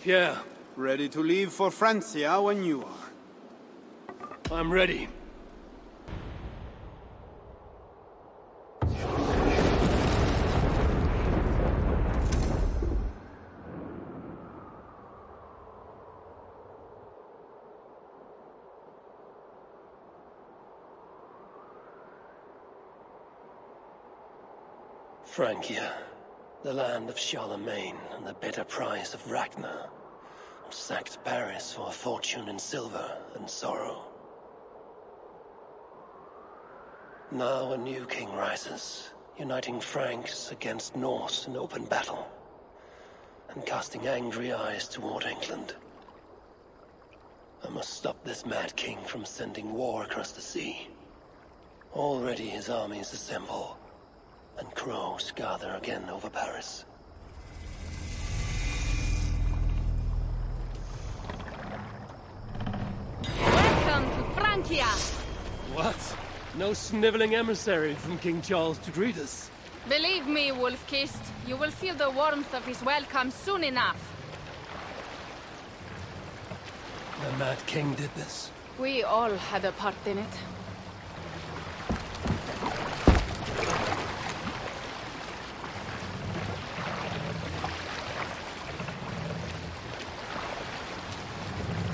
Pierre. Ready to leave for Francia when you are. I'm ready. Francia, the land of Charlemagne and the bitter price of Ragnar, sacked Paris for a fortune in silver and sorrow. Now a new king rises, uniting Franks against Norse in open battle, and casting angry eyes toward England. I must stop this mad king from sending war across the sea. Already his armies assemble, and crows gather again over Paris. Welcome to Francia! What? No sniveling emissary from King Charles to greet us? Believe me, Wolf-Kissed, you will feel the warmth of his welcome soon enough. The Mad King did this. We all had a part in it.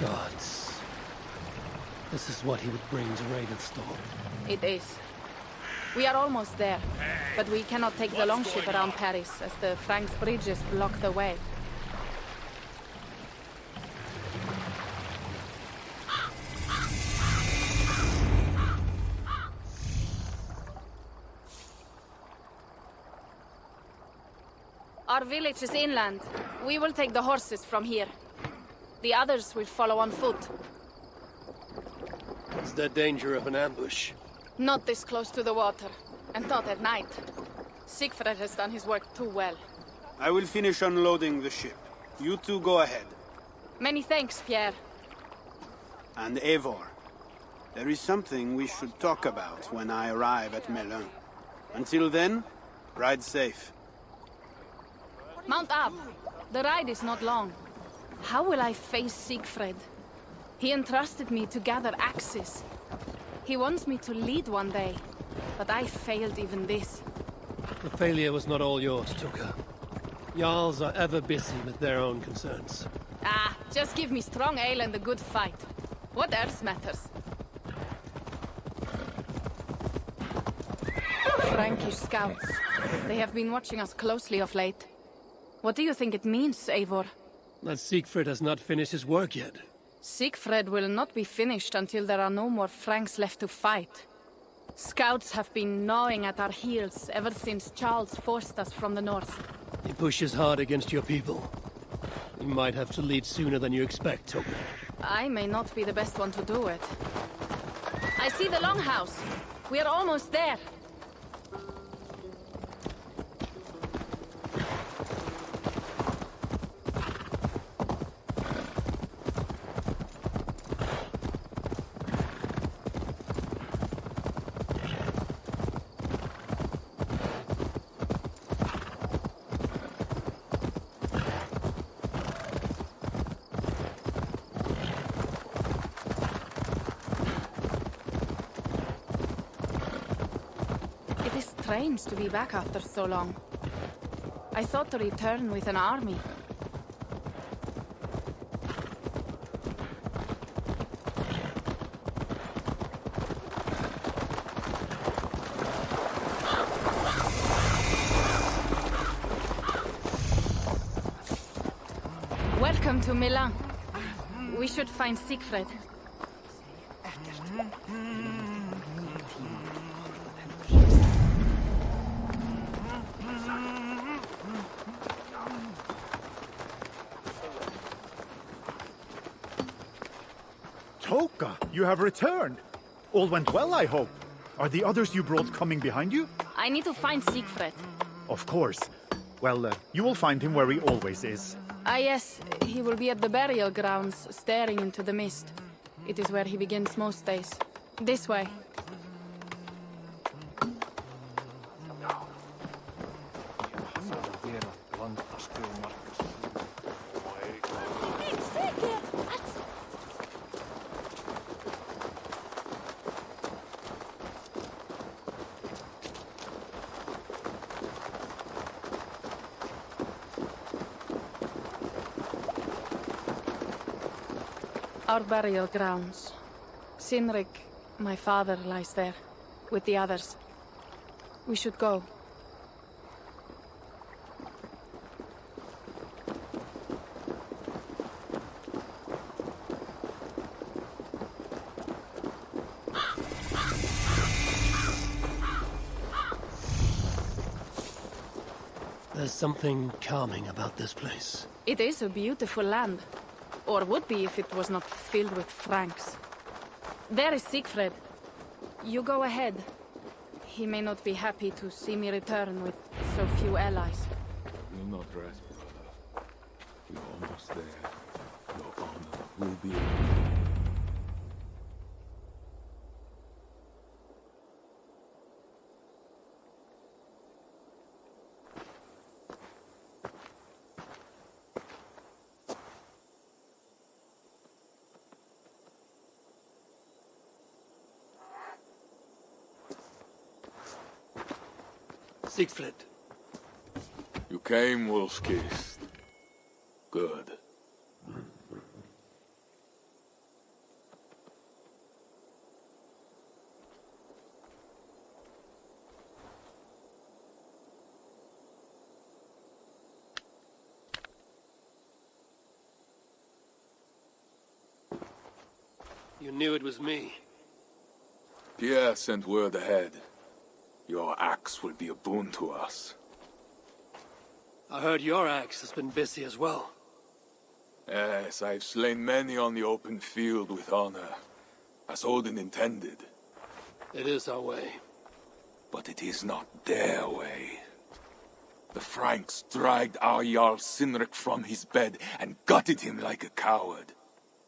Gods. This is what he would bring to Ravenstone. It is. We are almost there, but we cannot take the longship around Paris as the Franks bridges block the way. Our village is inland. We will take the horses from here. The others will follow on foot. Is there danger of an ambush? Not this close to the water, and not at night. Siegfried has done his work too well. I will finish unloading the ship. You two go ahead. Many thanks, Pierre. And Eivor, there is something we should talk about when I arrive at Melun. Until then, ride safe. Mount up. The ride is not long. How will I face Siegfried? He entrusted me to gather axes. He wants me to lead one day, but I failed even this. The failure was not all yours, Tuka. Jarls are ever busy with their own concerns. Ah, just give me strong ale and a good fight. What else matters? Frankish scouts. They have been watching us closely of late. What do you think it means, Eivor? That Siegfried has not finished his work yet. Siegfried will not be finished until there are no more Franks left to fight. Scouts have been gnawing at our heels ever since Charles forced us from the north. He pushes hard against your people. You might have to lead sooner than you expect, Tuka. I may not be the best one to do it. I see the longhouse. We are almost there. Strange to be back after so long. I thought to return with an army. Welcome to Milan. We should find Siegfried. Toka, you have returned. All went well, I hope. Are the others you brought coming behind you? I need to find Siegfried. Of course. Well, you will find him where he always is. Ah yes, he will be at the burial grounds, staring into the mist. It is where he begins most days. This way. Our burial grounds. Sinrik, my father, lies there, with the others. We should go. There's something calming about this place. It is a beautiful land. Or would be if it was not filled with Franks. There is Siegfried. You go ahead. He may not be happy to see me return with so few allies. We'll not rest, brother. We're almost there. Your honor will be... Siegfried. You came, wolf-kissed. Good. You knew it was me. Pierre sent word ahead. Your axe will be a boon to us. I heard your axe has been busy as well. Yes, I've slain many on the open field with honor, as Odin intended. It is our way. But it is not their way. The Franks dragged our Jarl Sinrik from his bed and gutted him like a coward.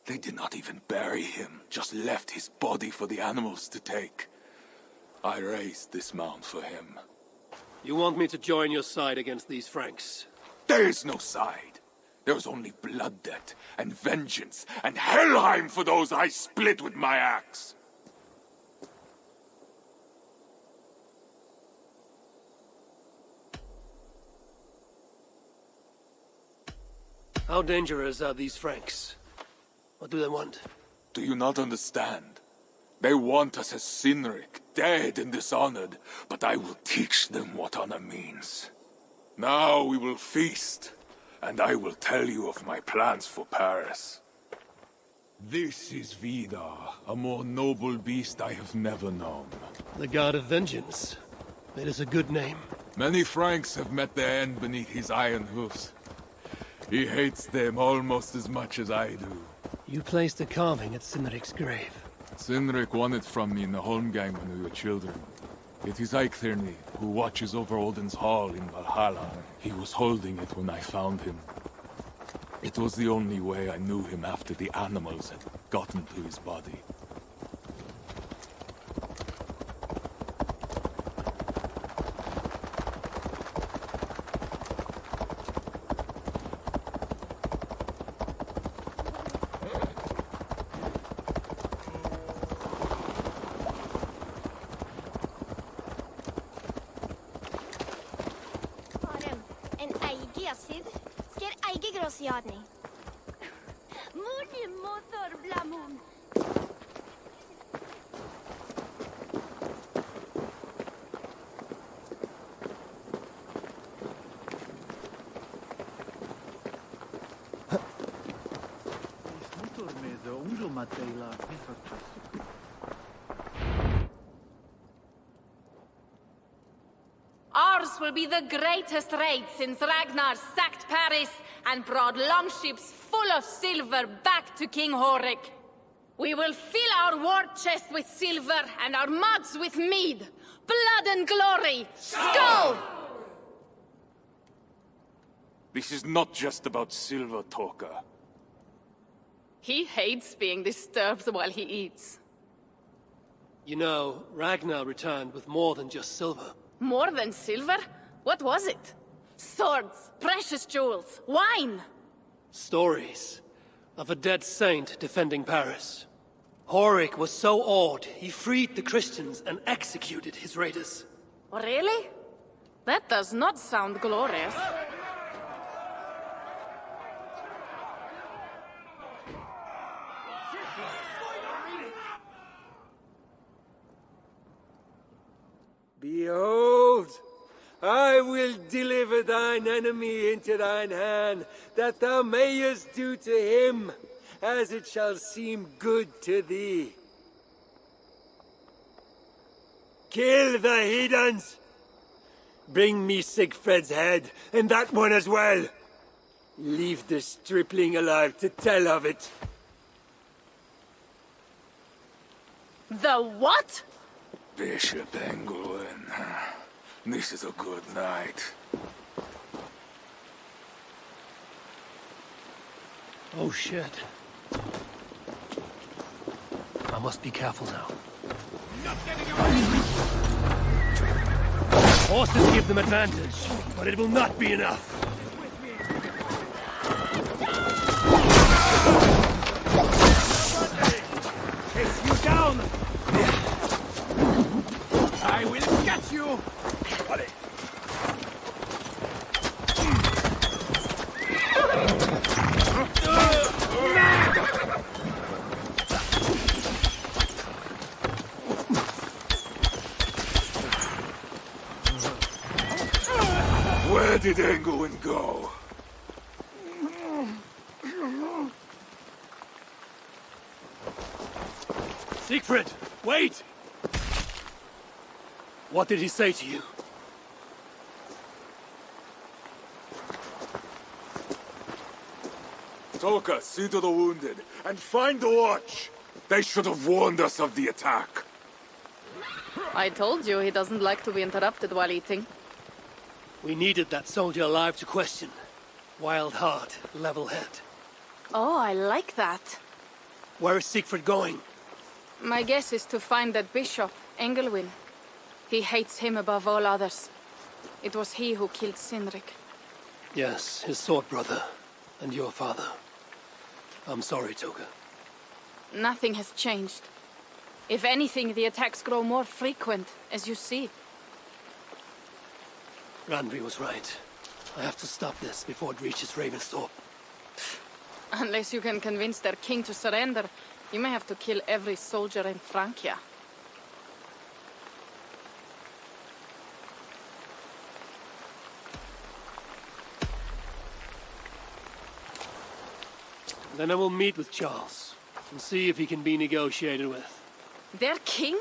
They did not even bury him, just left his body for the animals to take. I raised this mound for him. You want me to join your side against these Franks? There is no side. There is only blood debt, and vengeance, and Helheim for those I split with my axe. How dangerous are these Franks? What do they want? Do you not understand? They want us as Sinrik, dead and dishonored, but I will teach them what honor means. Now we will feast, and I will tell you of my plans for Paris. This is Vidar, a more noble beast I have never known. The God of Vengeance. It is a good name. Many Franks have met their end beneath his iron hoofs. He hates them almost as much as I do. You placed a carving at Sinrik's grave. Sinrik won it from me in the Holmgang when we were children. It is Eikthirni, who watches over Odin's hall in Valhalla. He was holding it when I found him. It was the only way I knew him after the animals had gotten to his body. Ours will be the greatest raid since Ragnar sacked Paris and brought longships full of silver back to King Horik. We will fill our war chest with silver and our mugs with mead. Blood and glory! Skull! This is not just about silver, Torka. He hates being disturbed while he eats. You know, Ragnar returned with more than just silver. More than silver? What was it? Swords, precious jewels, wine! Stories of a dead saint defending Paris. Horik was so awed, he freed the Christians and executed his raiders. Really? That does not sound glorious. thine enemy into thine hand, that thou mayest do to him as it shall seem good to thee. Kill the heathens! Bring me Sigfred's head, and that one as well! Leave the stripling alive to tell of it. The what? Bishop Engelwin. This is a good night. Oh shit. I must be careful now. Horses give them advantage, but it will not be enough. Chase you down! I will get you! Where did Engelwin go? Siegfried, wait! What did he say to you? Toka, see to the wounded, and find the watch! They should have warned us of the attack. I told you he doesn't like to be interrupted while eating. We needed that soldier alive to question. Wild heart, level head. Oh, I like that. Where is Siegfried going? My guess is to find that bishop, Engelwin. He hates him above all others. It was he who killed Cynric. Yes, his sword brother, and your father. I'm sorry, Toka. Nothing has changed. If anything, the attacks grow more frequent, as you see. Randvi was right. I have to stop this before it reaches Ravensthorpe. Unless you can convince their king to surrender, you may have to kill every soldier in Francia. Then I will meet with Charles and see if he can be negotiated with. Their king?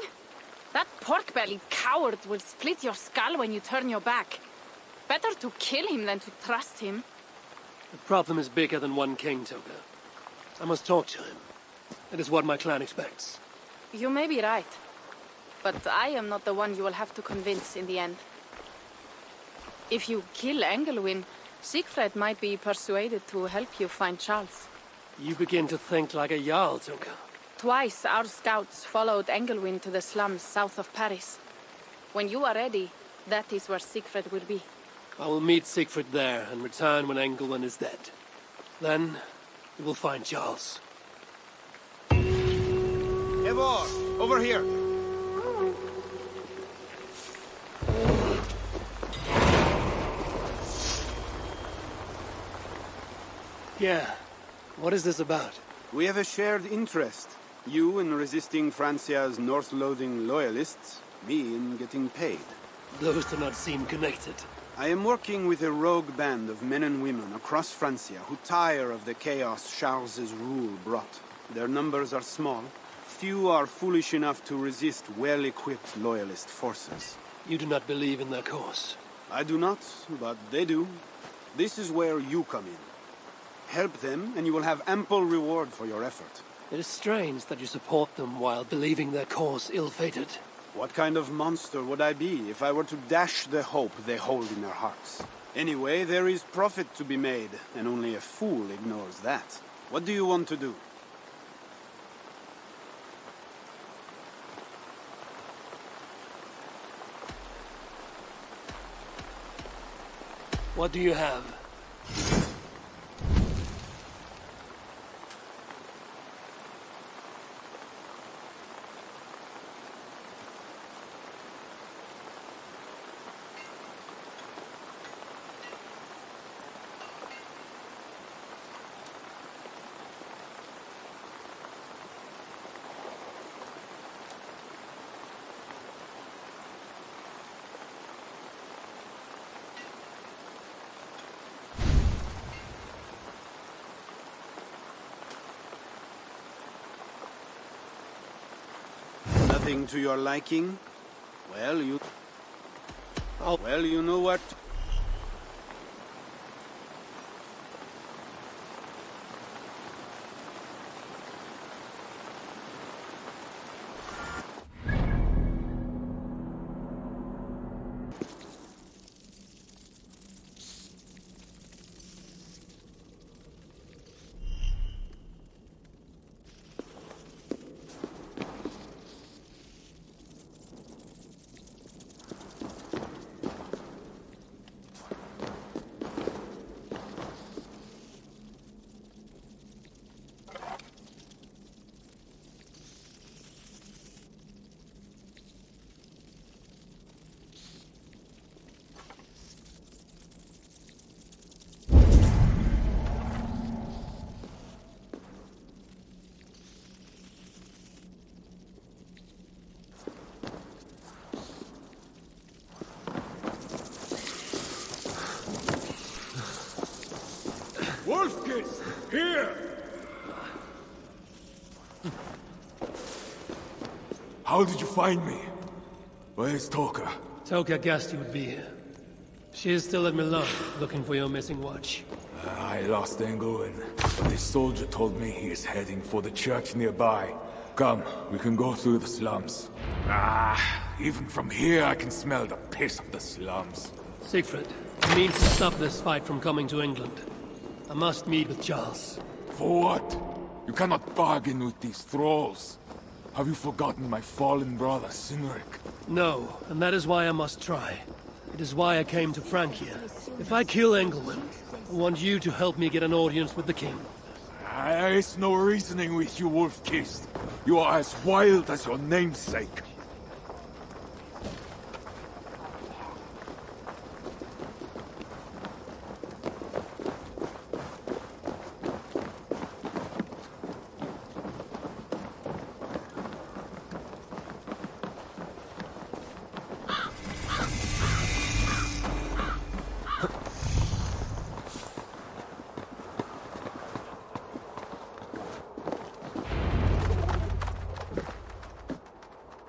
That pork-bellied coward will split your skull when you turn your back. Better to kill him than to trust him. The problem is bigger than one king, Toka. I must talk to him. It is what my clan expects. You may be right. But I am not the one you will have to convince in the end. If you kill Engelwin, Siegfried might be persuaded to help you find Charles. You begin to think like a Jarl, Toka. Twice our scouts followed Engelwin to the slums south of Paris. When you are ready, that is where Siegfried will be. I will meet Siegfried there and return when Engelwin is dead. Then, we will find Charles. Eivor, over here. Yeah. What is this about? We have a shared interest. You in resisting Francia's north-loathing loyalists, me in getting paid. Those do not seem connected. I am working with a rogue band of men and women across Francia who tire of the chaos Charles's rule brought. Their numbers are small. Few are foolish enough to resist well-equipped loyalist forces. You do not believe in their cause. I do not, but they do. This is where you come in. Help them, and you will have ample reward for your effort. It is strange that you support them while believing their cause ill-fated. What kind of monster would I be if I were to dash the hope they hold in their hearts? Anyway, there is profit to be made, and only a fool ignores that. What do you want to do? What do you have? Nothing to your liking? Well, you know what? Wolfkiss! Here! How did you find me? Where's Toka? Toka guessed you would be here. She is still at Milan, looking for your missing watch. I lost Engelwin, but this soldier told me he is heading for the church nearby. Come, we can go through the slums. Even from here I can smell the piss of the slums. Siegfried, you need to stop this fight from coming to England. I must meet with Charles. For what? You cannot bargain with these thralls. Have you forgotten my fallen brother, Cynric? No, and that is why I must try. It is why I came to Francia. If I kill Engelwin, I want you to help me get an audience with the king. There is no reasoning with you, Wolf-Kissed. You are as wild as your namesake.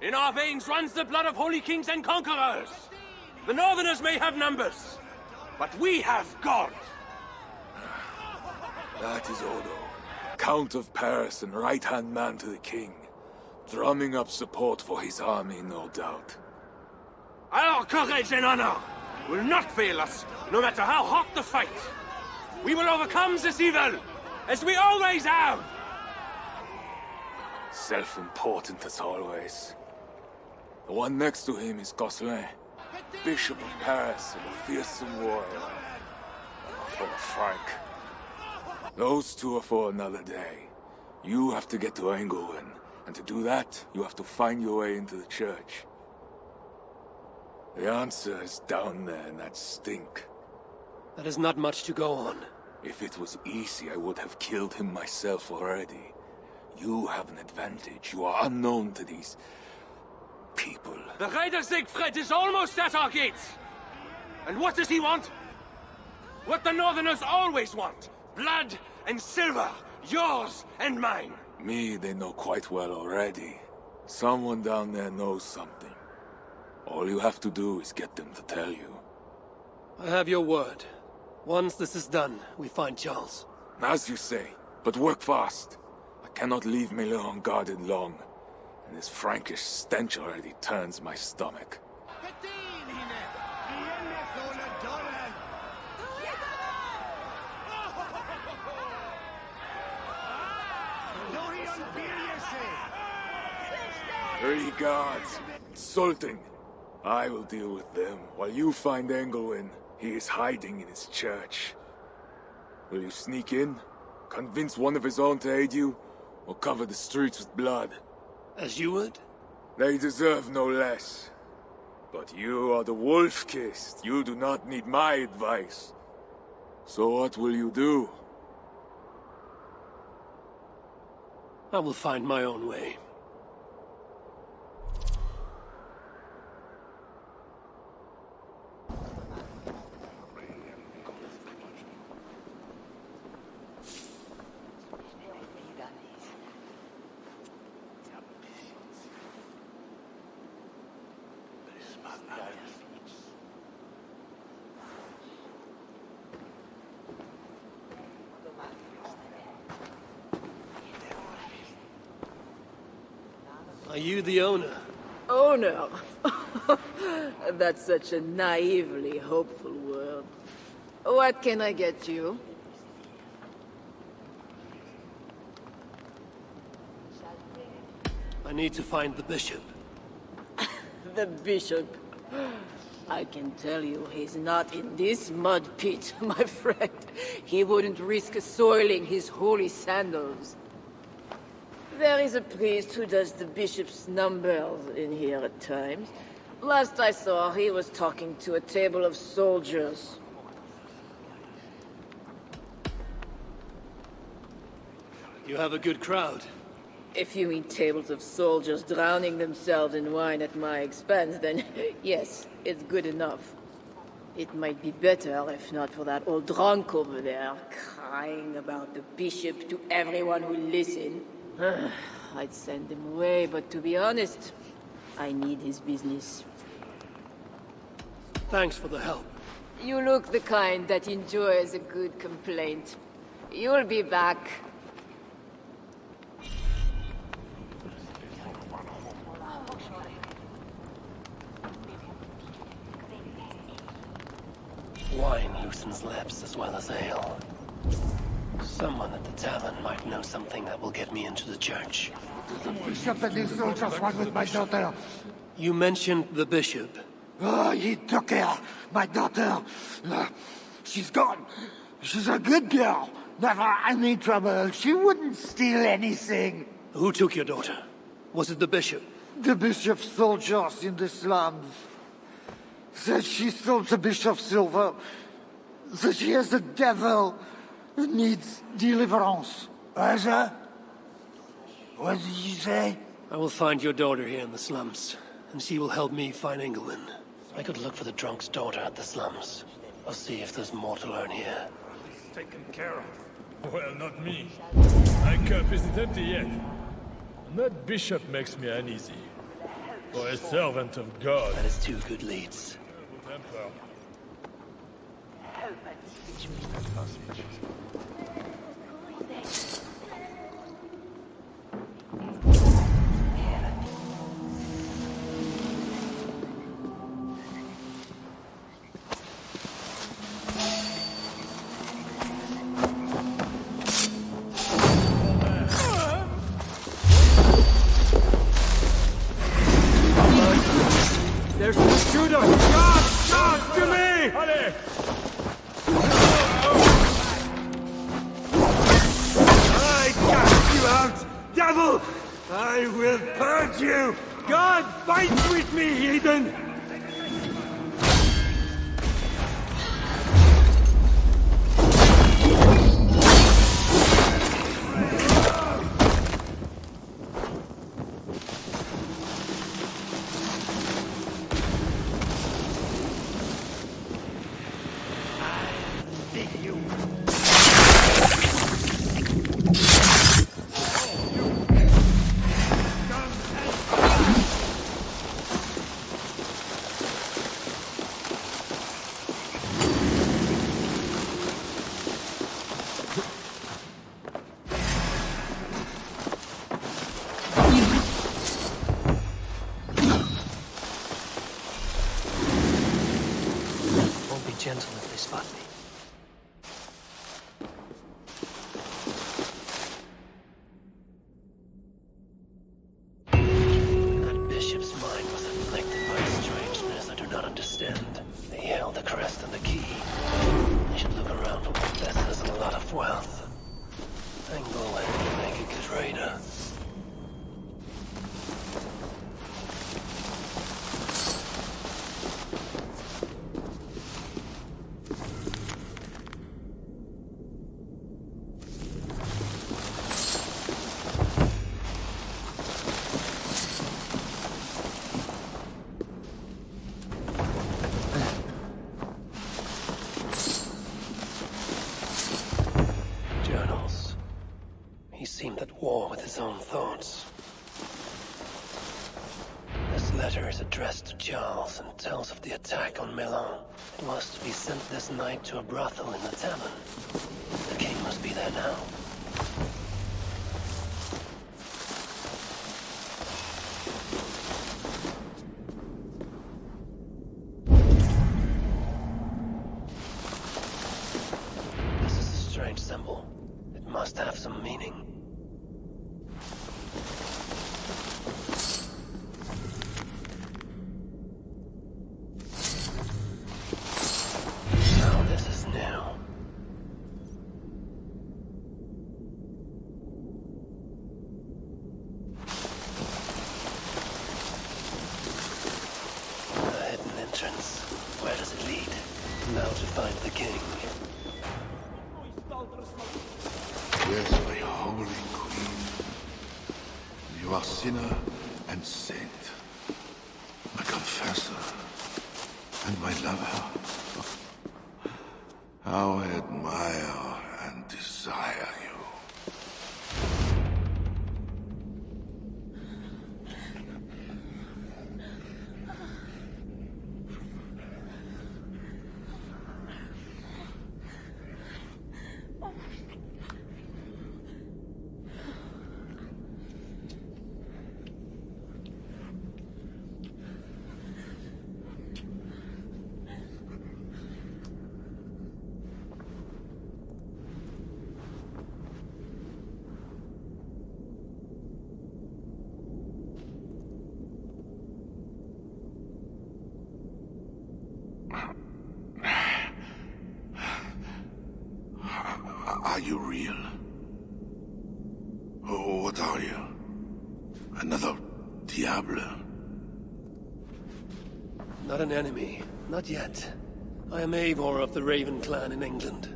In our veins runs the blood of holy kings and conquerors. The Northerners may have numbers, but we have God. That is Odo, Count of Paris and right-hand man to the king, drumming up support for his army, no doubt. Our courage and honor will not fail us, no matter how hot the fight. We will overcome this evil, as we always have. Self-important as always. The one next to him is Gosselin, Bishop of Paris and a fearsome warrior. For Frank. Those two are for another day. You have to get to Engelwin, and to do that, you have to find your way into the church. The answer is down there in that stink. That is not much to go on. If it was easy, I would have killed him myself already. You have an advantage. You are unknown to these people. The Raider Siegfried is almost at our gates. And what does he want? What the Northerners always want. Blood and silver. Yours and mine. Me, they know quite well already. Someone down there knows something. All you have to do is get them to tell you. I have your word. Once this is done, we find Charles. As you say, but work fast. I cannot leave Milan unguarded long. And this Frankish stench already turns my stomach. Three guards. Insulting. I will deal with them, while you find Engelwin. He is hiding in his church. Will you sneak in? Convince one of his own to aid you? Or cover the streets with blood? As you would? They deserve no less. But you are the Wolf-Kissed. You do not need my advice. So what will you do? I will find my own way. Are you the owner? Owner? That's such a naively hopeful word. What can I get you? I need to find the bishop. The bishop. I can tell you he's not in this mud pit, my friend. He wouldn't risk soiling his holy sandals. There is a priest who does the bishop's numbers in here at times. Last I saw, he was talking to a table of soldiers. You have a good crowd. If you mean tables of soldiers drowning themselves in wine at my expense, then yes, it's good enough. It might be better if not for that old drunk over there, crying about the bishop to everyone who listened. I'd send him away, but to be honest, I need his business. Thanks for the help. You look the kind that enjoys a good complaint. You'll be back. Wine loosens lips as well as ale. Someone at the tavern might know something that will get me into the church. The bishop and his soldiers went with my daughter. You mentioned the bishop. Oh, he took her, my daughter. She's gone. She's a good girl. Never any trouble. She wouldn't steal anything. Who took your daughter? Was it the bishop? The bishop's soldiers in the slums. Said she stole the bishop's silver. That she has a devil who needs deliverance. What did you say? I will find your daughter here in the slums, and she will help me find England. I could look for the drunk's daughter at the slums. I'll see if there's more to learn here. Taken care of. Well, not me. My cup isn't empty yet. And that bishop makes me uneasy. For a servant of God. That is two good leads. Temper. There's the shooter! God, to me! Allez! I cast you out, devil! I will purge you! God, fight with me, heathen! Gentle if they spot me. That bishop's mind was afflicted by a strangeness I do not understand. He held the crest and the key. I should look around for what possesses a lot of wealth. England would make a good raider. He seemed at war with his own thoughts. This letter is addressed to Charles and tells of the attack on Milan. It was to be sent this night to a brothel in the tavern. The king must be there now. This is a strange symbol. It must have some meaning. Where does it lead? Now to find the king. Yes, my holy queen. You are sinner and saint. My confessor and my lover. How I admire and desire you. Are you real? Oh, what are you? Another Diablo? Not an enemy. Not yet. I am Eivor of the Raven clan in England.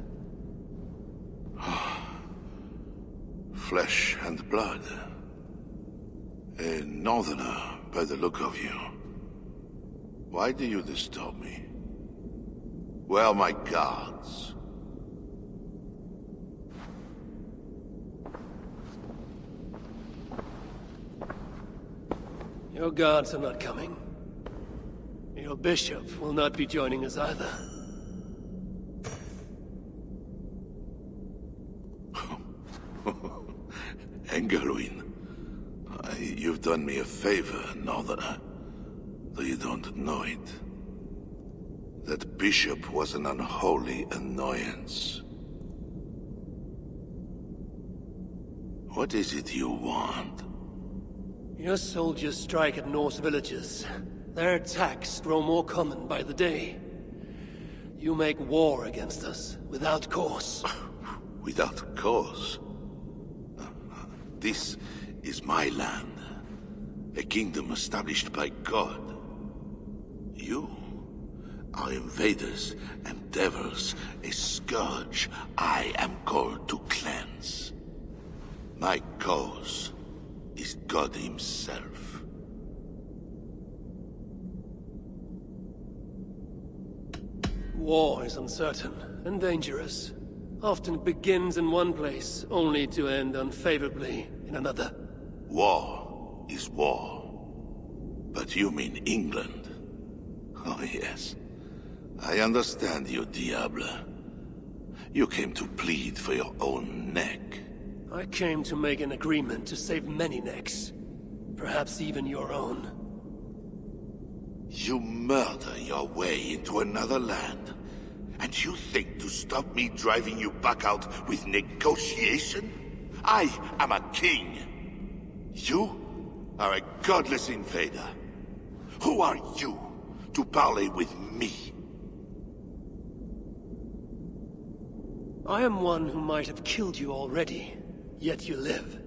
Flesh and blood. A northerner, by the look of you. Why do you disturb me? Where are my guards? Your guards are not coming. Your bishop will not be joining us either. Engelwin, you've done me a favor, Northerner, though you don't know it. That bishop was an unholy annoyance. What is it you want? Your soldiers strike at Norse villages. Their attacks grow more common by the day. You make war against us, without cause. Without cause? This is my land. A kingdom established by God. You are invaders and devils, a scourge I am called to cleanse. My cause is God himself. War is uncertain and dangerous. Often begins in one place, only to end unfavorably in another. War is war. But you mean England? Oh yes. I understand you, Diablo. You came to plead for your own neck. I came to make an agreement to save many necks. Perhaps even your own. You murder your way into another land, and you think to stop me driving you back out with negotiation? I am a king. You are a godless invader. Who are you to parley with me? I am one who might have killed you already, yet you live.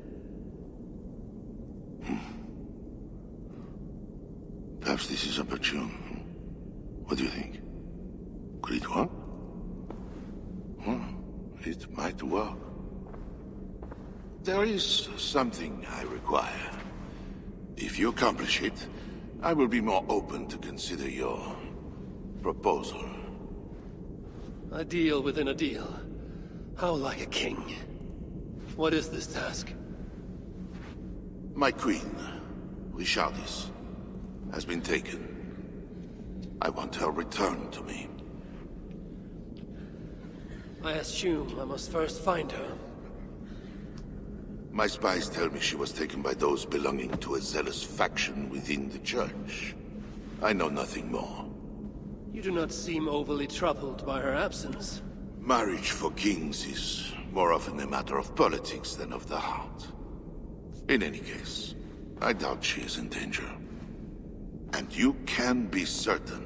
Perhaps this is opportune. What do you think? Could it work? It might work. There is something I require. If you accomplish it, I will be more open to consider your proposal. A deal within a deal. How like a king. What is this task? My queen, Richardis, has been taken. I want her returned to me. I assume I must first find her. My spies tell me she was taken by those belonging to a zealous faction within the church. I know nothing more. You do not seem overly troubled by her absence. Marriage for kings is more often a matter of politics than of the heart. In any case, I doubt she is in danger. And you can be certain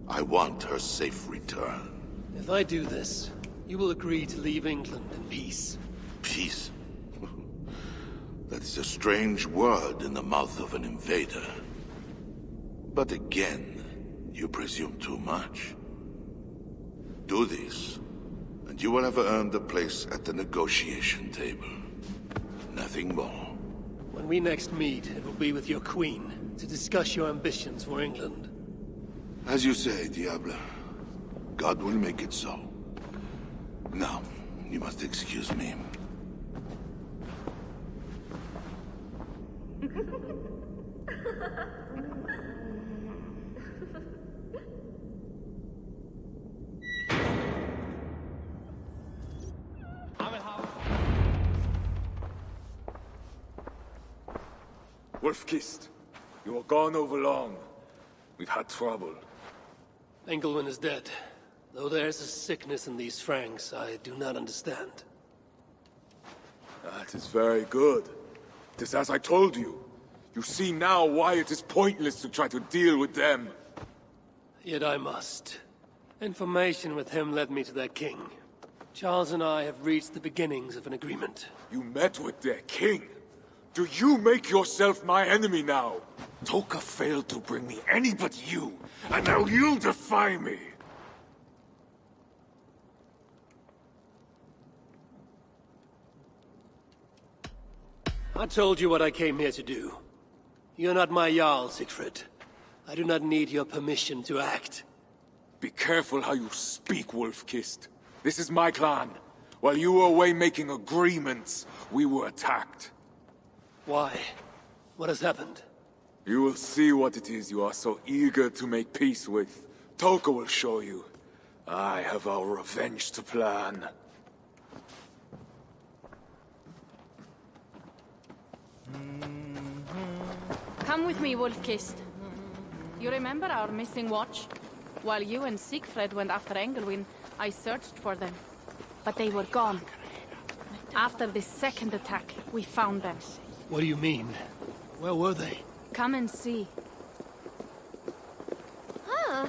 I want her safe return. If I do this, you will agree to leave England in peace. Peace? That is a strange word in the mouth of an invader. But again, you presume too much. Do this, and you will have earned a place at the negotiation table. Nothing more. When we next meet, it will be with your queen, to discuss your ambitions for England. As you say, Diable. God will make it so. Now, you must excuse me. Wolf-Kissed, you were gone over long. We've had trouble. Engelman is dead. Though there's a sickness in these Franks I do not understand. That is very good. It is as I told you. You see now why it is pointless to try to deal with them. Yet I must. Information with him led me to their king. Charles and I have reached the beginnings of an agreement. You met with their king? Do you make yourself my enemy now? Toka failed to bring me any but you, and now you defy me! I told you what I came here to do. You're not my Jarl, Siegfried. I do not need your permission to act. Be careful how you speak, Wolf-Kissed. This is my clan. While you were away making agreements, we were attacked. Why? What has happened? You will see what it is you are so eager to make peace with. Toka will show you. I have our revenge to plan. Come with me, Wolf-Kissed. You remember our missing watch? While you and Siegfried went after Engelwin, I searched for them. But they were gone. After the second attack, we found them. What do you mean? Where were they? Come and see. Huh?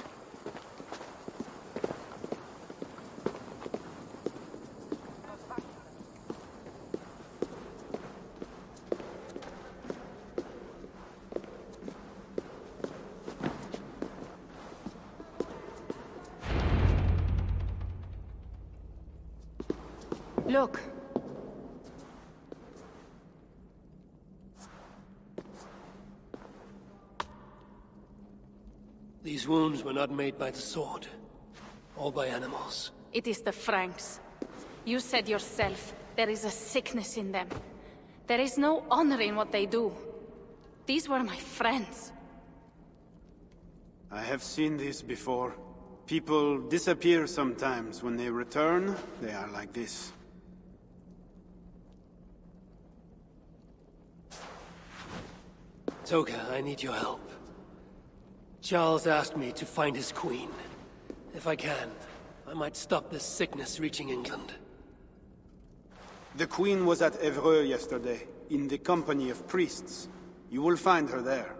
Look. These wounds were not made by the sword, or by animals. It is the Franks. You said yourself, there is a sickness in them. There is no honor in what they do. These were my friends. I have seen this before. People disappear sometimes. When they return, they are like this. Toka, I need your help. Charles asked me to find his queen. If I can, I might stop this sickness reaching England. The queen was at Evreux yesterday, in the company of priests. You will find her there.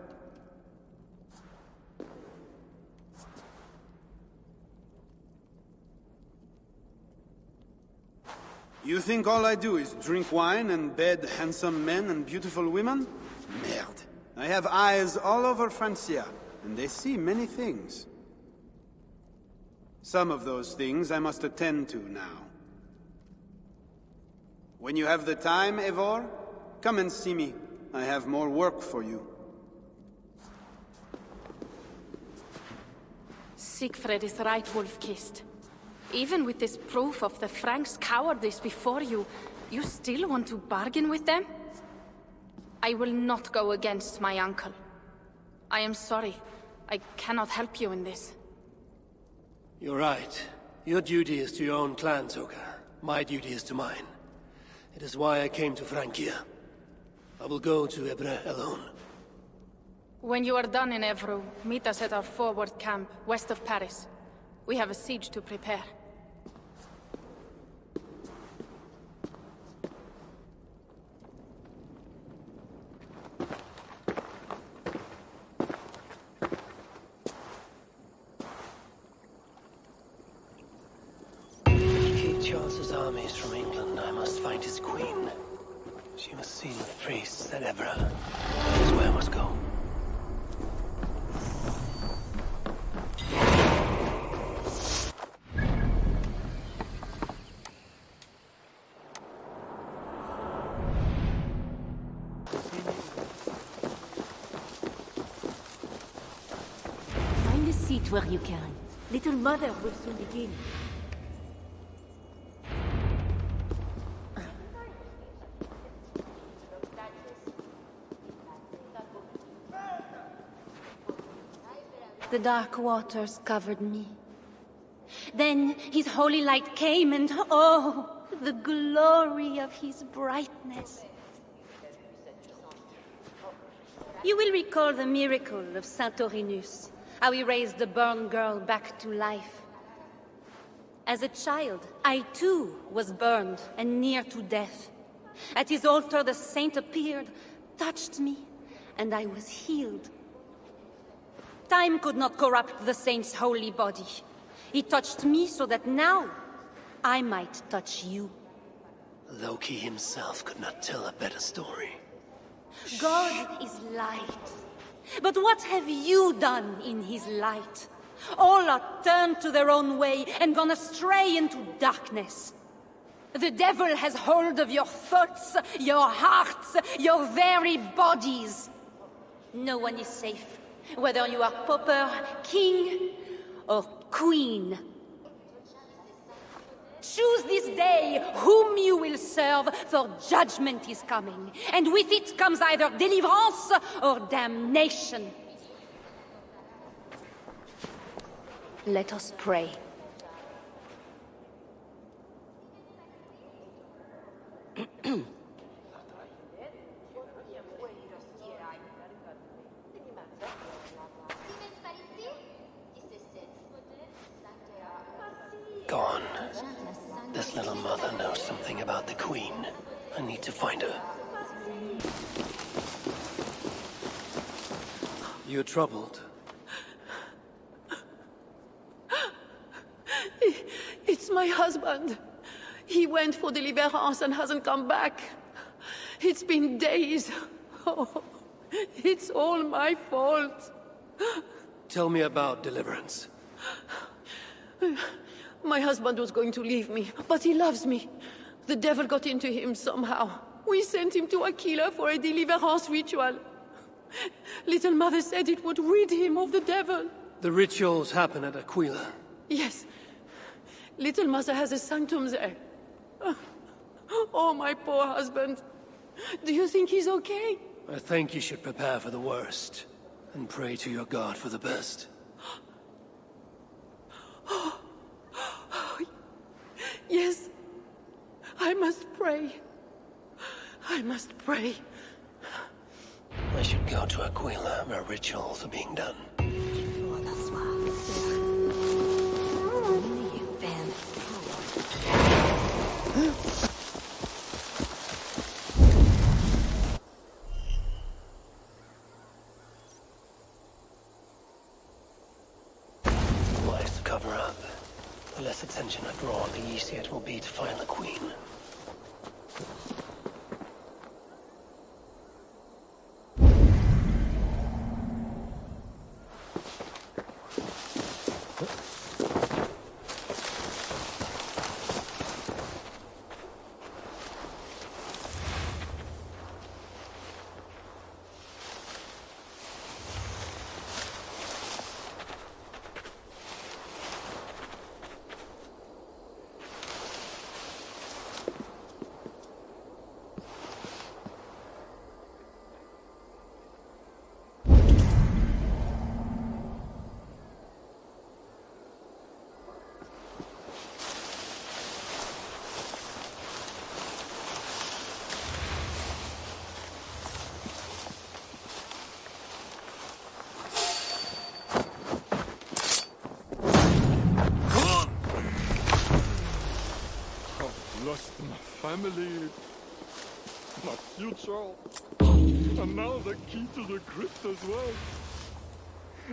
You think all I do is drink wine and bed handsome men and beautiful women? Merde. I have eyes all over Francia, and they see many things. Some of those things I must attend to now. When you have the time, Eivor, come and see me. I have more work for you. Siegfried is right, Wolf-Kissed. Even with this proof of the Franks' cowardice before you, you still want to bargain with them? I will not go against my uncle. I am sorry. I cannot help you in this. You're right. Your duty is to your own clan, Toka. My duty is to mine. It is why I came to Francia. I will go to Ebre alone. When you are done in Evreux, meet us at our forward camp, west of Paris. We have a siege to prepare. Charles's armies from England, I must find his queen. She must see the priests at Evra. That is where I must go. Find a seat where you can. Little mother will soon begin. The dark waters covered me. Then his holy light came and oh, the glory of his brightness. You will recall the miracle of Saint Aurinus, how he raised the burned girl back to life. As a child, I too was burned and near to death. At his altar the saint appeared, touched me, and I was healed. Time could not corrupt the saint's holy body. He touched me so that now I might touch you. Loki himself could not tell a better story. God is light. But what have you done in his light? All are turned to their own way and gone astray into darkness. The devil has hold of your thoughts, your hearts, your very bodies. No one is safe. Whether you are pauper, king, or queen. Choose this day whom you will serve, for judgment is coming, and with it comes either deliverance or damnation. Let us pray. Gone. This little mother knows something about the Queen. I need to find her. You're troubled. It's my husband. He went for deliverance and hasn't come back. It's been days. Oh, it's all my fault. Tell me about deliverance. My husband was going to leave me, but he loves me. The devil got into him somehow. We sent him to Aquila for a deliverance ritual. Little Mother said it would rid him of the devil. The rituals happen at Aquila. Yes. Little Mother has a sanctum there. Oh, my poor husband. Do you think he's okay? I think you should prepare for the worst, and pray to your God for the best. Yes, I must pray. I must pray. I should go to Aquila, where rituals are being done. Wise to cover up. The less attention I draw, the easier it will be to find the Queen. family, my future, and now the key to the crypt as well.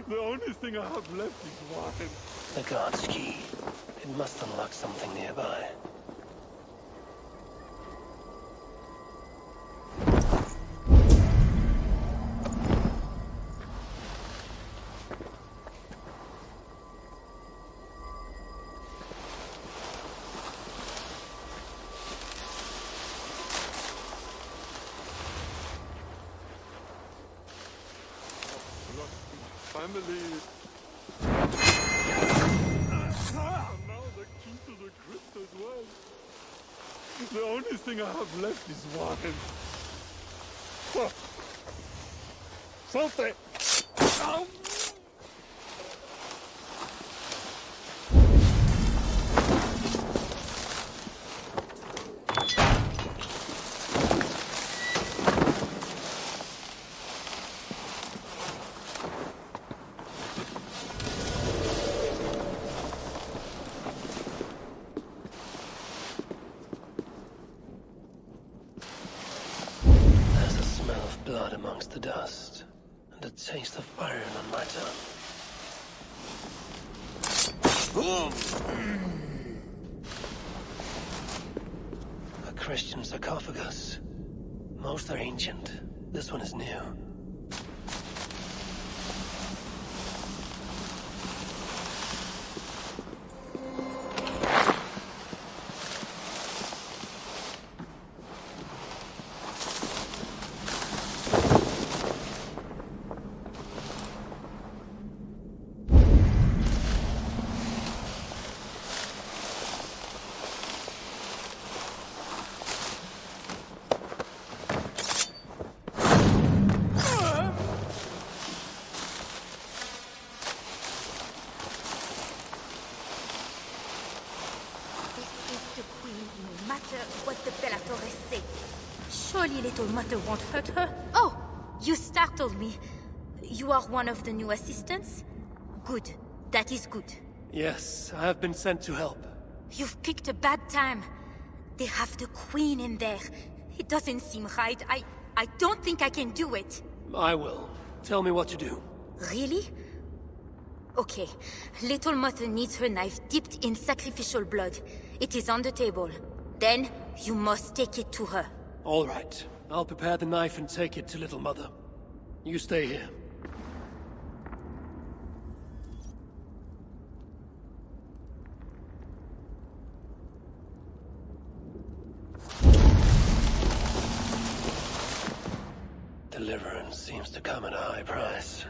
The only thing I have left is wine. The guard's key. It must unlock something nearby. Family. Now the key to the crypt as well. The only thing I have left is wine. Something. Ow! Blood amongst the dust, and a taste of iron on my tongue. A Christian sarcophagus. Most are ancient. This one is new. Surely little Mother won't hurt her. Oh, you startled me. You are one of the new assistants? Good. That is good. Yes, I have been sent to help. You've picked a bad time. They have the Queen in there. It doesn't seem right. I don't think I can do it. I will. Tell me what to do. Really? Okay. Little Mother needs her knife dipped in sacrificial blood. It is on the table. Then, you must take it to her. All right. I'll prepare the knife and take it to Little Mother. You stay here. Deliverance seems to come at a high price.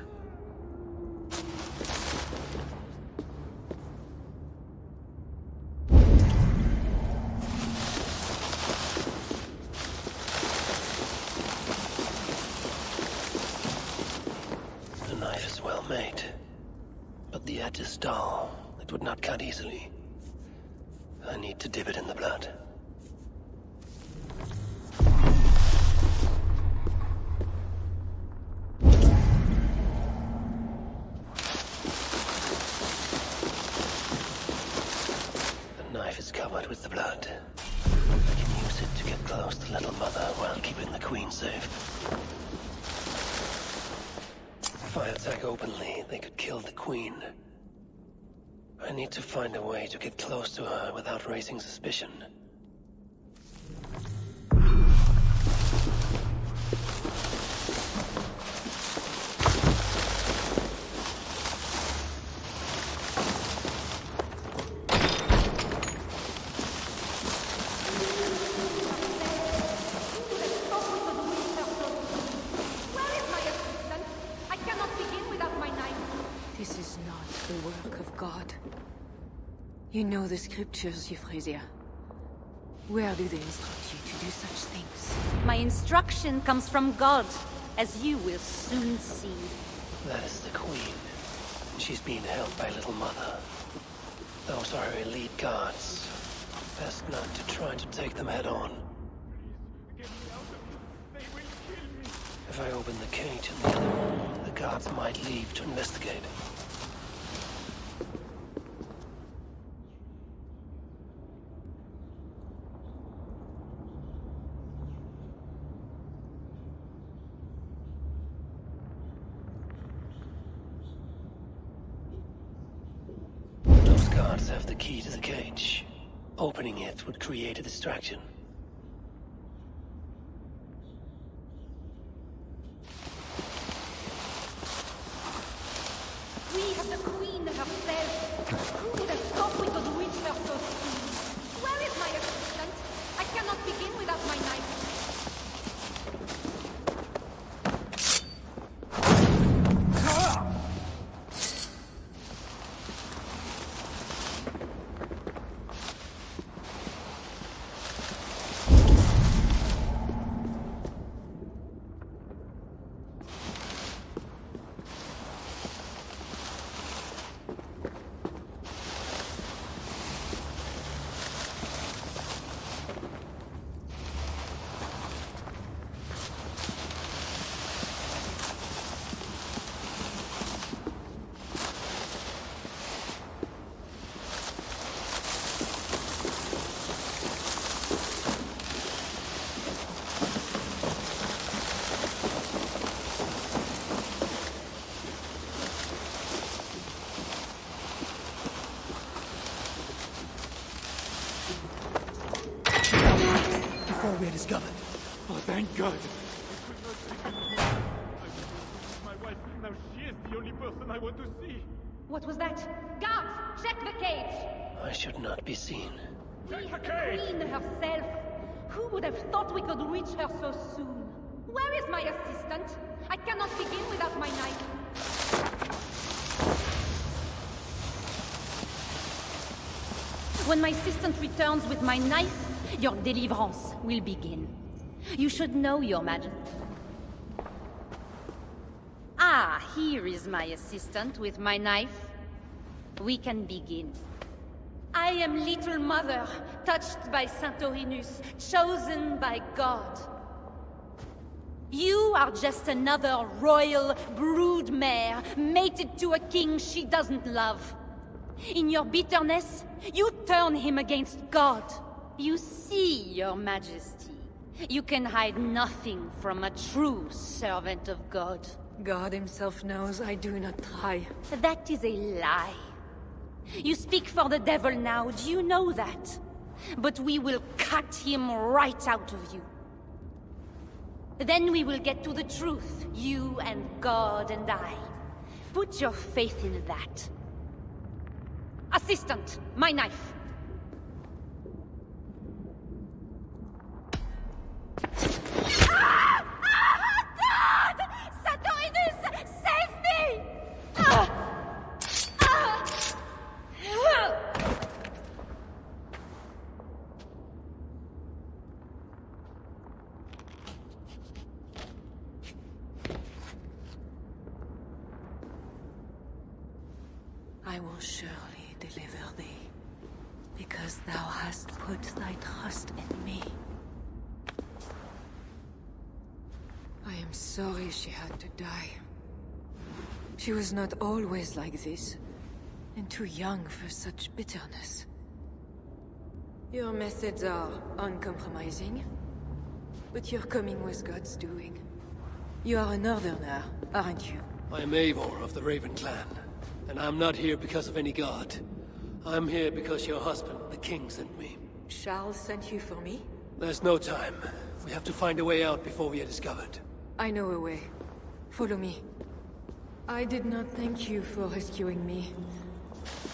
The knife is well made, but the edge is dull. It would not cut easily. I need to dip it in the blood. Covered with the blood. I can use it to get close to Little Mother while keeping the Queen safe. If I attack openly, they could kill the Queen. I need to find a way to get close to her without raising suspicion. You know the scriptures, Euphrasia. Where do they instruct you to do such things? My instruction comes from God, as you will soon see. That is the Queen. She's being held by Little Mother. Those are her elite guards. Best not to try to take them head on. If I open the cage in the other room, the guards might leave to investigate. guards have the key to the cage. Opening it would create a distraction. We have the queen herself. Who would have thought we could reach her so soon? Where is my assistant? I cannot begin without my knife. We're discovered. Oh, thank God. My wife, now she is the only person I want to see. What was that? Guards, check the cage. I should not be seen. We have the queen herself. Who would have thought we could reach her so soon? Where is my assistant? I cannot begin without my knife. When my assistant returns with my knife, your deliverance will begin. You should know, Your Majesty. Ah, here is my assistant with my knife. We can begin. I am Little Mother, touched by Santorinus, chosen by God. You are just another royal broodmare, mated to a king she doesn't love. In your bitterness, you turn him against God. You see, Your Majesty, you can hide nothing from a true servant of God. God himself knows I do not try. That is a lie. You speak for the devil now, do you know that? But we will cut him right out of you. Then we will get to the truth, you and God and I. Put your faith in that. Assistant, my knife. Ah! Ah! God! Santorinus, save me! Ah! Ah! I will surely deliver thee, because thou hast put thy trust in me. I am sorry she had to die. She was not always like this, and too young for such bitterness. Your methods are uncompromising, but your coming was God's doing. You are a northerner, aren't you? I am Eivor of the Raven clan, and I'm not here because of any god. I'm here because your husband, the king, sent me. Charles sent you for me? There's no time. We have to find a way out before we are discovered. I know a way. Follow me. I did not thank you for rescuing me.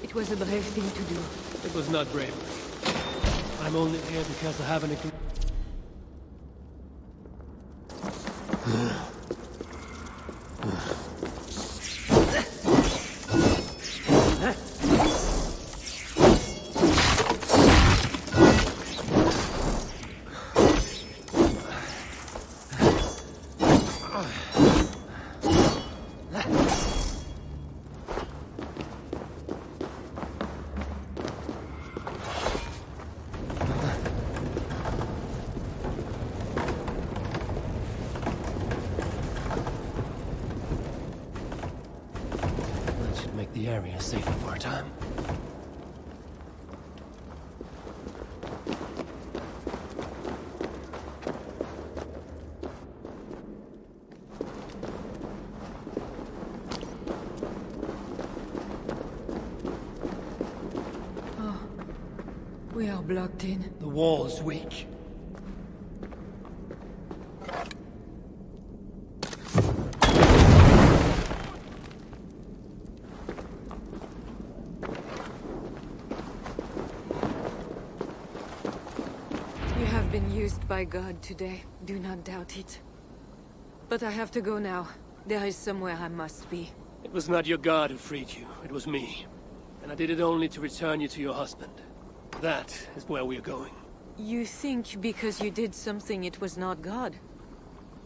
It was a brave thing to do. It was not bravery. I'm only here because I have an agreement. The area is safer for a time. blocked in? The wall's weak. You have been used by God today. Do not doubt it. But I have to go now. There is somewhere I must be. It was not your God who freed you, it was me. And I did it only to return you to your husband. That is where we are going. You think because you did something it was not God?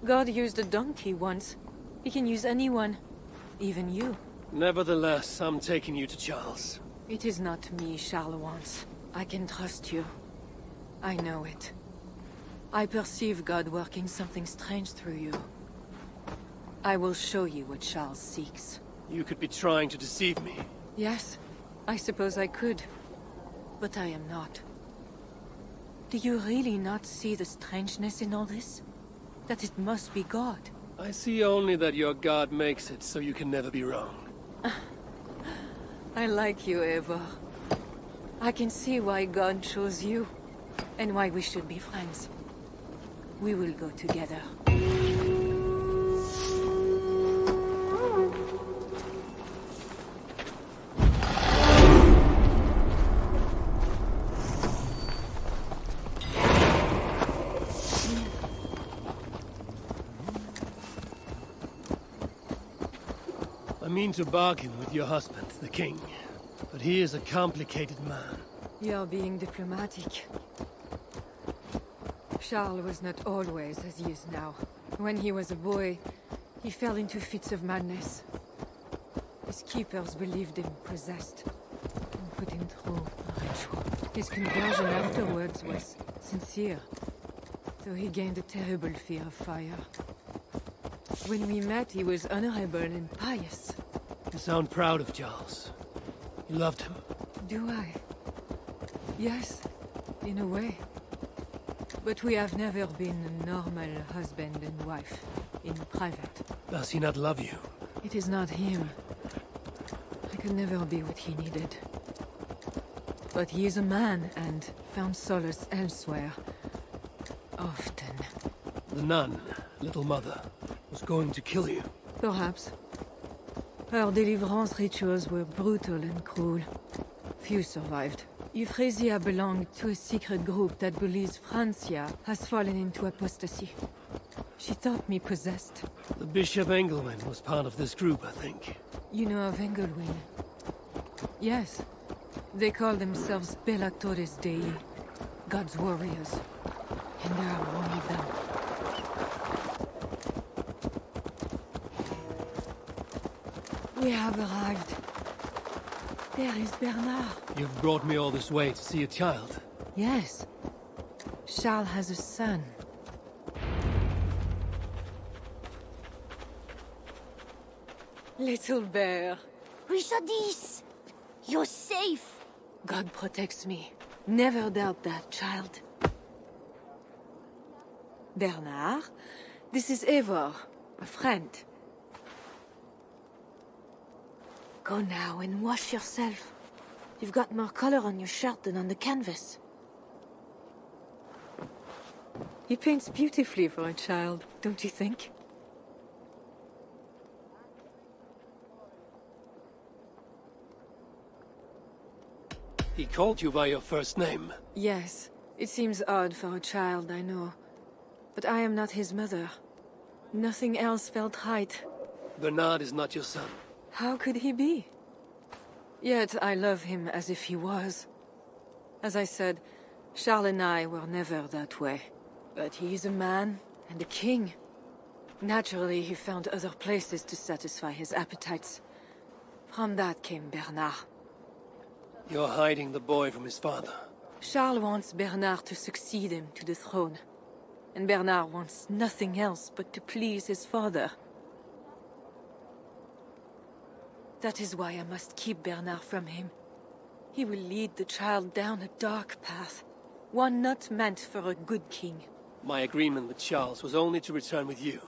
God used a donkey once. He can use anyone. Even you. Nevertheless, I'm taking you to Charles. It is not me Charles wants. I can trust you. I know it. I perceive God working something strange through you. I will show you what Charles seeks. You could be trying to deceive me. Yes, I suppose I could. But I am not. Do you really not see the strangeness in all this? That it must be God? I see only that your God makes it so you can never be wrong. I like you, Eva. I can see why God chose you, and why we should be friends. We will go together. I mean to bargain with your husband, the king. But he is a complicated man. You are being diplomatic. Charles was not always as he is now. When he was a boy, he fell into fits of madness. His keepers believed him possessed, and put him through a ritual. His conversion afterwards was sincere, though he gained a terrible fear of fire. When we met, he was honorable and pious. You sound proud of Charles. You loved him. Do I? Yes, in a way. But we have never been a normal husband and wife, in private. Does he not love you? It is not him. I could never be what he needed. But he is a man, and found solace elsewhere. Often. The nun, little mother, was going to kill you. Perhaps. Her deliverance rituals were brutal and cruel. Few survived. Euphrasia belonged to a secret group that believes Francia has fallen into apostasy. She thought me possessed. The Bishop Engelwin was part of this group, I think. You know of Engelwin? Yes. They call themselves Belatores Dei, God's warriors. And there are one of them. We have arrived. There is Bernard. You've brought me all this way to see a child. Yes. Charles has a son. Little bear. Richardis! You're safe! God protects me. Never doubt that, child. Bernard, this is Eivor, a friend. Go now and wash yourself. You've got more color on your shirt than on the canvas. He paints beautifully for a child, don't you think? He called you by your first name. Yes. It seems odd for a child, I know. But I am not his mother. Nothing else felt right. Bernard is not your son. How could he be? Yet I love him as if he was. As I said, Charles and I were never that way. But he is a man and a king. Naturally, he found other places to satisfy his appetites. From that came Bernard. You're hiding the boy from his father. Charles wants Bernard to succeed him to the throne. And Bernard wants nothing else but to please his father. That is why I must keep Bernard from him. He will lead the child down a dark path. One not meant for a good king. My agreement with Charles was only to return with you.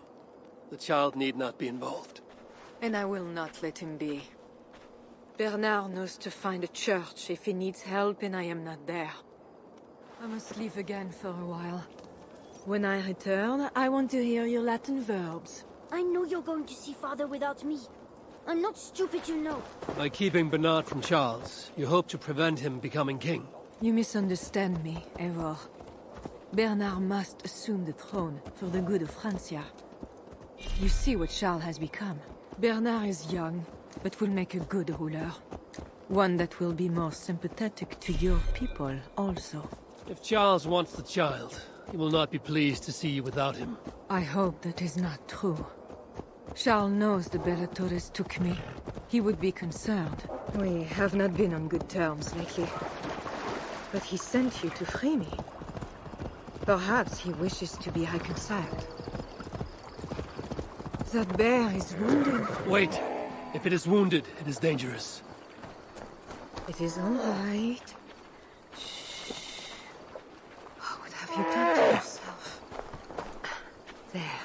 The child need not be involved. And I will not let him be. Bernard knows to find a church if he needs help and I am not there. I must leave again for a while. When I return, I want to hear your Latin verbs. I know you're going to see Father without me. I'm not stupid, you know. By keeping Bernard from Charles, you hope to prevent him becoming king. You misunderstand me, Eivor. Bernard must assume the throne for the good of Francia. You see what Charles has become. Bernard is young, but will make a good ruler. One that will be more sympathetic to your people, also. If Charles wants the child, he will not be pleased to see you without him. I hope that is not true. Charles knows the Bellatores took me. He would be concerned. We have not been on good terms lately. But he sent you to free me. Perhaps he wishes to be reconciled. That bear is wounded. Wait. If it is wounded, it is dangerous. It is all right. Shh. Oh, what have you done to yourself? There.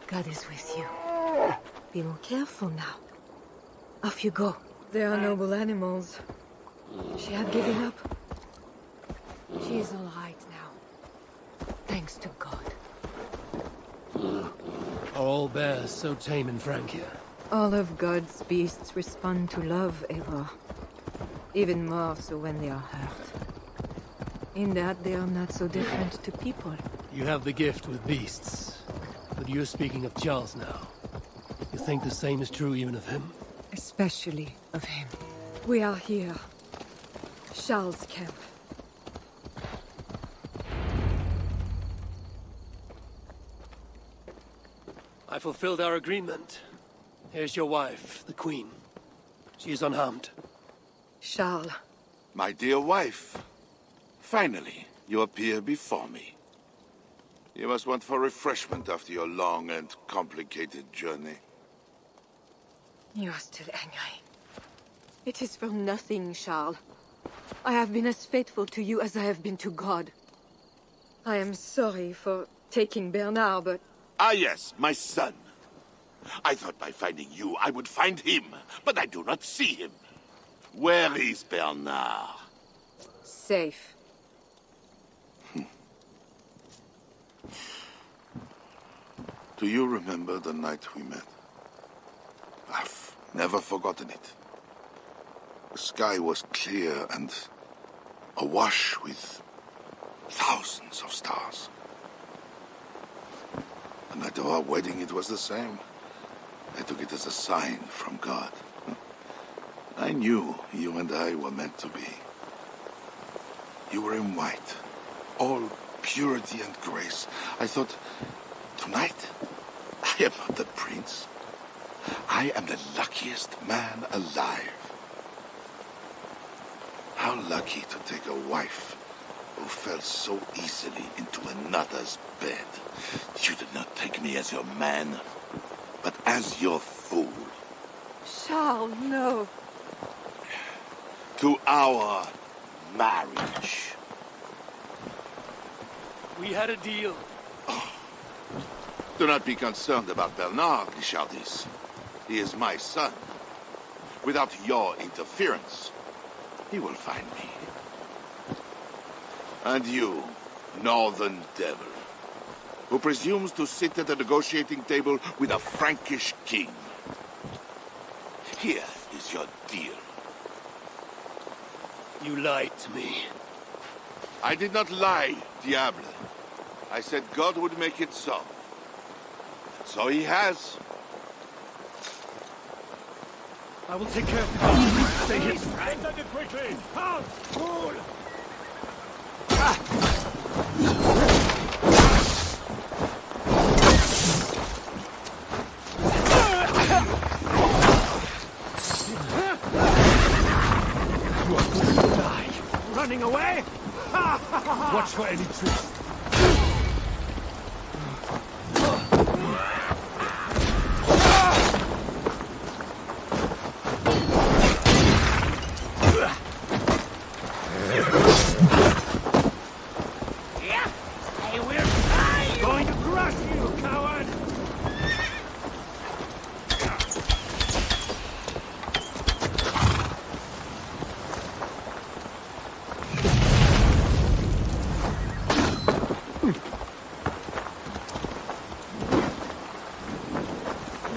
God is with you. Be more careful now. Off you go. They are noble animals. She had given up. She is all right now. Thanks to God. Are all bears so tame in Francia? All of God's beasts respond to love, Eivor. Even more so when they are hurt. In that they are not so different to people. You have the gift with beasts. But you're speaking of Charles now. You think the same is true even of him? Especially of him. We are here. Charles' camp. I fulfilled our agreement. Here's your wife, the Queen. She is unharmed. Charles. My dear wife. Finally, you appear before me. You must want for refreshment after your long and complicated journey. You are still angry. It is for nothing, Charles. I have been as faithful to you as I have been to God. I am sorry for taking Bernard, but... Ah yes, my son. I thought by finding you, I would find him, but I do not see him. Where is Bernard? Safe. Do you remember the night we met? I've never forgotten it. The sky was clear and awash with thousands of stars. And at our wedding it was the same. I took it as a sign from God. I knew you and I were meant to be. You were in white, all purity and grace. I thought, tonight, I am not the prince. I am the luckiest man alive. How lucky to take a wife who fell so easily into another's bed. You did not take me as your man, but as your fool. Charles, no. To our marriage. We had a deal. Oh. Do not be concerned about Bernard, Richardis. He is my son. Without your interference, he will find me. And you, northern devil, who presumes to sit at a negotiating table with a Frankish king. Here is your deal. You lied to me. I did not lie, Diable. I said God would make it so. So he has. I will take care of you. Stay here. Get it quickly! Halt! Fool! You are going to die. Running away? Watch for any tricks.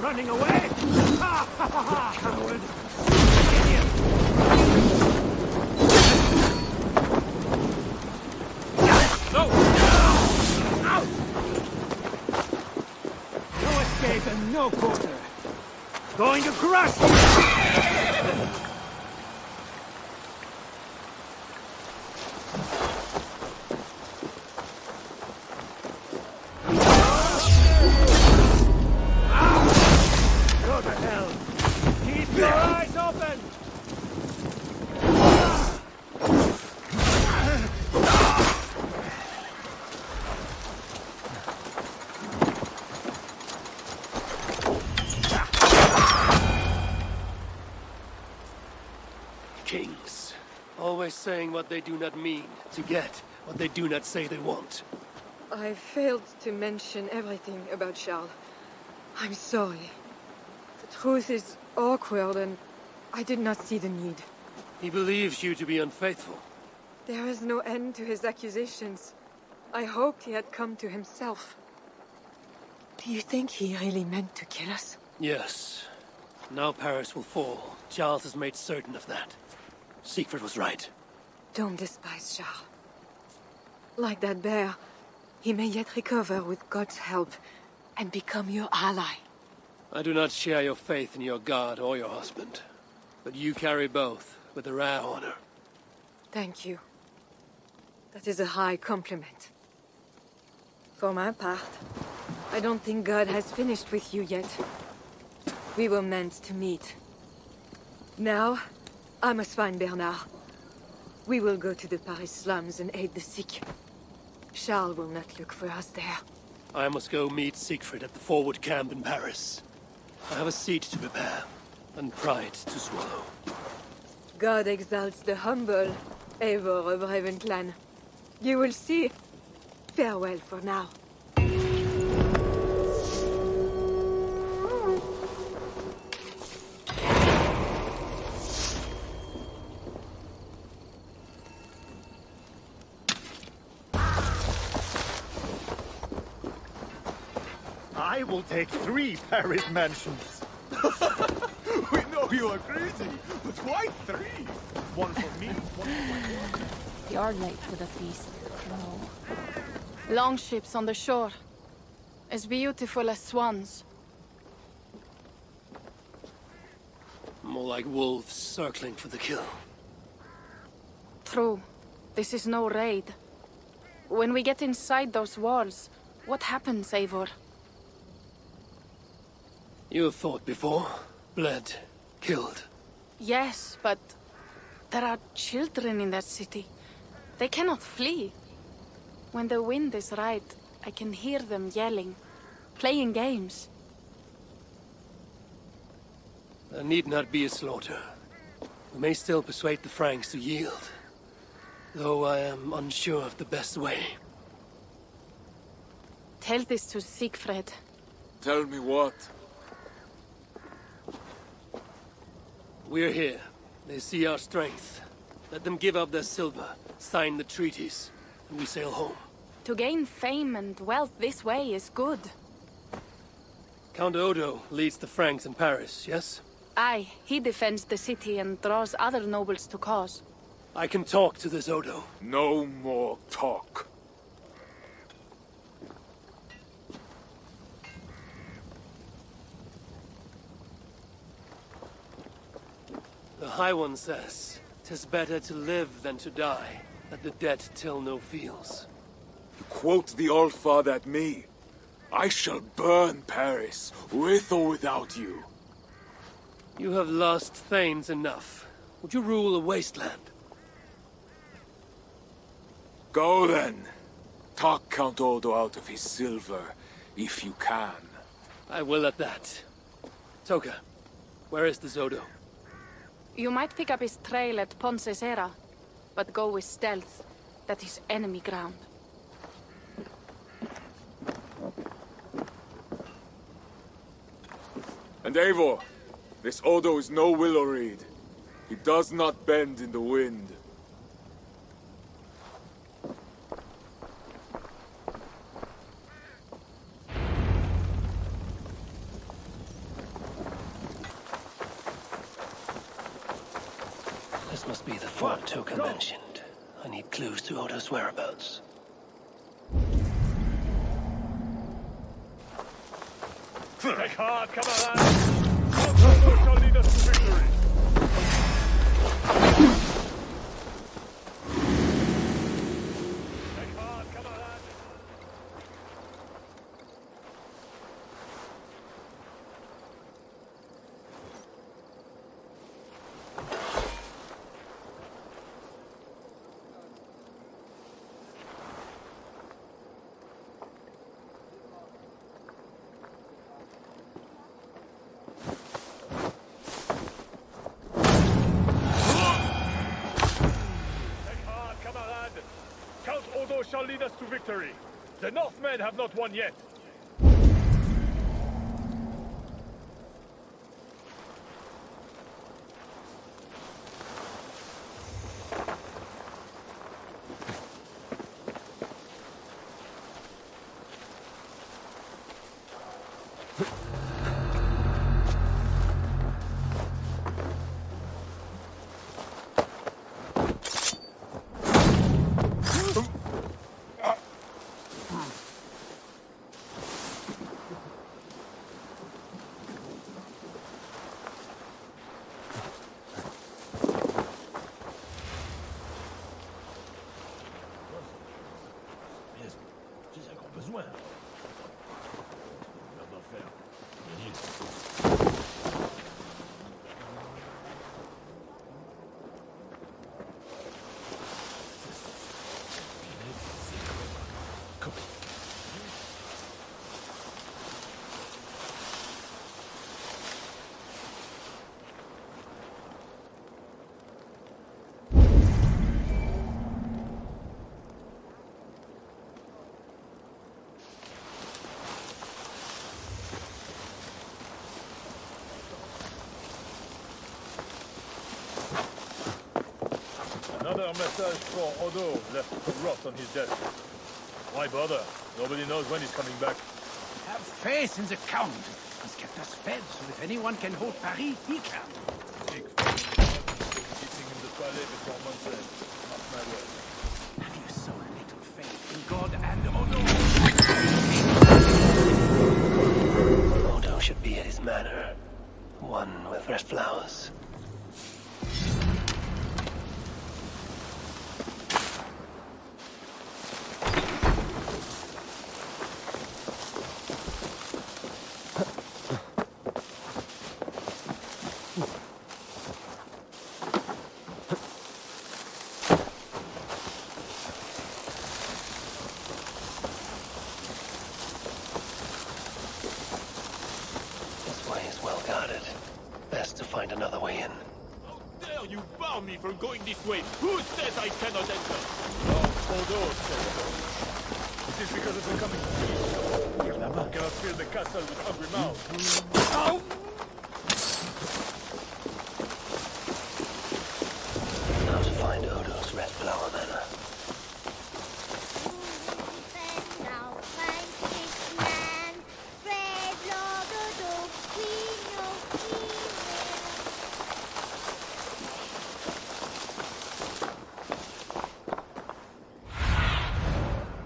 running away? Ha ha ha ha! Coward! No! No escape and no quarter. Going to crush you! Go to hell! Keep your eyes open! Kings, always saying what they do not mean, to get what they do not say they want. I failed to mention everything about Charles. I'm sorry. The truth is awkward and I did not see the need. He believes you to be unfaithful. There is no end to his accusations. I hoped he had come to himself. Do you think he really meant to kill us? Yes. Now Paris will fall. Charles has made certain of that. Siegfried was right. Don't despise Charles. Like that bear, he may yet recover with God's help and become your ally. I do not share your faith in your god or your husband. But you carry both with a rare honor. Thank you. That is a high compliment. For my part, I don't think God has finished with you yet. We were meant to meet. Now, I must find Bernard. We will go to the Paris slums and aid the sick. Charles will not look for us there. I must go meet Siegfried at the forward camp in Paris. I have a seat to prepare, and pride to swallow. God exalts the humble, Eivor of Ravenclan. You will see. Farewell for now. I will take 3 Paris mansions. We know you are crazy, but why 3? One for me, one for my wife. You're late to the feast. No. Longships on the shore. As beautiful as swans. More like wolves circling for the kill. True. This is no raid. When we get inside those walls, what happens, Eivor? You have fought before. Bled. Killed. Yes, but there are children in that city. They cannot flee. When the wind is right, I can hear them yelling, playing games. There need not be a slaughter. We may still persuade the Franks to yield. Though I am unsure of the best way. Tell this to Siegfried. Tell me what? We're here. They see our strength. Let them give up their silver, sign the treaties, and we sail home. To gain fame and wealth this way is good. Count Odo leads the Franks in Paris, yes? Aye, he defends the city and draws other nobles to cause. I can talk to this Odo. No more talk. The High One says, 'tis better to live than to die, that the dead till no feels. You quote the All-Father at me. I shall burn Paris, with or without you. You have lost thanes enough. Would you rule a wasteland? Go then. Talk Count Odo out of his silver, if you can. I will at that. Toka, where is this Odo? You might pick up his trail at Poncesera, but go with stealth. That is enemy ground. And Eivor, this Odo is no willow reed. He does not bend in the wind. must be the fort Toka mentioned. I need clues to Odo's whereabouts. Take heart, come on, lads! Odo shall lead us to victory! Shall lead us to victory. The Northmen have not won yet. Another message for Odo left to rot on his desk. Why bother? Nobody knows when he's coming back. Have faith in the Count. He's kept us fed, so if anyone can hold Paris, he can. Big eating in the toilet before months end. Not my word. Have you so little faith in God and Odo? Odo should be at his manor. One with red flowers. From going this way. Who says I cannot enter? Oh, Odo says so. It is because of the coming siege. You cannot fill the castle with hungry mouths. Oh! Now to find Odo's red flower manor.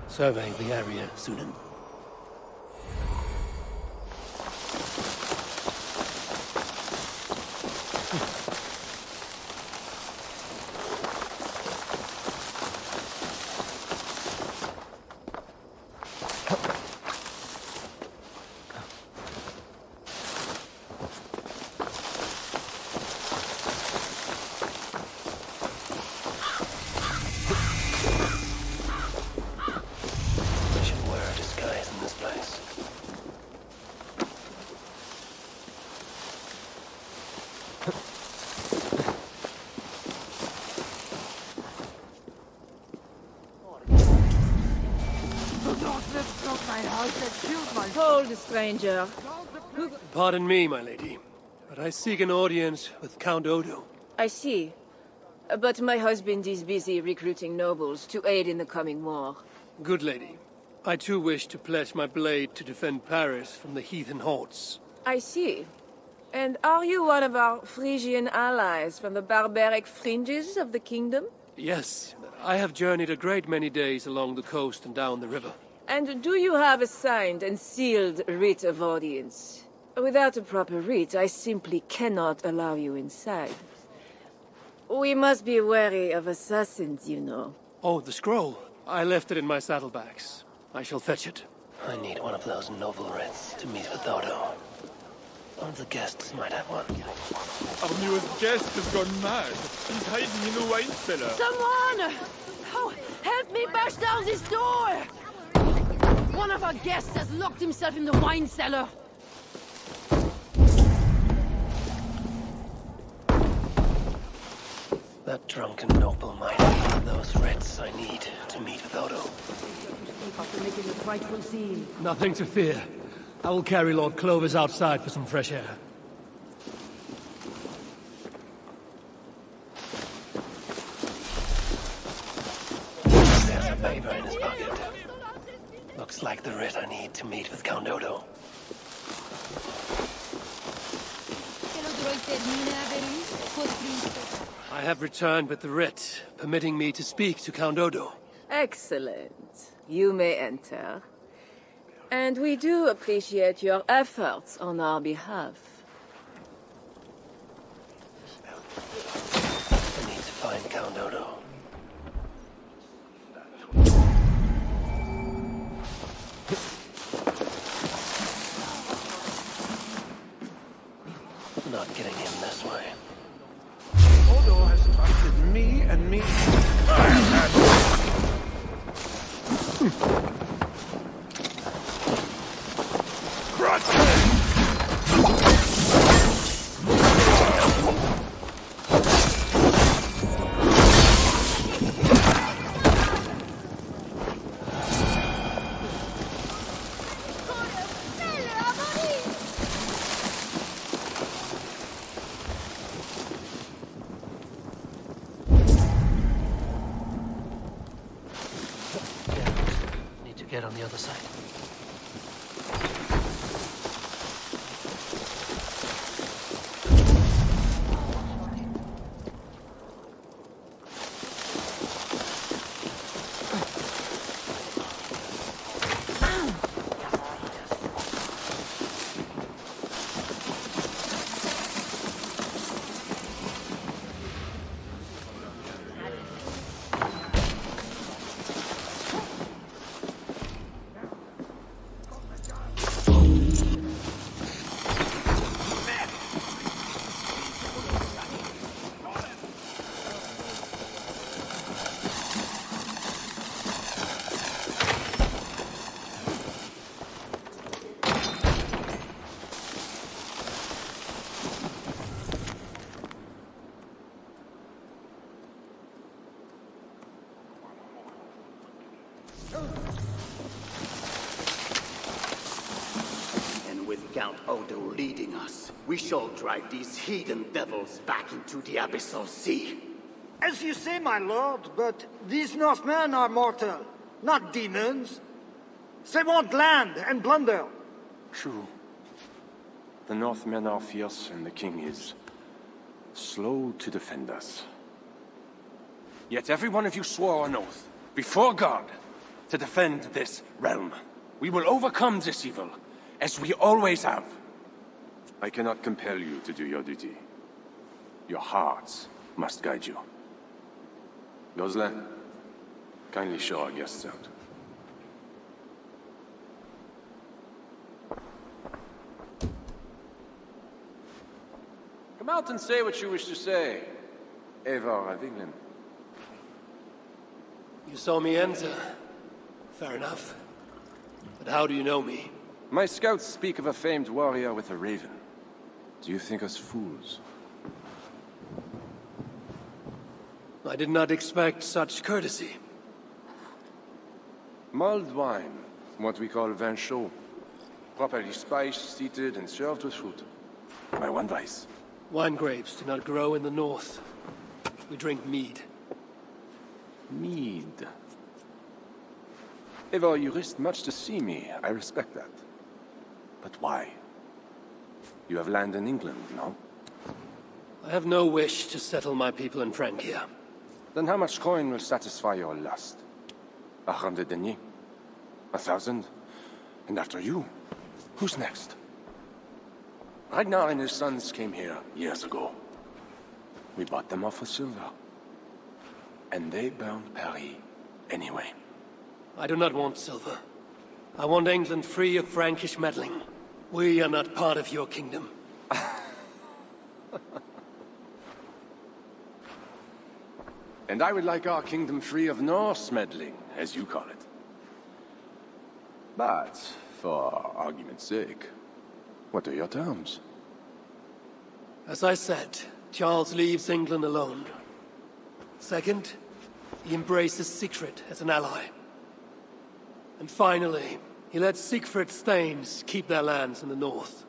Survey the area, Sunan. Hold, stranger. Pardon me, my lady, but I seek an audience with Count Odo. I see. But my husband is busy recruiting nobles to aid in the coming war. Good lady. I too wish to pledge my blade to defend Paris from the heathen hordes. I see. And are you one of our Frisian allies from the barbaric fringes of the kingdom? Yes, I have journeyed a great many days along the coast and down the river. And do you have a signed and sealed writ of audience? Without a proper writ, I simply cannot allow you inside. We must be wary of assassins, you know. Oh, the scroll. I left it in my saddlebags. I shall fetch it. I need one of those noble writs to meet with Odo. One of the guests might have one. Our newest guest has gone mad. He's hiding in the wine cellar. Someone! Oh, help me bash down this door! One of our guests has locked himself in the wine cellar. That drunken noble might have those writs I need to meet with Odo. After making a frightful scene. Nothing to fear. I will carry Lord Clovis outside for some fresh air. There's a paper in his pocket. Looks like the writ I need to meet with Count Odo. I have returned with the writ, permitting me to speak to Count Odo. Excellent. You may enter. And we do appreciate your efforts on our behalf. I need to find Count Odo. Not getting in this way. Odo has trusted me and me. Need to get on the other side. And with Count Odo leading us, we shall drive these heathen devils back into the abyssal sea. As you say, my lord, but these Northmen are mortal, not demons. They want land and plunder. True. The Northmen are fierce, and the king is slow to defend us. Yet every one of you swore an oath, before God, to defend this realm. We will overcome this evil, as we always have. I cannot compel you to do your duty. Your hearts must guide you. Gosselin, kindly show our guests out. Come out and say what you wish to say. Evar of England. You saw me enter. Fair enough. But how do you know me? My scouts speak of a famed warrior with a raven. Do you think us fools? I did not expect such courtesy. Mulled wine, what we call vin chaud. Properly spiced, seated, and served with fruit. My one vice. Wine grapes do not grow in the north. We drink mead. Mead. Evar, you risked much to see me. I respect that. But why? You have land in England, no? I have no wish to settle my people in Francia. Then how much coin will satisfy your lust? 100 deniers? 1,000? And after you, who's next? Ragnar and his sons came here years ago. We bought them off for silver. And they burned Paris anyway. I do not want silver. I want England free of Frankish meddling. We are not part of your kingdom. And I would like our kingdom free of Norse meddling, as you call it. But, for argument's sake, what are your terms? As I said, Charles leaves England alone. Second, he embraces Siegfried as an ally. And finally, he lets Siegfried's Thanes keep their lands in the north.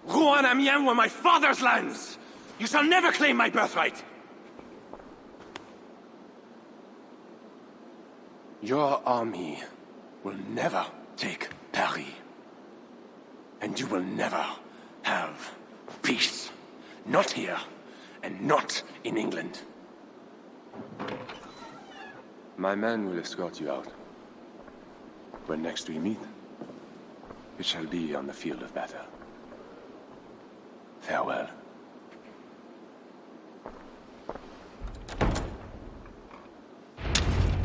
Rouen and Amiens were my father's lands! You shall never claim my birthright! Your army will never take Paris. And you will never have peace. Not here, and not in England. My men will escort you out. When next we meet, it shall be on the field of battle. Farewell.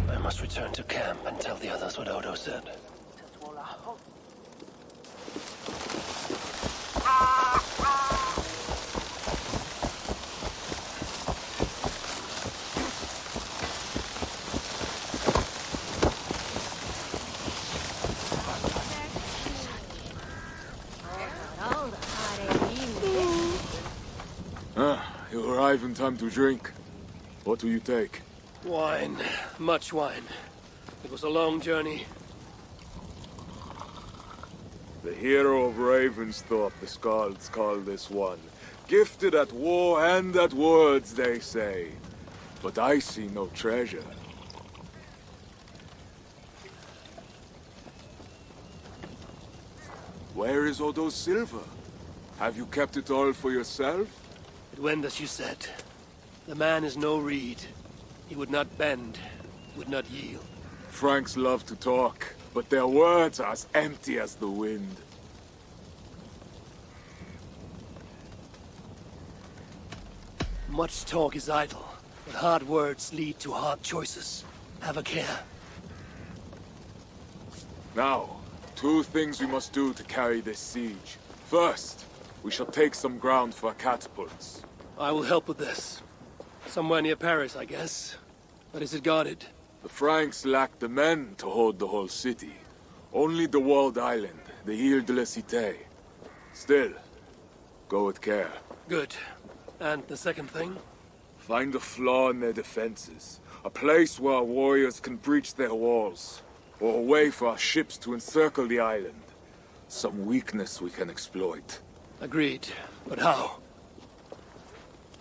I must return to camp and tell the others what Odo said. You arrive in time to drink. What will you take? Wine. Much wine. It was a long journey. The hero of Ravensthorpe, the Skalds call this one. Gifted at war and at words, they say. But I see no treasure. Where is Odo's silver? Have you kept it all for yourself? It went as you said. The man is no reed. He would not bend, would not yield. Franks love to talk, but their words are as empty as the wind. Much talk is idle, but hard words lead to hard choices. Have a care. Now, 2 things we must do to carry this siege. First, we shall take some ground for catapults. I will help with this. Somewhere near Paris, I guess. But is it guarded? The Franks lack the men to hold the whole city. Only the walled island, the Ile de la Cité. Still, go with care. Good. And the second thing? Find a flaw in their defenses. A place where our warriors can breach their walls. Or a way for our ships to encircle the island. Some weakness we can exploit. Agreed. But how?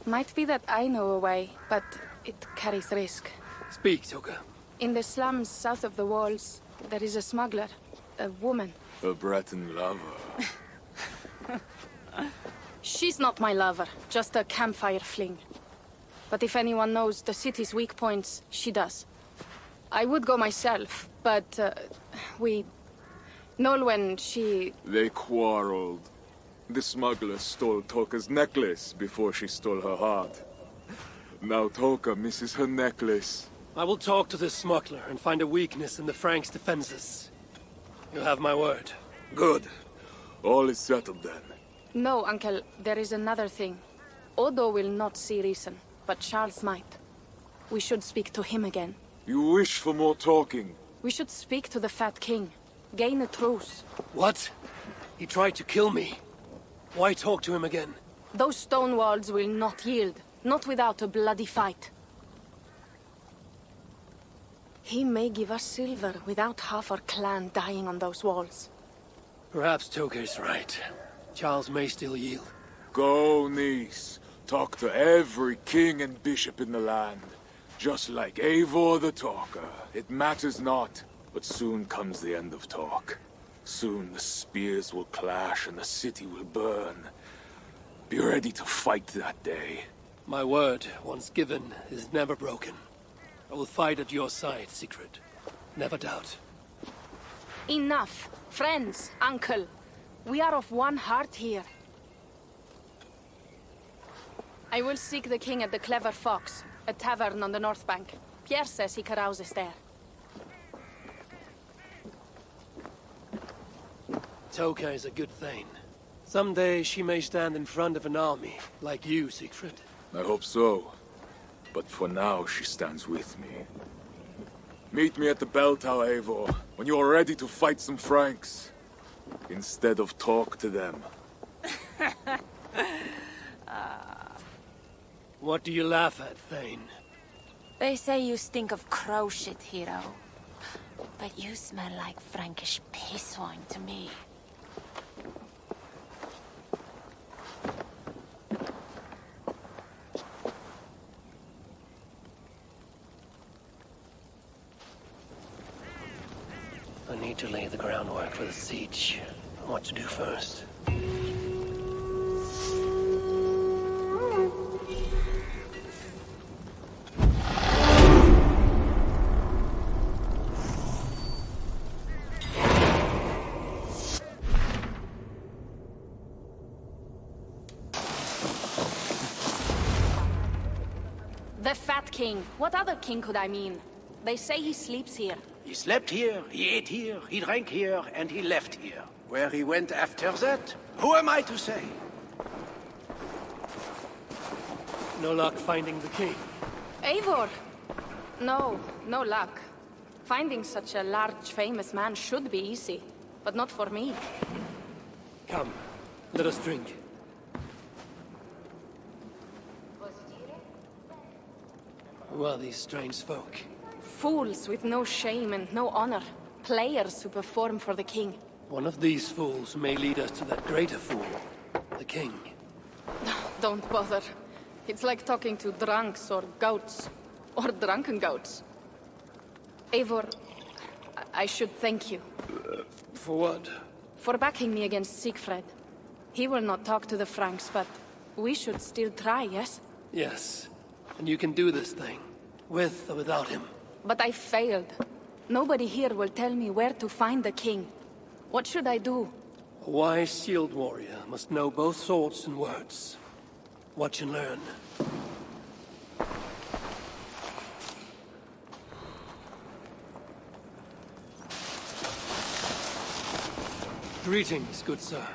Might be that I know a way, but it carries risk. Speak, Toka. In the slums south of the walls, there is a smuggler. A woman. A Breton lover. She's not my lover, just a campfire fling. But if anyone knows the city's weak points, she does. I would go myself, but Nolwenn, she... They quarreled. The smuggler stole Toka's necklace before she stole her heart. Now Toka misses her necklace. I will talk to this smuggler and find a weakness in the Franks' defenses. You have my word. Good. All is settled then. No, Uncle, there is another thing. Odo will not see reason, but Charles might. We should speak to him again. You wish for more talking? We should speak to the Fat King. Gain a truce. What? He tried to kill me. Why talk to him again? Those stone walls will not yield. Not without a bloody fight. He may give us silver without half our clan dying on those walls. Perhaps Toka is right. Charles may still yield. Go, niece. Talk to every king and bishop in the land. Just like Eivor the Talker. It matters not, but soon comes the end of talk. Soon the spears will clash and the city will burn. Be ready to fight that day. My word, once given, is never broken. I will fight at your side, Siegfried. Never doubt. Enough. Friends, uncle. We are of one heart here. I will seek the king at the Clever Fox, a tavern on the north bank. Pierre says he carouses there. Toka is a good thing. Someday she may stand in front of an army, like you, Siegfried. I hope so. But for now, she stands with me. Meet me at the bell tower, Eivor, when you are ready to fight some Franks. Instead of talk to them. What do you laugh at, Thane? They say you stink of crow shit, hero. But you smell like Frankish piss wine to me. I need to lay the groundwork for the siege. What to do first? The Fat King. What other king could I mean? They say he sleeps here. He slept here, he ate here, he drank here, and he left here. Where he went after that, who am I to say? No luck finding the king. Eivor! No luck. Finding such a large, famous man should be easy, but not for me. Come, let us drink. Who are these strange folk? Fools with no shame and no honor. Players who perform for the king. One of these fools may lead us to that greater fool, the king. Don't bother. It's like talking to drunks or goats. Or drunken goats. Eivor, I should thank you. For what? For backing me against Siegfried. He will not talk to the Franks, but we should still try, yes? Yes. And you can do this thing, with or without him. But I failed. Nobody here will tell me where to find the king. What should I do? A wise shield warrior must know both swords and words. Watch and learn. Greetings, good sir.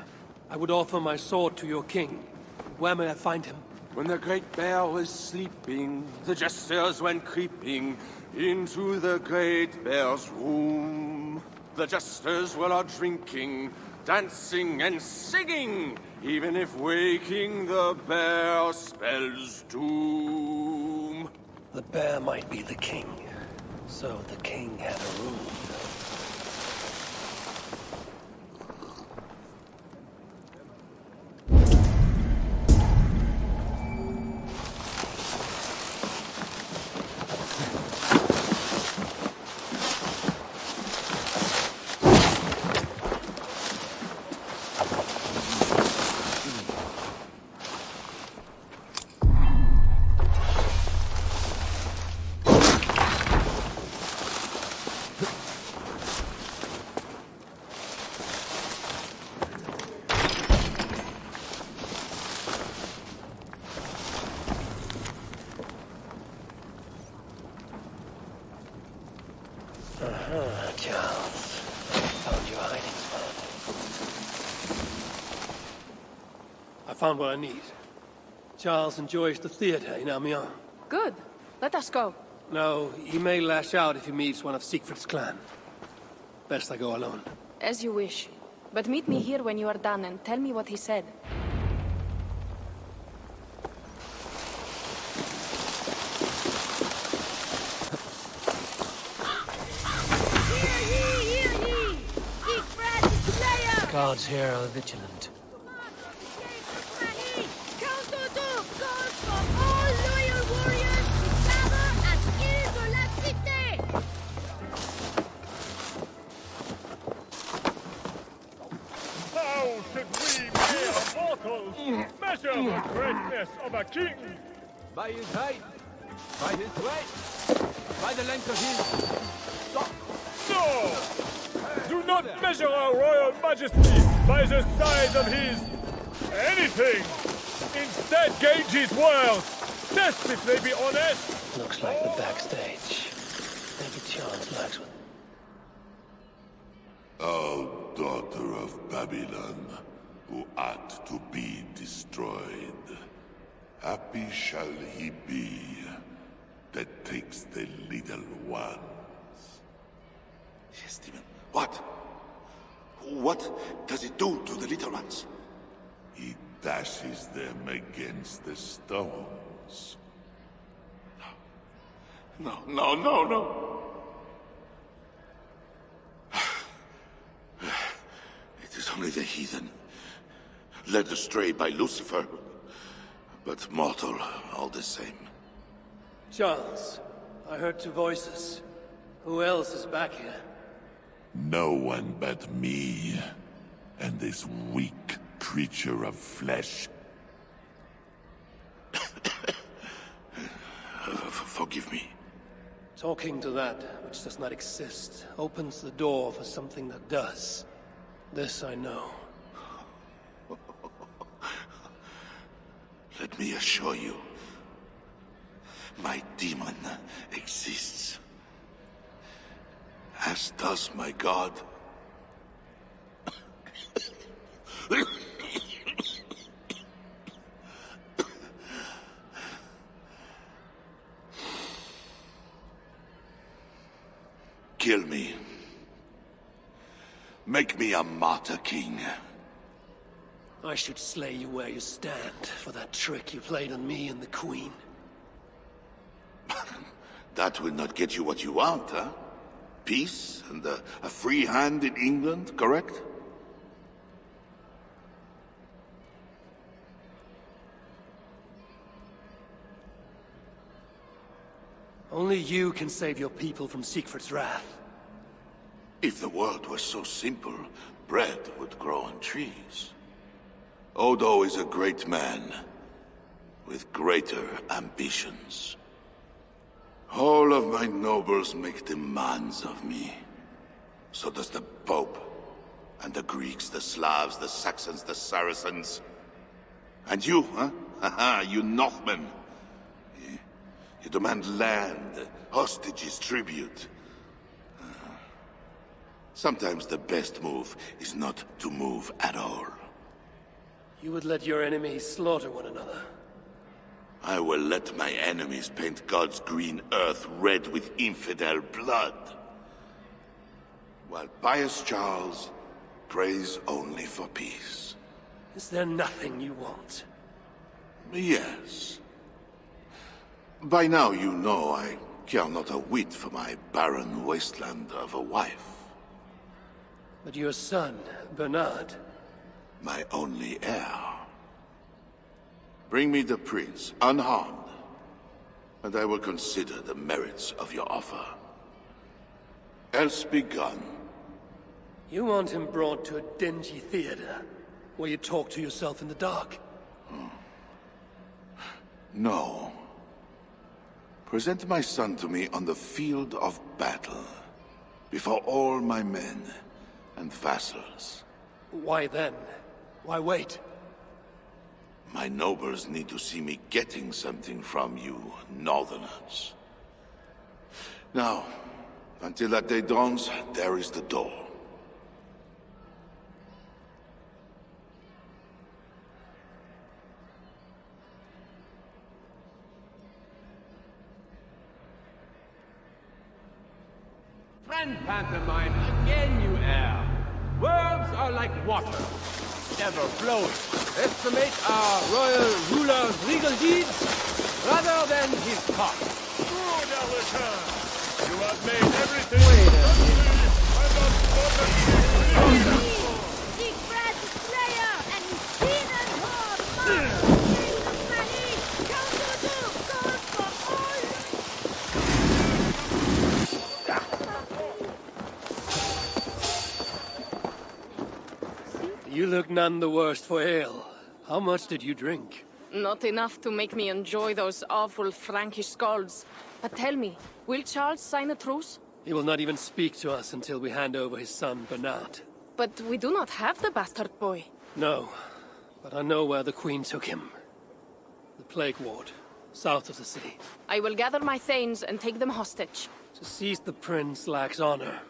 I would offer my sword to your king. Where may I find him? When the great bear was sleeping, the jesters went creeping into the great bear's room. The jesters were all drinking, dancing and singing, even if waking the bear spells doom. The bear might be the king, so the king had a room. Charles. Found your hiding spot. I found what I need. Charles enjoys the theater in Amiens. Good. Let us go. No, he may lash out if he meets one of Siegfried's clan. Best I go alone. As you wish. But meet me here when you are done and tell me what he said. Guards here are vigilant. Measure the greatness of a king! By his height, by his weight, by the length of his... No! Do not measure our royal majesty by the size of his... anything! Instead, gauge his worth! Test if they be honest! Looks like the backstage. Maybe Charles likes one. O daughter of Babylon, who art to be destroyed, happy shall he be that takes the little ones. Yes, demon. What? What does it do to the little ones? He dashes them against the stones. No, no, no, no. It is only the heathen, led astray by Lucifer, but mortal all the same. Charles, I heard two voices. Who else is back here? No one but me, and this weak creature of flesh. Forgive me. Talking to that which does not exist opens the door for something that does. This I know. Let me assure you, my demon exists. As does my god. Kill me. Make me a martyr king. I should slay you where you stand for that trick you played on me and the Queen. That will not get you what you want, huh? Peace and a free hand in England, correct? Only you can save your people from Siegfried's wrath. If the world was so simple, bread would grow on trees. Odo is a great man, with greater ambitions. All of my nobles make demands of me. So does the Pope, and the Greeks, the Slavs, the Saxons, the Saracens. And you, huh? Haha, you Northmen. You demand land, hostages, tribute. Sometimes the best move is not to move at all. You would let your enemies slaughter one another. I will let my enemies paint God's green earth red with infidel blood. While pious Charles prays only for peace. Is there nothing you want? Yes. By now you know I care not a whit for my barren wasteland of a wife. But your son, Bernard... My only heir. Bring me the prince, unharmed, and I will consider the merits of your offer. Else be gone. You want him brought to a dingy theater, where you talk to yourself in the dark? No. Present my son to me on the field of battle, before all my men and vassals. Why then? Why wait? My nobles need to see me getting something from you, Northerners. Now, until that day dawns, there is the door. Friend pantomime again, you heir. Words are like water, never flowing. Estimate our royal ruler's legal deeds rather than his talk. Good, Elisham! You have made everything... Wait a minute. Siegfried the Slayer and his demon horde must bring the money. Count God for You look none the worse for ale. How much did you drink? Not enough to make me enjoy those awful Frankish skalds. But tell me, will Charles sign a truce? He will not even speak to us until we hand over his son, Bernard. But we do not have the bastard boy. No, but I know where the Queen took him. The Plague Ward, south of the city. I will gather my thanes and take them hostage. To seize the prince lacks honor.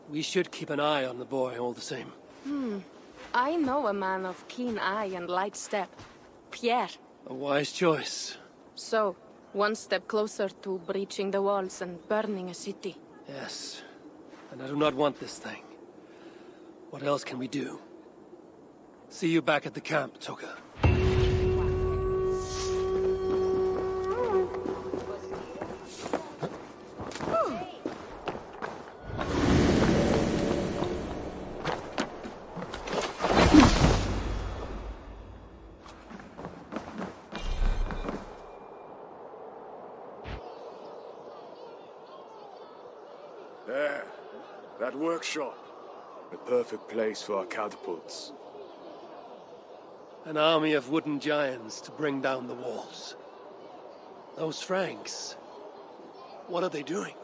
We should keep an eye on the boy all the same. I know a man of keen eye and light step. Pierre. A wise choice. So, one step closer to breaching the walls and burning a city. Yes, and I do not want this thing. What else can we do? See you back at the camp, Toka. There. That workshop. The perfect place for our catapults. An army of wooden giants to bring down the walls. Those Franks, what are they doing?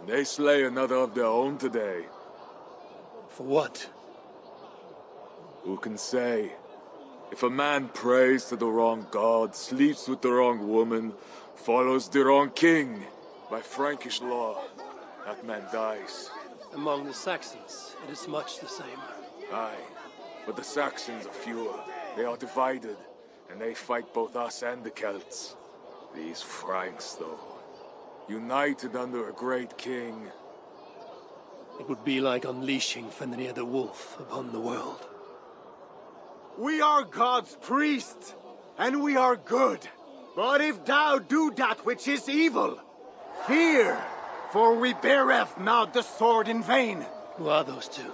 They slay another of their own today. For what? Who can say? If a man prays to the wrong god, sleeps with the wrong woman, follows the wrong king, by Frankish law, that man dies. Among the Saxons, it is much the same. Aye, but the Saxons are fewer. They are divided, and they fight both us and the Celts. These Franks, though, united under a great king. It would be like unleashing Fenrir the Wolf upon the world. We are God's priests, and we are good. But if thou do that which is evil, fear, for we beareth not the sword in vain. Who are those two?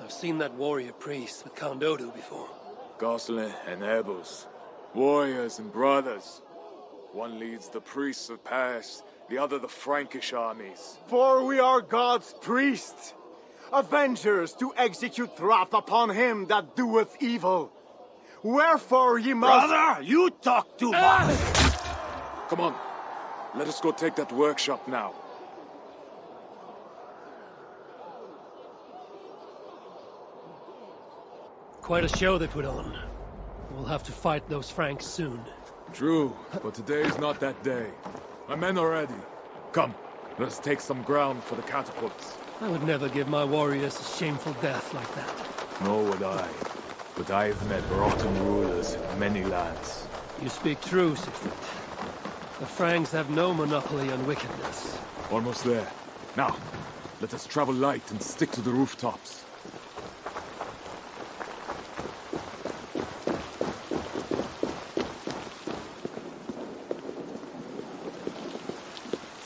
I've seen that warrior priest with Count Odo before. Gosselin and Ebels, warriors and brothers. One leads the priests of past, the other the Frankish armies. For we are God's priests, avengers to execute wrath upon him that doeth evil. Wherefore ye must— Brother, you talk too much! Come on, let us go take that workshop now. Quite a show they put on. We'll have to fight those Franks soon. True, but today is not that day. My men are ready. Come, let us take some ground for the catapults. I would never give my warriors a shameful death like that. Nor would I. But I have met rotten rulers in many lands. You speak true, Siegfried. The Franks have no monopoly on wickedness. Almost there. Now, let us travel light and stick to the rooftops.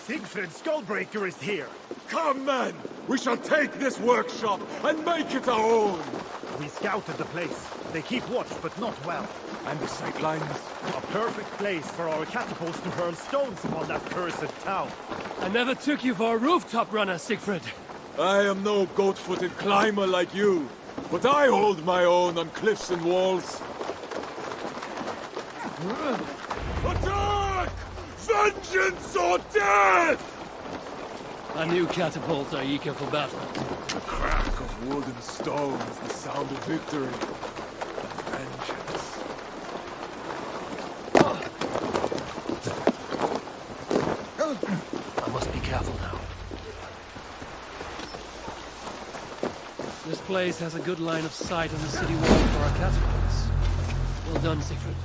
Siegfried Skullbreaker is here! Come, men! We shall take this workshop and make it our own! We scouted the place. They keep watch, but not well. And the sightlines? A perfect place for our catapults to hurl stones upon that cursed town. I never took you for a rooftop runner, Siegfried. I am no goat-footed climber like you, but I hold my own on cliffs and walls. Attack! Vengeance or death! Our new catapults are eager for battle. The crack of wood and stone is the sound of victory. Vengeance. I must be careful now. This place has a good line of sight on the city wall for our catapults. Well done, Siegfried.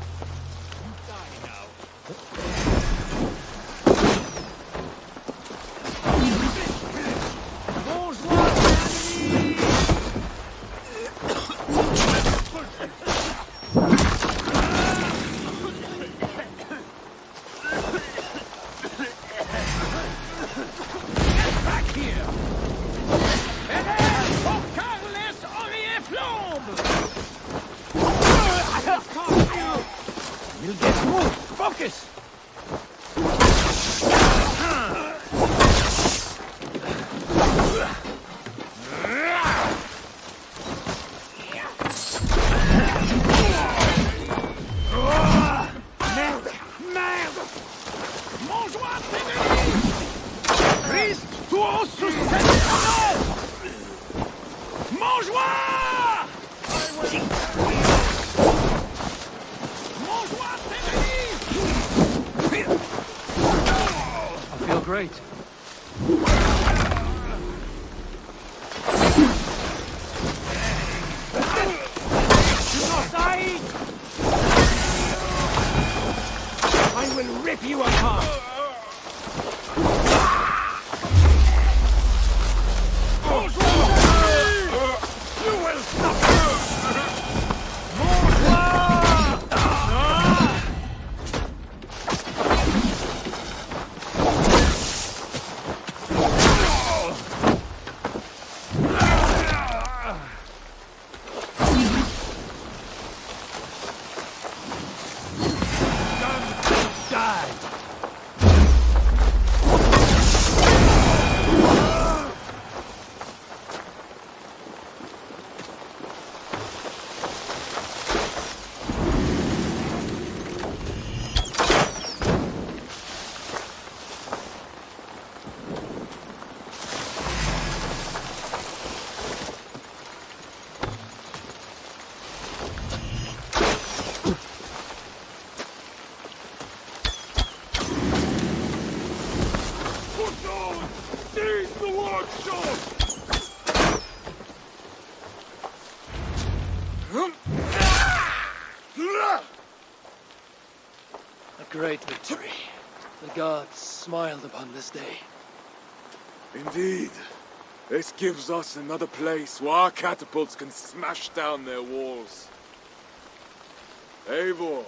Great. I will rip you apart! You will suffer! Great victory. The gods smiled upon this day. Indeed. This gives us another place where our catapults can smash down their walls. Eivor,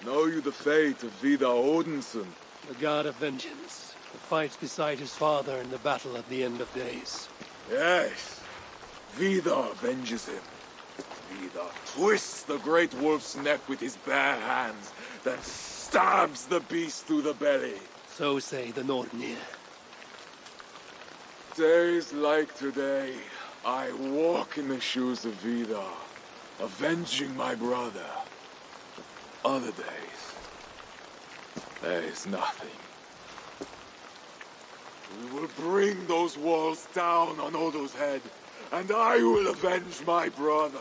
know you the fate of Vidar Odinson? The god of vengeance, who fights beside his father in the battle at the end of days. Yes. Vidar avenges him. Vidar twists the great wolf's neck with his bare hands, then stabs the beast through the belly. So say the Nordnir. Days like today, I walk in the shoes of Vidar, avenging my brother. Other days, there is nothing. We will bring those walls down on Odo's head, and I will avenge my brother.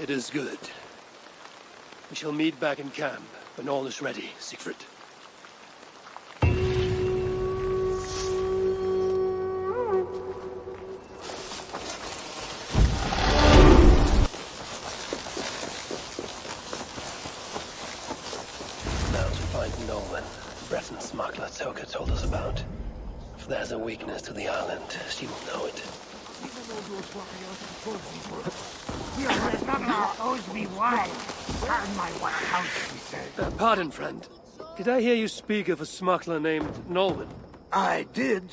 It is good. We shall meet back in camp when all is ready, Siegfried. Breton smuggler Toka told us about. If there's a weakness to the island, she will know it. Your smuggler owes me wine. Pardon my warehouse, he said. Pardon, friend. Did I hear you speak of a smuggler named Nolwen? I did.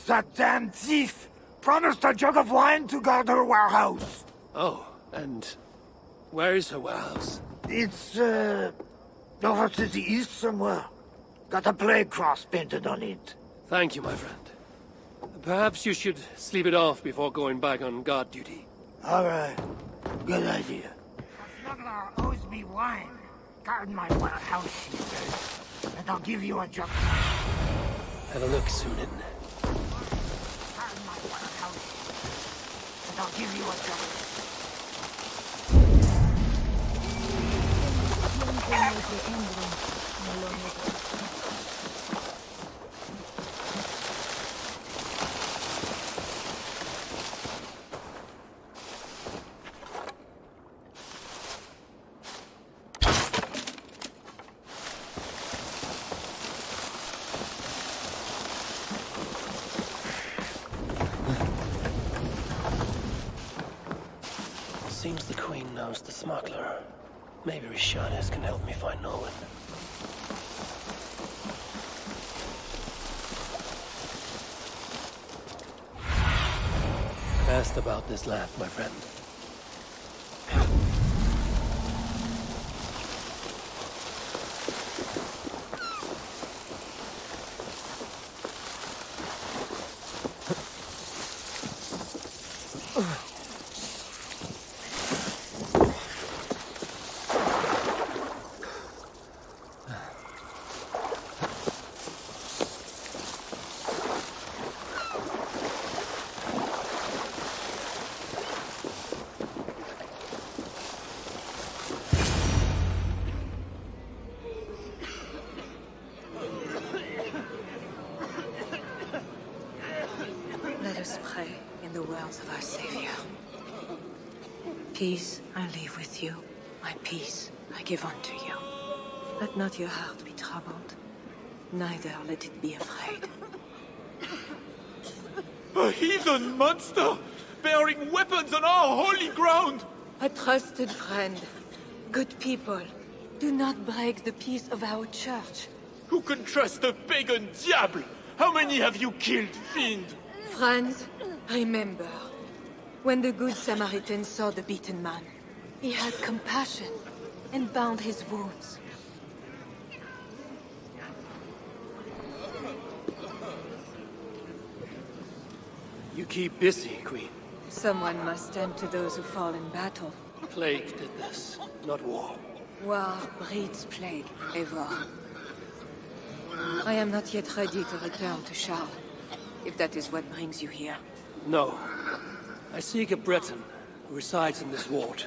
That damn thief promised a jug of wine to guard her warehouse. Oh, and where is her warehouse? It's, over to the east somewhere. Got a plague cross painted on it. Thank you, my friend. Perhaps you should sleep it off before going back on guard duty. All right. Good idea. The smuggler owes me wine. Guard my warehouse, she says. And I'll give you a jug. Have a look, Sunan. Guard my warehouse. And I'll give you a jug. Seems the Queen knows the smuggler. Maybe Rishanes can help me find Nolan. Asked about this land, my friend. peace I leave with you. My peace I give unto you. Let not your heart be troubled, neither let it be afraid. A heathen monster! Bearing weapons on our holy ground! A trusted friend. Good people, do not break the peace of our church. Who can trust a pagan diable? How many have you killed, fiend? Friends, remember, when the Good Samaritan saw the beaten man, he had compassion and bound his wounds. You keep busy, Queen. Someone must tend to those who fall in battle. Plague did this, not war. War breeds plague, Eivor. I am not yet ready to return to Charles, if that is what brings you here. No. I seek a Breton who resides in this ward.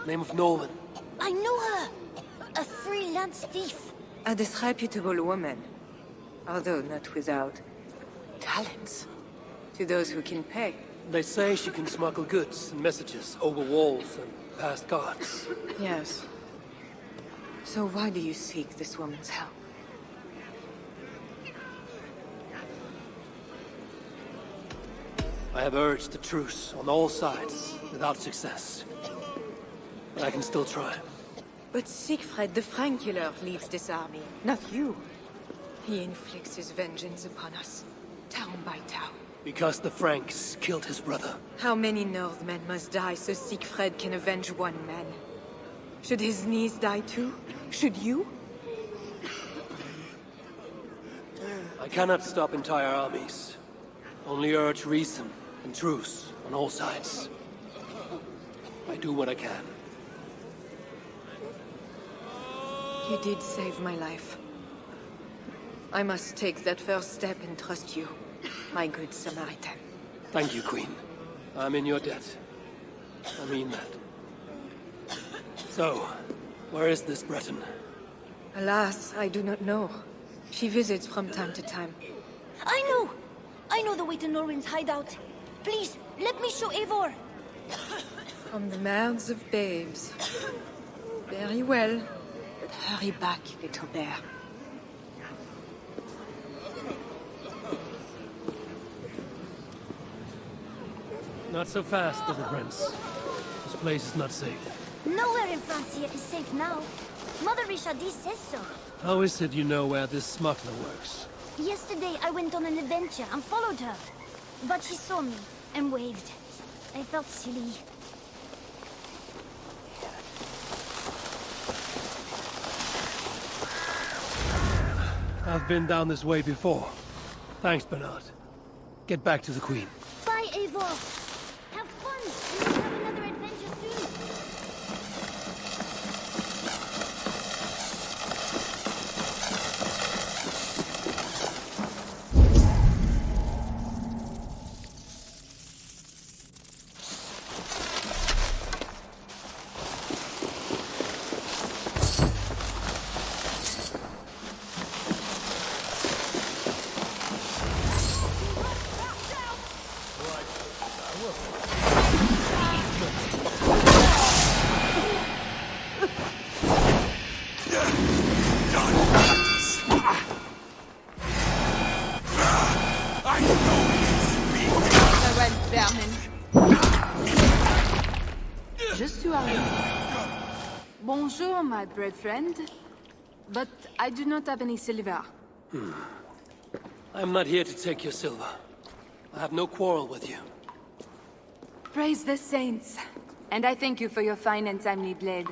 Name of Nolan. I know her! A freelance thief. A disreputable woman, although not without talents. To those who can pay. They say she can smuggle goods and messages over walls and past guards. Yes. So why do you seek this woman's help? I have urged a truce on all sides, without success. But I can still try. But Siegfried the Frankiller leads this army, not you. He inflicts his vengeance upon us, town by town. Because the Franks killed his brother. How many Northmen must die so Siegfried can avenge one man? Should his niece die too? Should you? I cannot stop entire armies. Only urge reason and truce on all sides. I do what I can. You did save my life. I must take that first step and trust you, my good Samaritan. Thank you, Queen. I'm in your debt. I mean that. So, where is this Breton? Alas, I do not know. She visits from time to time. I know! I know the way to Norwin's hideout. Please, let me show Eivor. On the mouths of babes. Very well. But hurry back, little bear. Not so fast, little prince. This place is not safe. Nowhere in Francia is safe now. Mother Richardie says so. How is it you know where this smuggler works? Yesterday I went on an adventure and followed her. But she saw me and waved. I felt silly. I've been down this way before. Thanks, Bernard. Get back to the Queen. Bye, Eivor. Have fun. We will have another adventure soon. Bonjour, my bread friend. But I do not have any silver. I'm not here to take your silver. I have no quarrel with you. Praise the saints. And I thank you for your fine and timely blade.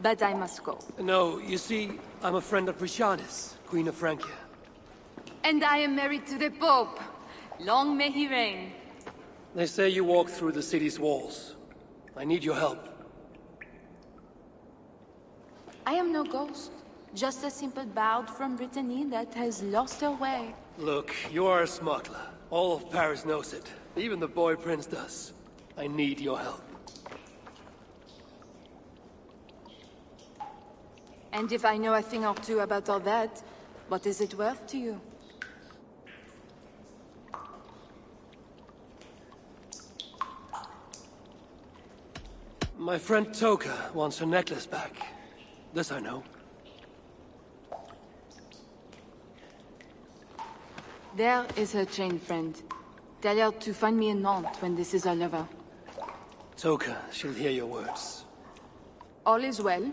But I must go. No, you see, I'm a friend of Richardis, Queen of Francia. And I am married to the Pope. Long may he reign. They say you walk through the city's walls. I need your help. I am no ghost. Just a simple bard from Brittany that has lost her way. Look, you are a smuggler. All of Paris knows it. Even the boy prince does. I need your help. And if I know a thing or two about all that, what is it worth to you? My friend Toka wants her necklace back. This I know. There is her chain, friend. Tell her to find me in Nantes when this is all over. Toka, she'll hear your words. All is well.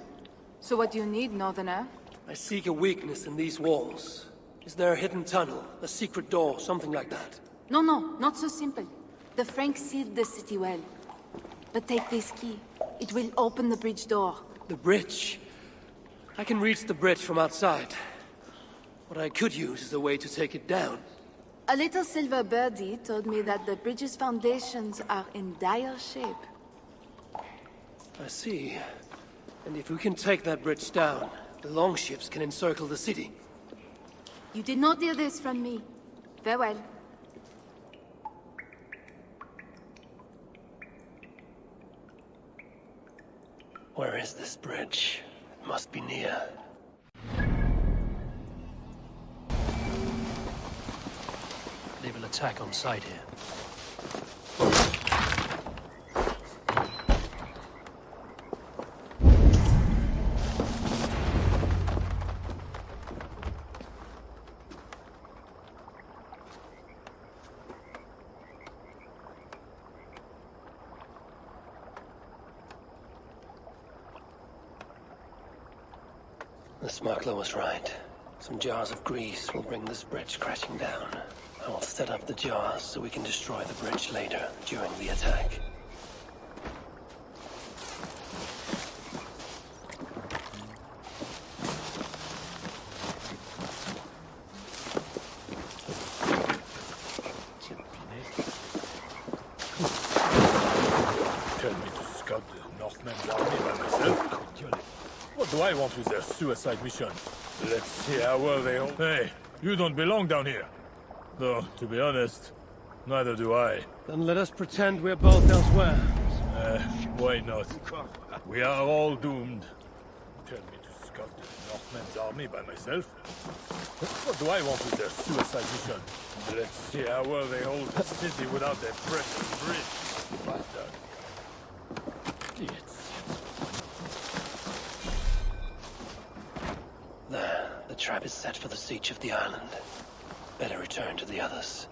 So what do you need, Northerner? I seek a weakness in these walls. Is there a hidden tunnel, a secret door, something like that? No, not so simple. The Franks sealed the city well. But take this key. It will open the bridge door. The bridge? I can reach the bridge from outside. What I could use is a way to take it down. A little silver birdie told me that the bridge's foundations are in dire shape. I see. And if we can take that bridge down, the longships can encircle the city. You did not hear this from me. Farewell. Where is this bridge? It must be near. They will attack on sight here. The smuggler was right. Some jars of grease will bring this bridge crashing down. I will set up the jars so we can destroy the bridge later, during the attack. Tell me to scout the Northmen's army by myself? What do I want with their suicide mission? Let's see how well they hold. Hey, you don't belong down here. Though, to be honest, neither do I. Then let us pretend we're both elsewhere. Why not? We are all doomed. Tell me to scout the Northmen's army by myself? What do I want with their suicide mission? Let's see how well they hold the city without their precious bridge. Bastard. Idiots. There, the trap is set for the siege of the island. Better return to the others.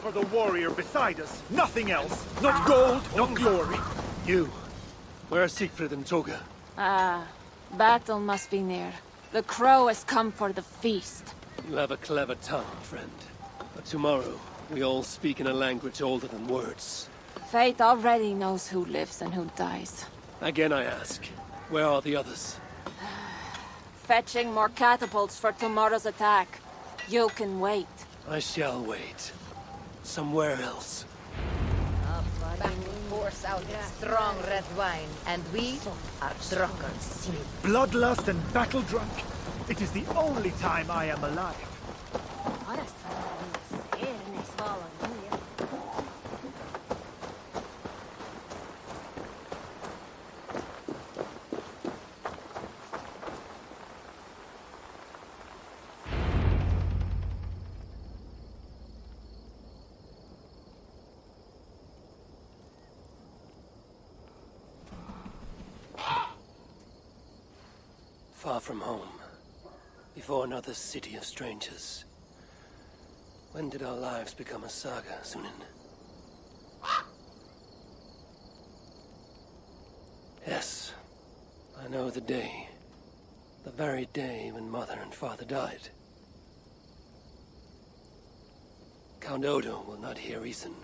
For the warrior beside us, nothing else. Not gold, not glory. You. Where are Siegfried and Toga? Battle must be near. The crow has come for the feast. You have a clever tongue, friend. But tomorrow, we all speak in a language older than words. Fate already knows who lives and who dies. Again I ask, where are the others? Fetching more catapults for tomorrow's attack. You can wait. I shall wait. Somewhere else. Pours out its strong red wine, and we are drunkards. Bloodlust and battle drunk. It is the only time I am alive. Far from home, before another city of strangers. When did our lives become a saga, Sunan? Yes, I know the day. The very day when Mother and Father died. Count Odo will not hear reason.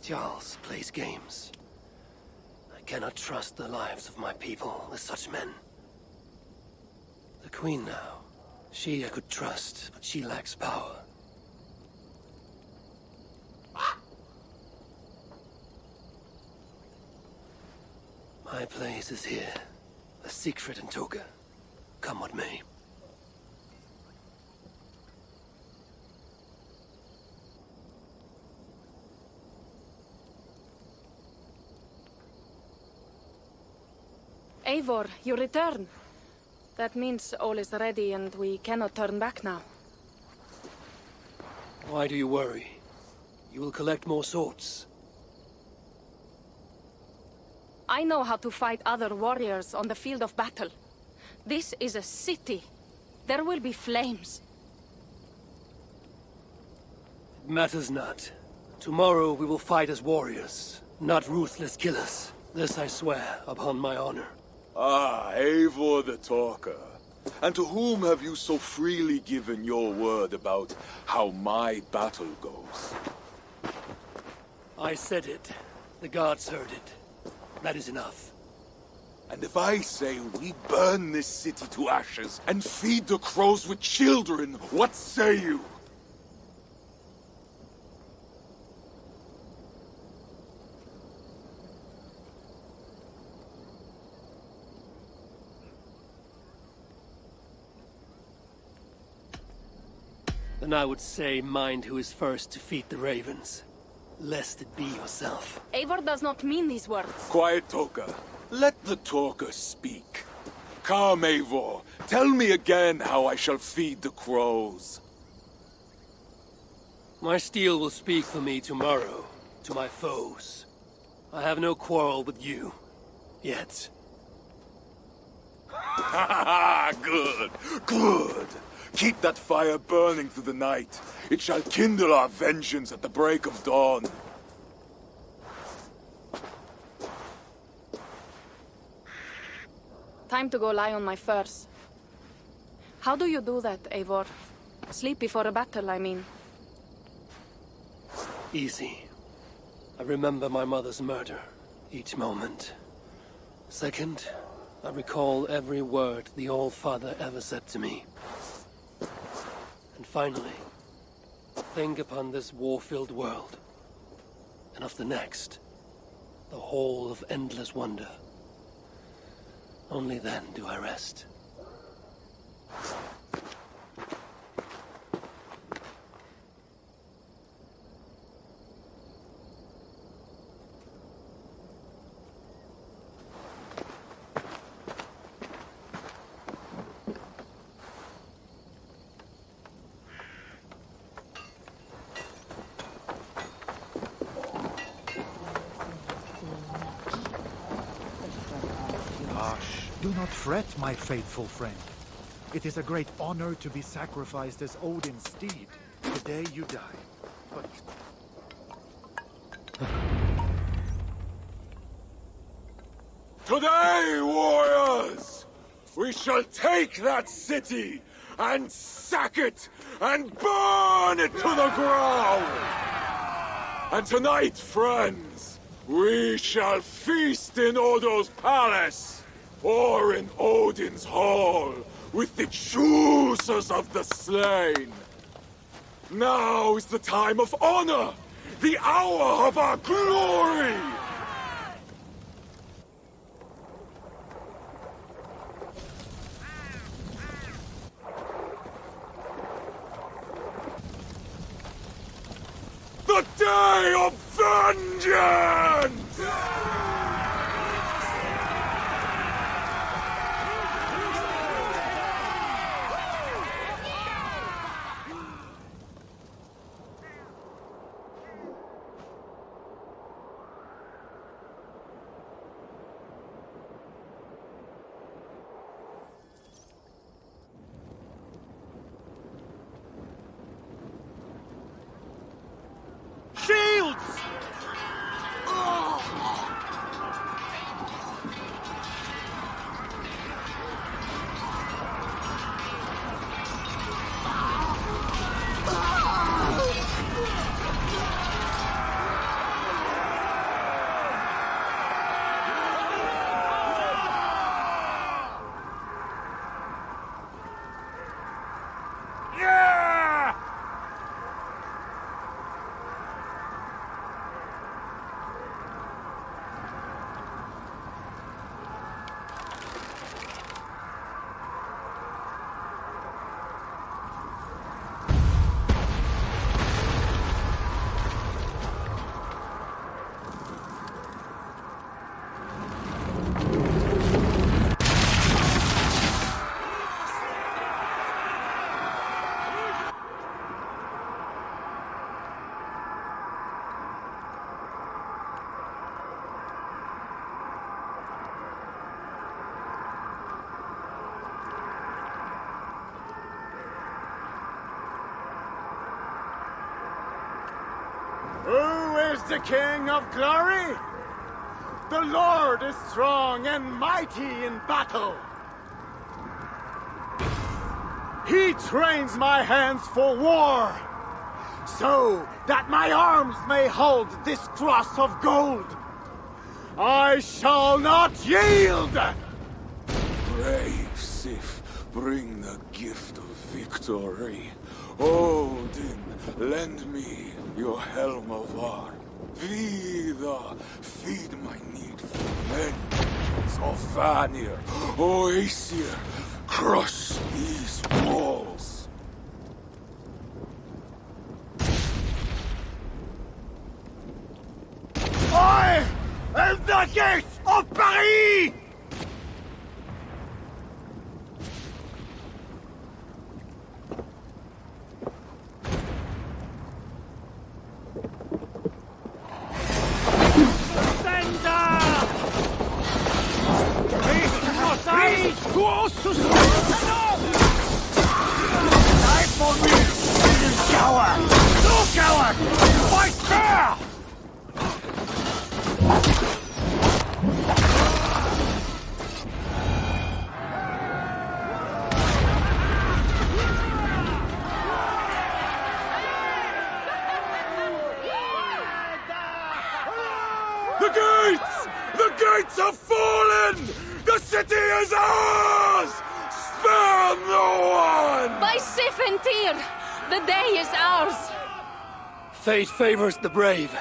Charles plays games. I cannot trust the lives of my people with such men. The Queen now. She I could trust, but she lacks power. My place is here, with Siegfried and Toga. Come what may. Eivor, you return. That means all is ready and we cannot turn back now. Why do you worry? You will collect more swords. I know how to fight other warriors on the field of battle. This is a city. There will be flames. It matters not. Tomorrow we will fight as warriors, not ruthless killers. This I swear upon my honor. Ah, Eivor the Talker. And to whom have you so freely given your word about how my battle goes? I said it. The gods heard it. That is enough. And if I say we burn this city to ashes and feed the crows with children, what say you? Then I would say mind who is first to feed the ravens, lest it be yourself. Eivor does not mean these words. Quiet, Talker. Let the talker speak. Come, Eivor. Tell me again how I shall feed the crows. My steel will speak for me tomorrow, to my foes. I have no quarrel with you. Yet. Ha ha ha! Good! Good! Keep that fire burning through the night. It shall kindle our vengeance at the break of dawn. Time to go lie on my furs. How do you do that, Eivor? Sleep before a battle, I mean. Easy. I remember my mother's murder, each moment. Second, I recall every word the All-Father ever said to me. And finally, think upon this war-filled world, and of the next, the whole of endless wonder. Only then do I rest. Do not fret, my faithful friend. It is a great honor to be sacrificed as Odin's steed the day you die. But... Today, warriors, we shall take that city and sack it and burn it to the ground. And tonight, friends, we shall feast in Odo's palace. Or in Odin's hall, with the choosers of the slain. Now is the time of honor, the hour of our glory! The day of vengeance! Shields! Oh! the King of Glory? The Lord is strong and mighty in battle. He trains my hands for war, so that my arms may hold this cross of gold. I shall not yield! Brave Sif, bring the gift of victory. Odin, lend me your helm of Var. Vida, feed my need for men. Vanir, Oaesir, crush these walls. I am the gate of Paris! The gates have fallen! The city is ours! Spare no one! By Sif and Tyr, the day is ours! Fate favors the brave.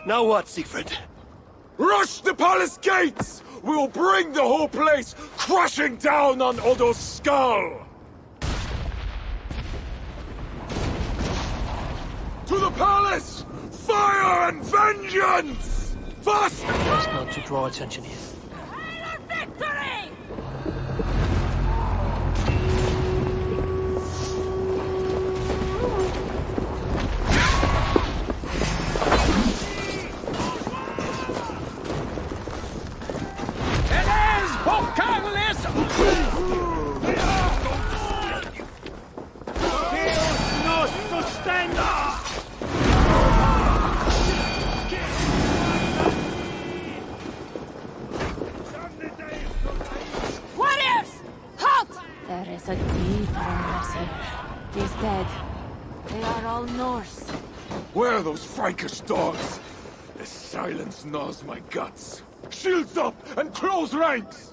Now what, Siegfried? Rush the palace gates! We'll bring the whole place crashing down on Odo's skull! To the palace! Fire and vengeance! Fast! Best not to draw attention here. Victory! There's a deep illness here. He's dead. They are all Norse. Where are those Frankish dogs? The silence gnaws my guts. Shields up and close ranks!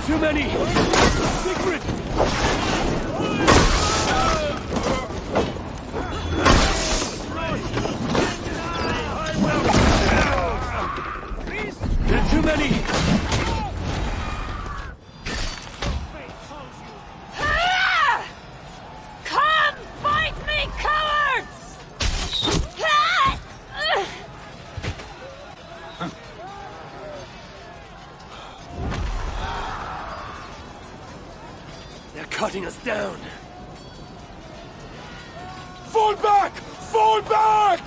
Too many! Sigrid! There are too many! Come fight me, cowards! Cutting us down. Fall back! Fall back!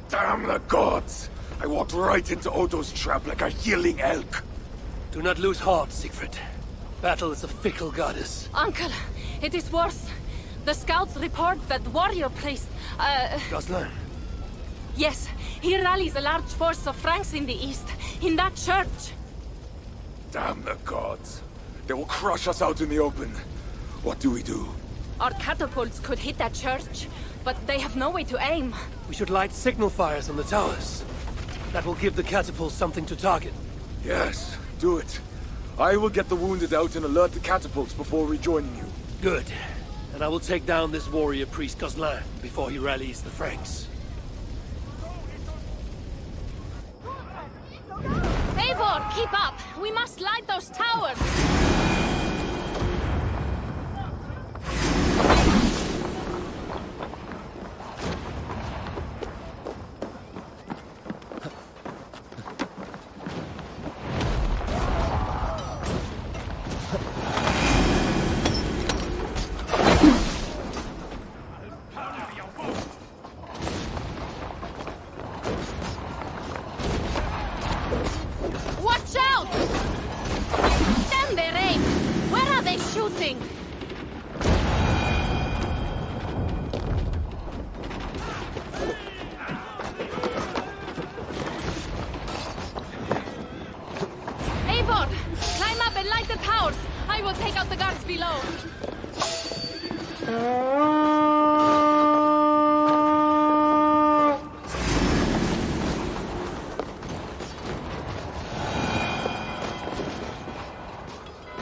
Damn the gods! I walked right into Odo's trap like a yelling elk. Do not lose heart, Siegfried. Battle is a fickle goddess. Uncle, it is worse. The scouts report that warrior priest, Gosselin? Yes, he rallies a large force of Franks in the east, in that church. Damn the gods. They will crush us out in the open. What do we do? Our catapults could hit that church, but they have no way to aim. We should light signal fires on the towers. That will give the catapults something to target. Yes, do it. I will get the wounded out and alert the catapults before rejoining you. Good. and I will take down this warrior priest Gozlan before he rallies the Franks. Eivor, keep up! We must light those towers!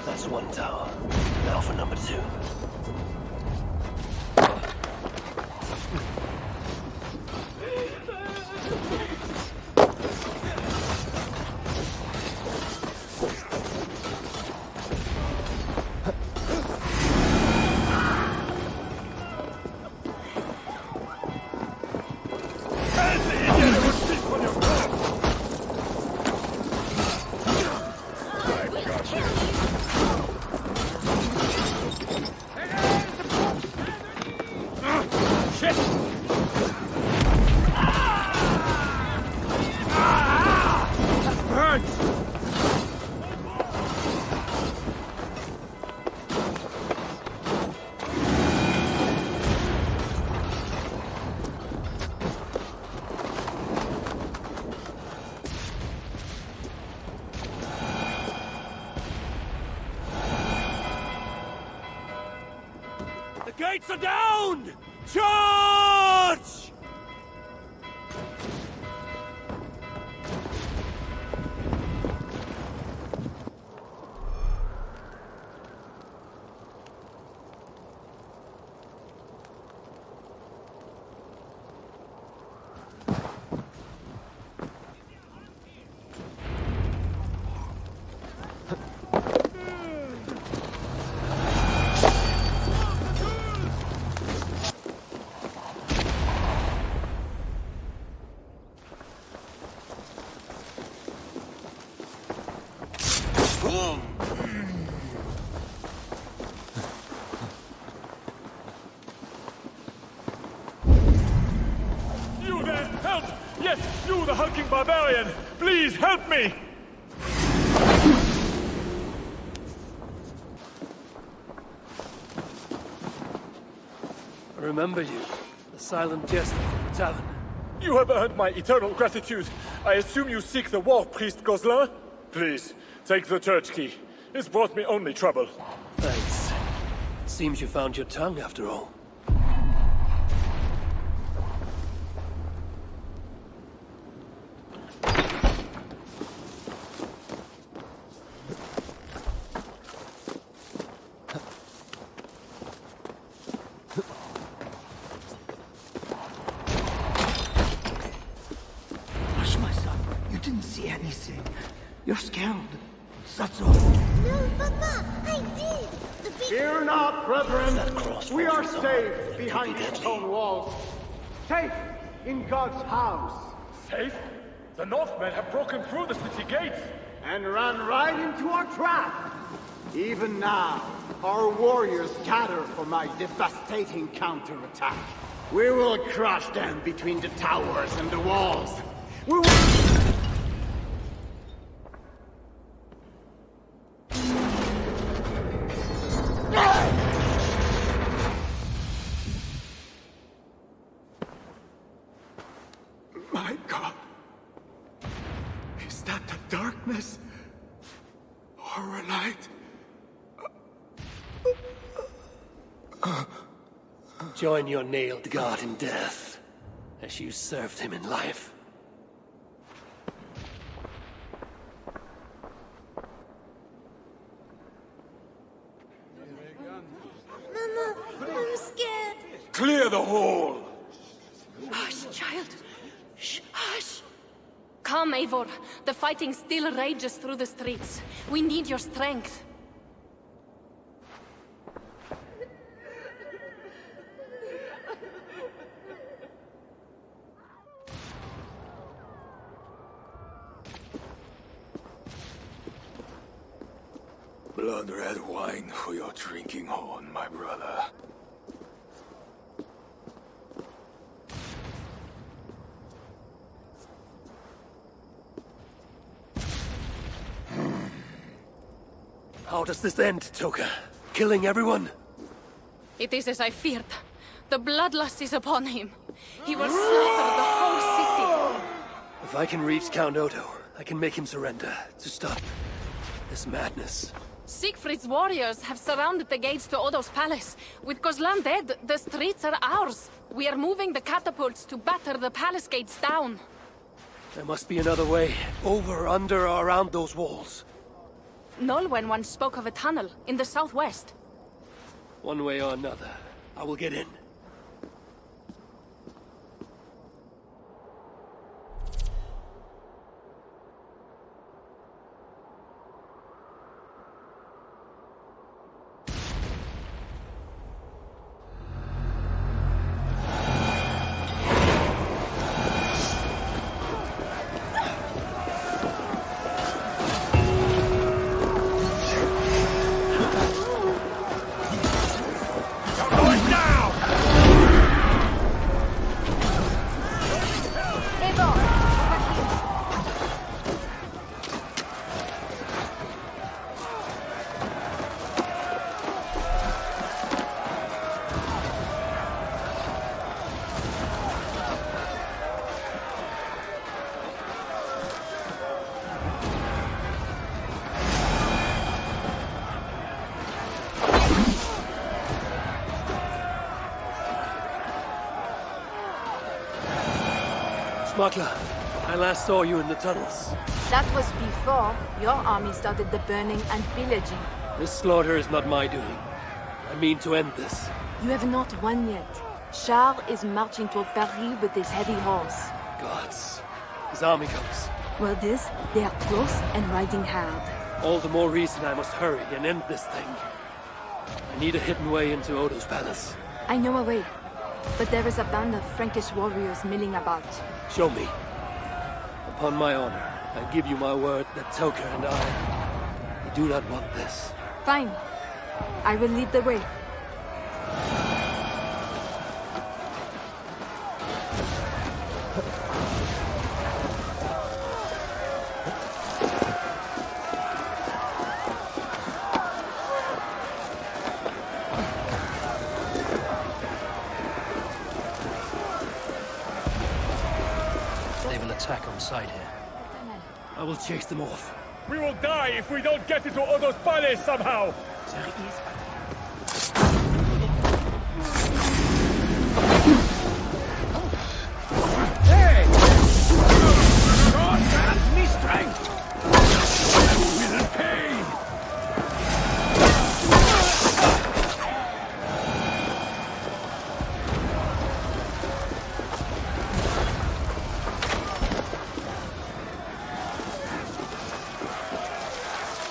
That's one tower. Now for number 2. Gates are down! Charge! You there! Help! Yes, you, the hulking barbarian! Please help me! I remember you, the silent jester from the tavern. You have earned my eternal gratitude. I assume you seek the war priest Gozlan? Please, take the church key. It's brought me only trouble. Thanks. It seems you found your tongue after all. Hush, my son. You didn't see anything. You're scared. That's all. No, Papa, I did. Fear not, brethren. We are safe behind these stone walls. Safe in God's house. Safe? The Northmen have broken through the city gates. And ran right into our trap. Even now, our warriors gather for my devastating counterattack. We will crush them between the towers and the walls. We will... My God. Is that the darkness? Or a light? Join your nailed God in death, as you served him in life. Mama, Clear the hall! Hush, child. Shh, hush. Come, Eivor. The fighting still rages through the streets. We need your strength. Blood-red wine for your drinking horn, my brother. How does this end, Toka? Killing everyone? It is as I feared. The bloodlust is upon him. He will slaughter the whole city. If I can reach Count Odo, I can make him surrender to stop this madness. Siegfried's warriors have surrounded the gates to Odo's palace. With Kozlan dead, the streets are ours. We are moving the catapults to batter the palace gates down. There must be another way. Over, under, or around those walls. Nolwenn once spoke of a tunnel in the southwest. One way or another, I will get in. Smuggler, I last saw you in the tunnels. That was before your army started the burning and pillaging. This slaughter is not my doing. I mean to end this. You have not won yet. Charles is marching toward Paris with his heavy horse. Gods. His army comes. Well, they are close and riding hard. All the more reason I must hurry and end this thing. I need a hidden way into Odo's palace. I know a way, but there is a band of Frankish warriors milling about. Show me. Upon my honor, I give you my word that Toka and I do not want this. Fine. I will lead the way. Attack on sight here. I will chase them off. We will die if we don't get into Odo's palace somehow! Hey! God grant me strength! With pain!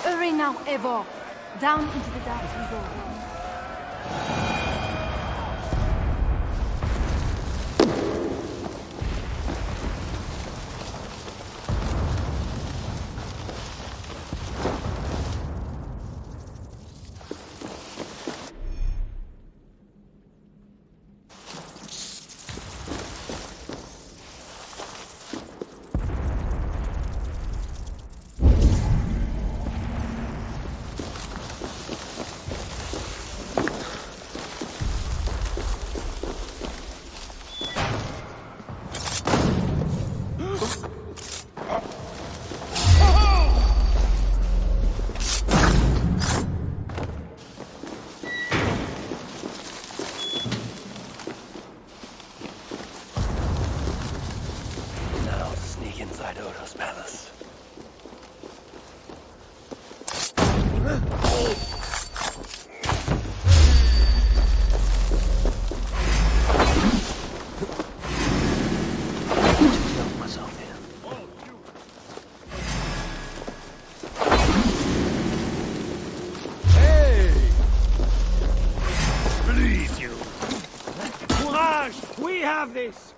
Hurry now, Eivor. Down into the dark we go. have this!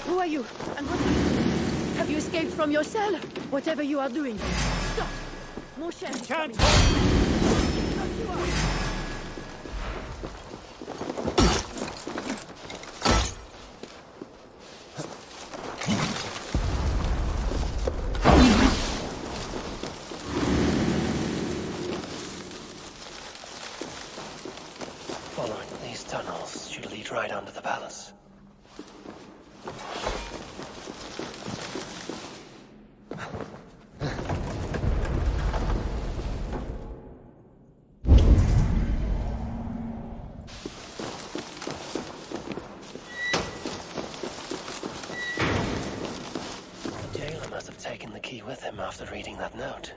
Who are you? And what do you do? Have you escaped from your cell? Whatever you are doing, stop! Mon cher, can't Following these tunnels should lead right under the palace. Taken the key with him after reading that note.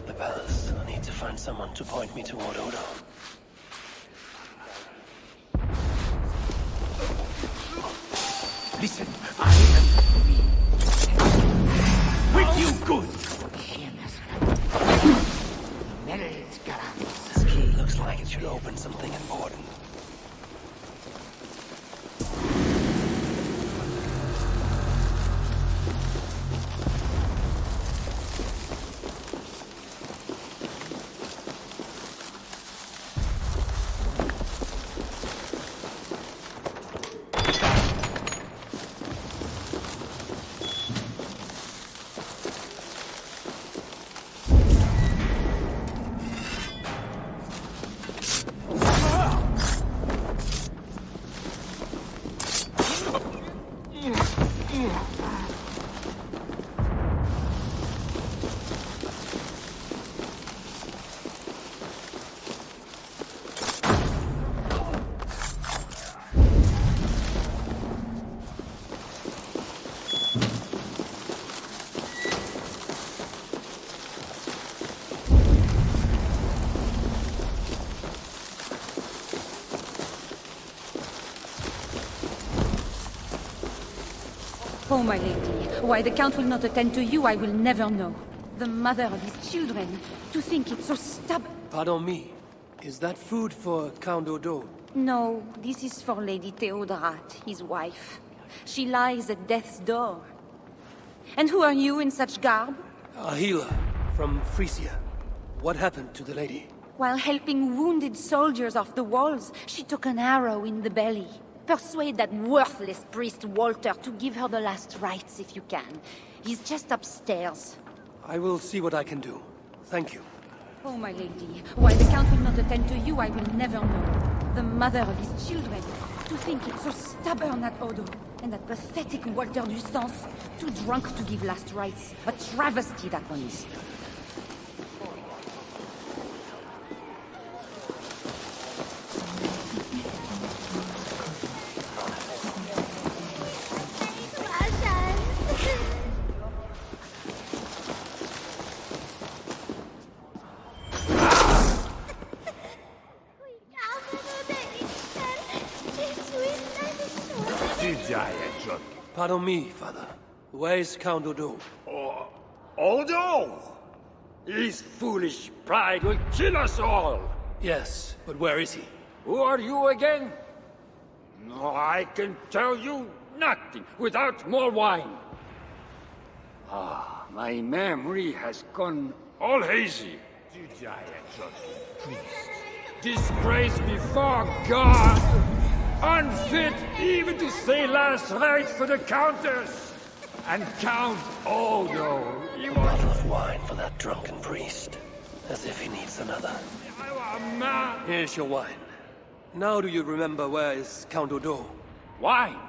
The palace. I need to find someone to point me toward Odo. Listen, I am with you good. This key looks like it should open something important. Oh, my lady, why the Count will not attend to you, I will never know. The mother of his children, to think it's so stubborn. Pardon me. Is that food for Count Odo? No, this is for Lady Theodorat, his wife. She lies at death's door. And who are you in such garb? Ahila, from Frisia. What happened to the lady? While helping wounded soldiers off the walls, she took an arrow in the belly. Persuade that worthless priest Walter to give her the last rites if you can. He's just upstairs. I will see what I can do. Thank you. Oh, my lady, why the Count will not attend to you, I will never know. The mother of his children, to think it's so stubborn at Odo. And that pathetic Walter du Sens, too drunk to give last rites. A travesty, that one is. Pardon me, father. Where is Count Odo? Odo? His foolish pride will kill us all! Yes, but where is he? Who are you again? No, I can tell you nothing without more wine. My memory has gone all hazy. Disgrace before God! Unfit even to say last rites for the Countess! And Count Odo, A bottle of wine for that drunken priest. as if he needs another. Here's your wine. Now do you remember where is Count Odo? Wine?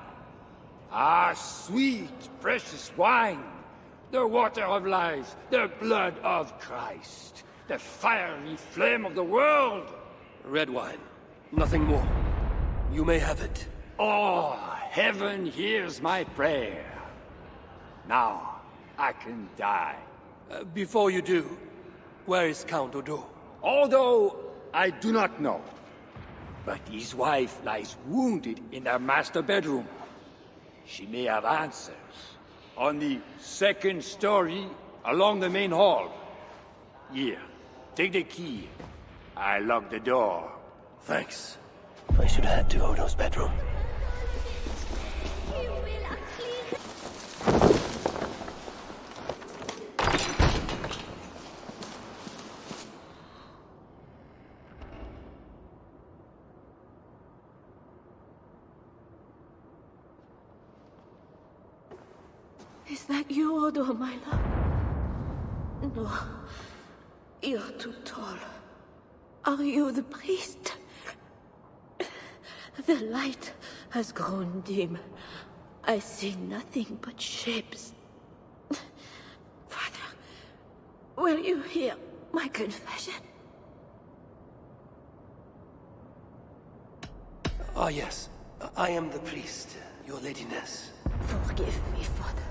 Ah, sweet, precious wine. The water of life, the blood of Christ, the fiery flame of the world. Red wine. Nothing more. You may have it. Oh, heaven hears my prayer. Now, I can die. Before you do, where is Count Odo? Although I do not know. But his wife lies wounded in her master bedroom. She may have answers. On the second story, along the main hall. Here, take the key. I locked the door. Thanks. I should head to Odo's bedroom. Is that you, Odo, my love? No. You're too tall. Are you the priest? The light has grown dim. I see nothing but shapes. Father, will you hear my confession? Ah, yes. I am the priest, your ladiness. Forgive me, Father,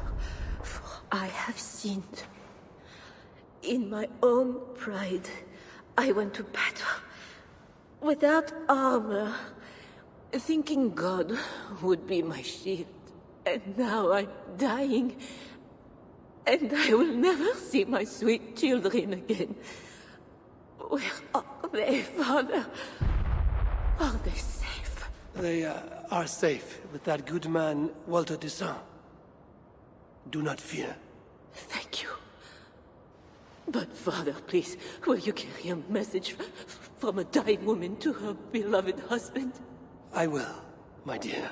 for I have sinned. In my own pride, I went to battle without armor, thinking God would be my shield. And now I'm dying, and I will never see my sweet children again. Where are they, Father? Are they safe? They are safe with that good man, Walter Toussaint. Do not fear. Thank you. But, Father, please, will you carry a message from a dying woman to her beloved husband? I will, my dear.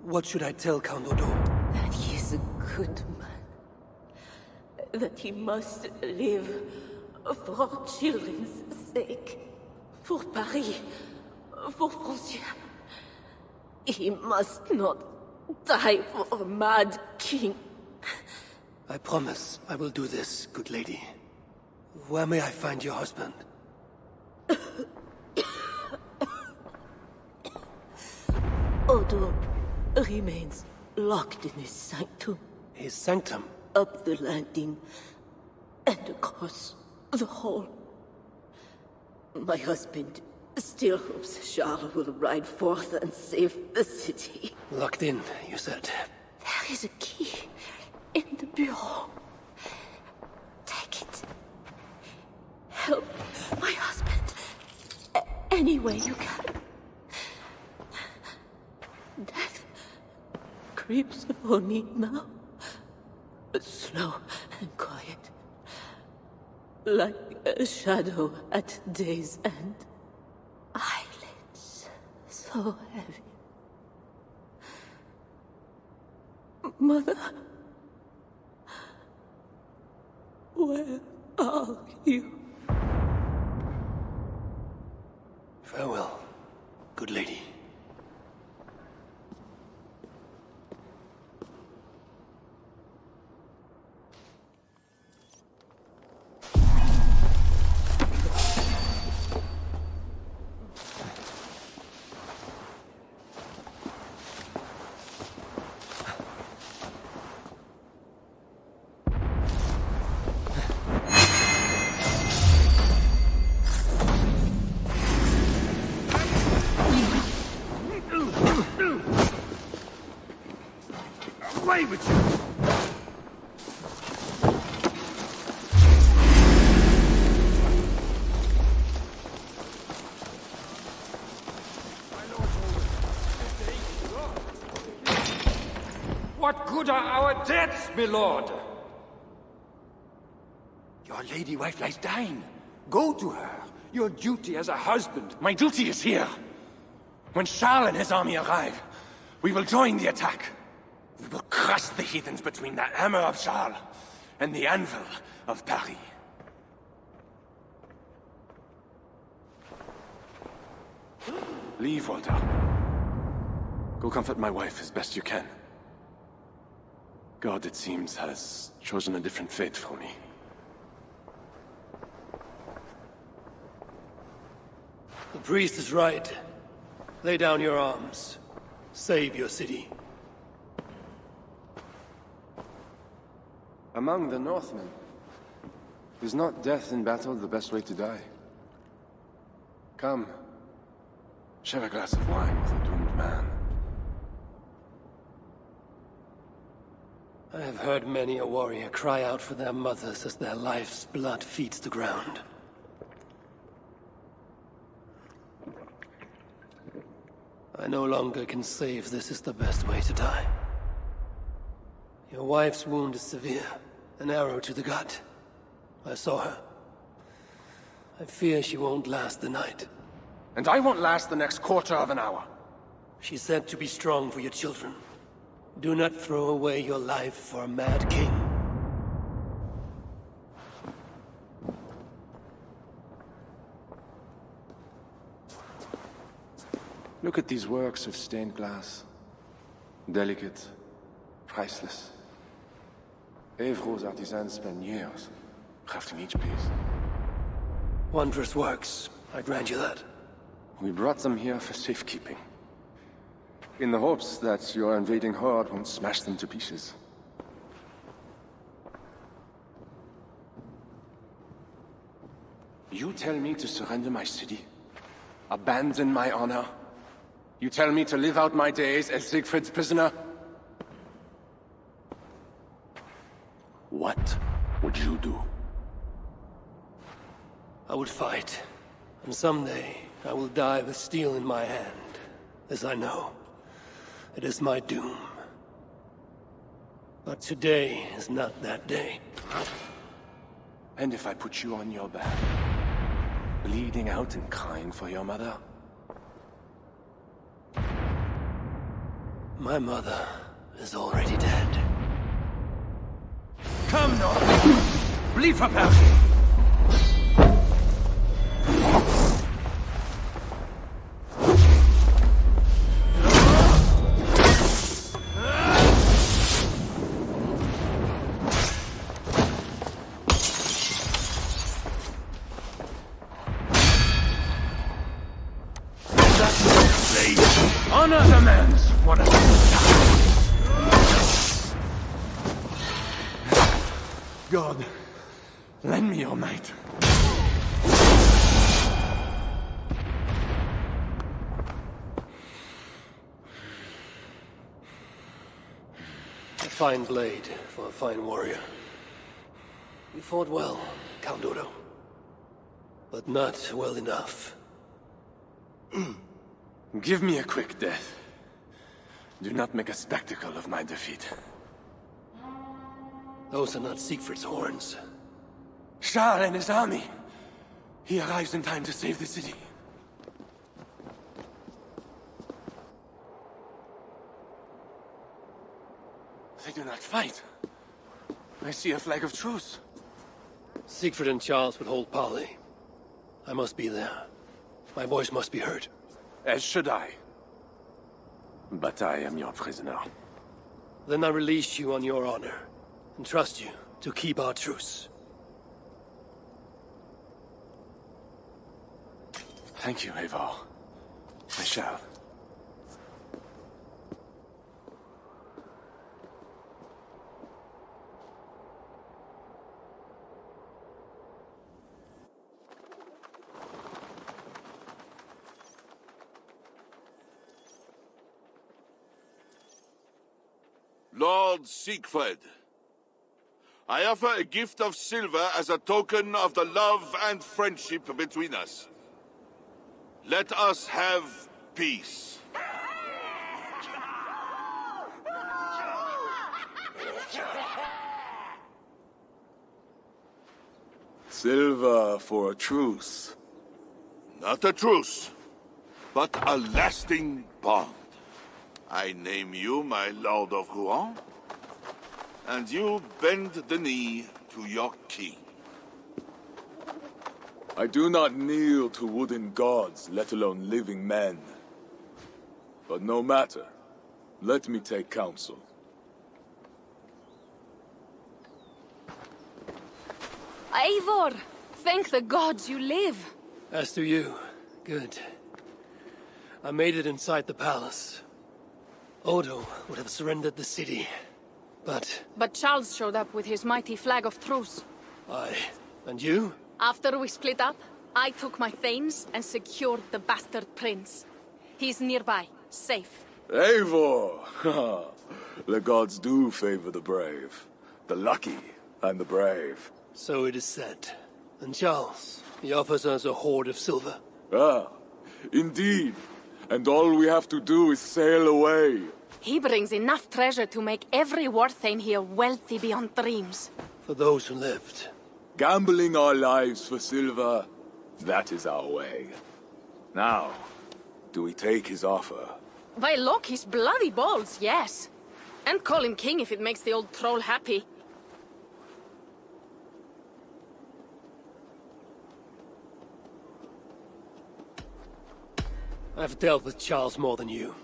What should I tell Count Odo? That he is a good man. That he must live for our children's sake. For Paris. For Francia. He must not die for a mad king. I promise I will do this, good lady. Where may I find your husband? Odo remains locked in his sanctum. His sanctum? Up the landing and across the hall. My husband still hopes Charles will ride forth and save the city. Locked in, you said. There is a key in the bureau. Take it. Help my husband any way you can. Death creeps upon me now, slow and quiet, like a shadow at day's end. Eyelids so heavy. Mother, where are you? Farewell, good lady. Away with you! What good are our deaths, my lord? Your lady wife lies dying. Go to her. Your duty as a husband. My duty is here. When Charles and his army arrive, we will join the attack. We will crush the heathens between the hammer of Charles and the anvil of Paris. Leave, Walter. Go comfort my wife as best you can. God, it seems, has chosen a different fate for me. The priest is right. Lay down your arms. Save your city. Among the Northmen, is not death in battle the best way to die? Come, share a glass of wine with a doomed man. I have heard many a warrior cry out for their mothers as their life's blood feeds the ground. I no longer can say if this is the best way to die. Your wife's wound is severe. An arrow to the gut. I saw her. I fear she won't last the night. And I won't last the next quarter of an hour. She said to be strong for your children. Do not throw away your life for a mad king. Look at these works of stained glass. Delicate, priceless. Evro's artisans spend years crafting each piece. Wondrous works, I grant you that. We brought them here for safekeeping. In the hopes that your invading horde won't smash them to pieces. You tell me to surrender my city? Abandon my honor? You tell me to live out my days as Siegfried's prisoner? What would you do? I would fight, and someday I will die with steel in my hand. As I know, it is my doom. But today is not that day. And if I put you on your back, bleeding out and crying for your mother? My mother is already dead. Come, North! Bli verbergen! Honor demands one of these. God, lend me your might. A fine blade for a fine warrior. You fought well, Count Odo. But not well enough. Give me a quick death. Do not make a spectacle of my defeat. Those are not Siegfried's horns. Charles and his army. He arrives in time to save the city. They do not fight. I see a flag of truce. Siegfried and Charles would hold parley. I must be there. My voice must be heard. As should I. But I am your prisoner. Then I release you on your honor, and trust you to keep our truce. Thank you, Eivor. I shall. Lord Siegfried, I offer a gift of silver as a token of the love and friendship between us. Let us have peace. Silver for a truce. Not a truce, but a lasting bond. I name you my Lord of Rouen, and you bend the knee to your king. I do not kneel to wooden gods, let alone living men. But no matter. Let me take counsel. Eivor! Thank the gods you live! As do you. Good. I made it inside the palace. Odo would have surrendered the city, but... But Charles showed up with his mighty flag of truce. Aye. And you? After we split up, I took my thanes and secured the bastard prince. He's nearby, safe. Eivor! The gods do favor the brave. The lucky and the brave. So it is said. And Charles, he offers us a hoard of silver. Ah, indeed. And all we have to do is sail away. He brings enough treasure to make every Warthane here wealthy beyond dreams. For those who lived. Gambling our lives for silver, that is our way. Now, do we take his offer? By look, his bloody balls, yes. And call him king if it makes the old troll happy. I've dealt with Charles more than you.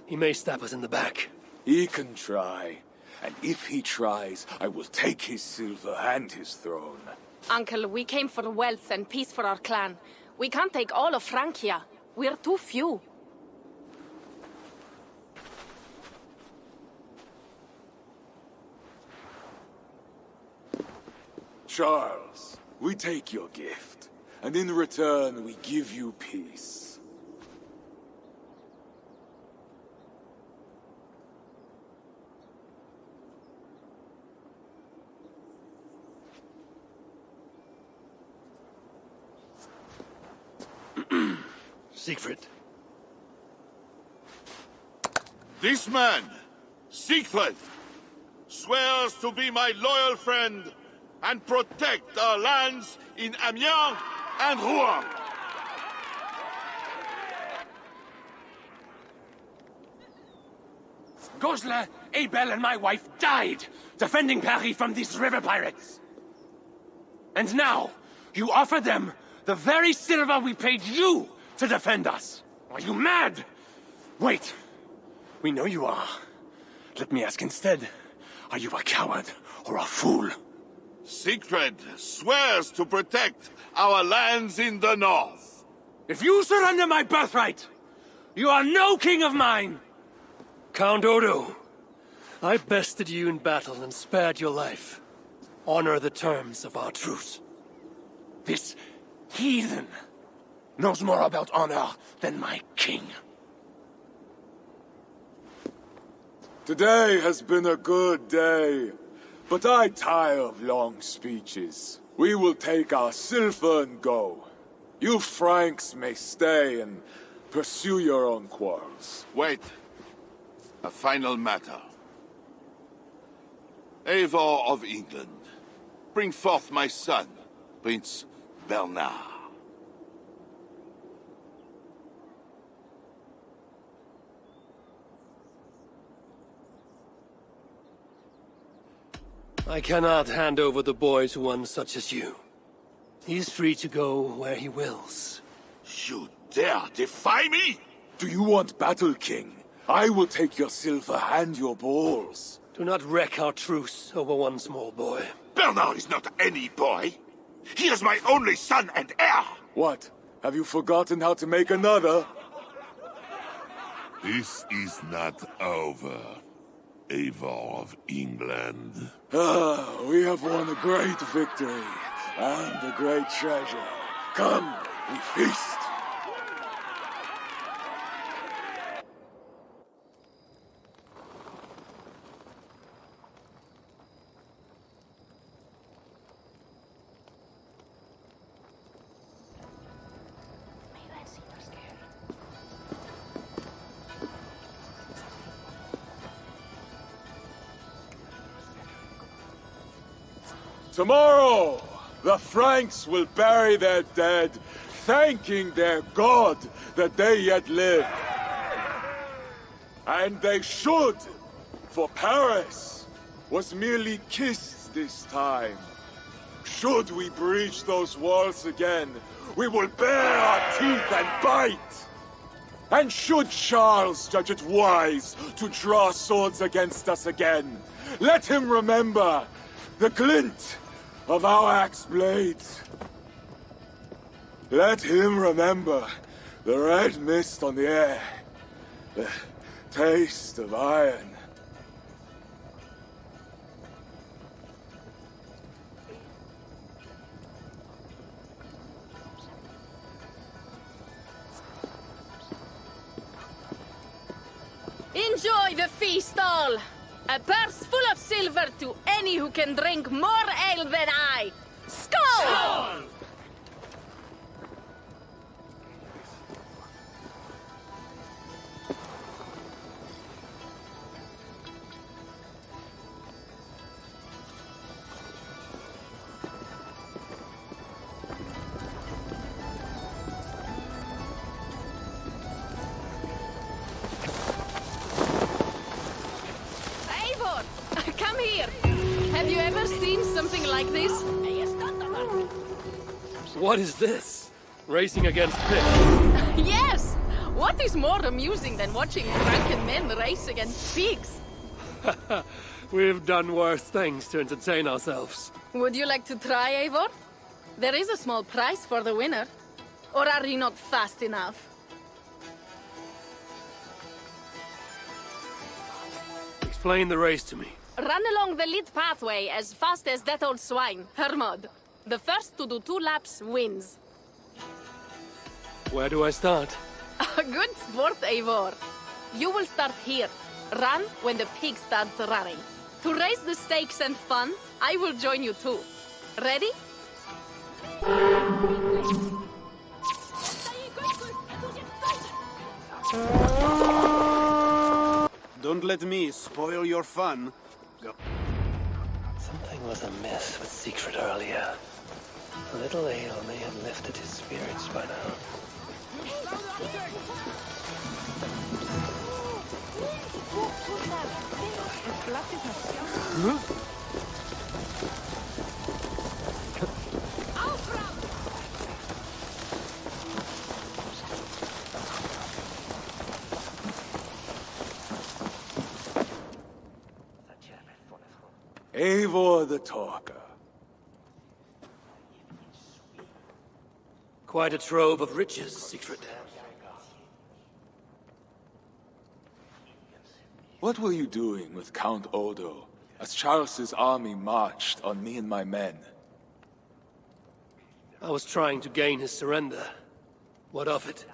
He may stab us in the back. He can try. And if he tries, I will take his silver and his throne. Uncle, we came for wealth and peace for our clan. We can't take all of Francia. We're too few. Charles, we take your gift, and in return we give you peace. Siegfried. This man, Siegfried, swears to be my loyal friend and protect our lands in Amiens and Rouen. Goslar, Abel, and my wife died defending Paris from these river pirates. And now, you offer them the very silver we paid you to defend us. Are you mad? Wait. We know you are. Let me ask instead, are you a coward or a fool? Siegfried swears to protect our lands in the north. If you surrender my birthright, you are no king of mine! Count Odo, I bested you in battle and spared your life. Honor the terms of our truce. This heathen knows more about honor than my king. Today has been a good day, but I tire of long speeches. We will take our silver and go. You Franks may stay and pursue your own quarrels. Wait. A final matter. Eivor of England, bring forth my son, Prince Bernard. I cannot hand over the boy to one such as you. He's free to go where he wills. You dare defy me? Do you want battle, King? I will take your silver and your balls. Do not wreck our truce over one small boy. Bernard is not any boy. He is my only son and heir. What? Have you forgotten how to make another? This is not over, Eivor of England. Ah, we have won a great victory and a great treasure. Come, we feast. Tomorrow, the Franks will bury their dead, thanking their God that they yet live. And they should, for Paris was merely kissed this time. Should we breach those walls again, we will bare our teeth and bite. And should Charles judge it wise to draw swords against us again, let him remember the glint of our axe blades. Let him remember the red mist on the air, the taste of iron. Enjoy the feast all! A purse full of silver to any who can drink more ale than I! Skål! Skål! Come here! Have you ever seen something like this? What is this? Racing against pigs? Yes! What is more amusing than watching drunken men race against pigs? We've done worse things to entertain ourselves. Would you like to try, Eivor? There is a small prize for the winner. Or are you not fast enough? Explain the race to me. Run along the lit pathway as fast as that old swine, Hermod. The first to do 2 laps wins. Where do I start? Good sport, Eivor. You will start here. Run when the pig starts running. To raise the stakes and fun, I will join you too. Ready? Don't let me spoil your fun. Go. Something was amiss with Siegfried earlier. A little ale may have lifted his spirits by now. Eivor the Talker. Quite a trove of riches, Siegfried. What were you doing with Count Odo as Charles's army marched on me and my men? I was trying to gain his surrender. What of it?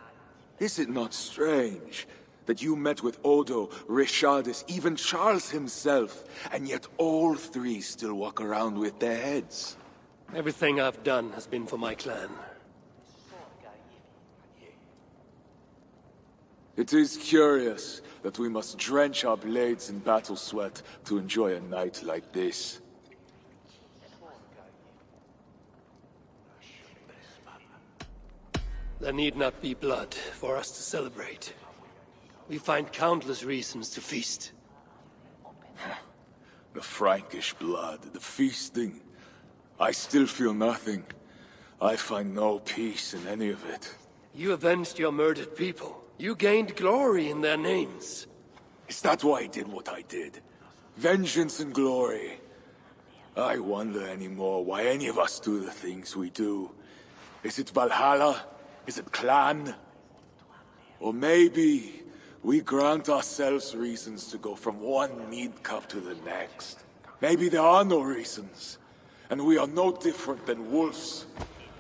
Is it not strange that you met with Odo, Richardus, even Charles himself, and yet all 3 still walk around with their heads? Everything I've done has been for my clan. It is curious that we must drench our blades in battle sweat to enjoy a night like this. There need not be blood for us to celebrate. We find countless reasons to feast. The Frankish blood, the feasting. I still feel nothing. I find no peace in any of it. You avenged your murdered people. You gained glory in their names. Is that why I did what I did? Vengeance and glory. I wonder anymore why any of us do the things we do. Is it Valhalla? Is it clan? Or maybe we grant ourselves reasons to go from one mead cup to the next. Maybe there are no reasons, and we are no different than wolves,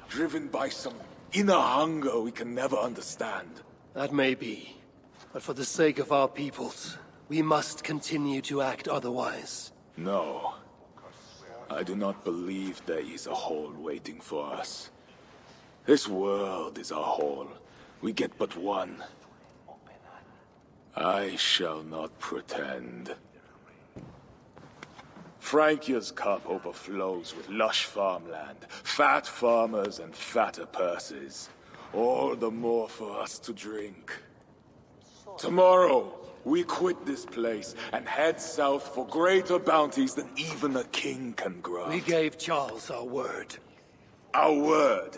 driven by some inner hunger we can never understand. That may be, but for the sake of our peoples, we must continue to act otherwise. No. I do not believe there is a hole waiting for us. This world is our hole. We get but one. I shall not pretend. Frankia's cup overflows with lush farmland, fat farmers and fatter purses. All the more for us to drink. Tomorrow, we quit this place and head south for greater bounties than even a king can grant. We gave Charles our word. Our word?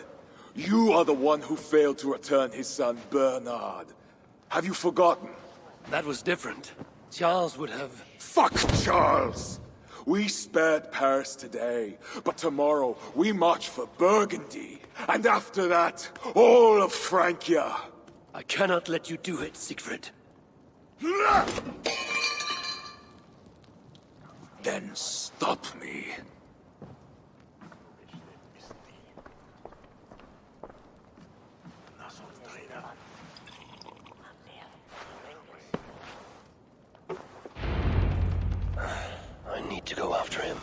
You are the one who failed to return his son Bernard. Have you forgotten? That was different. Charles would have... Fuck Charles! We spared Paris today, but tomorrow we march for Burgundy. And after that, all of Francia. I cannot let you do it, Siegfried. Then stop me. I need to go after him.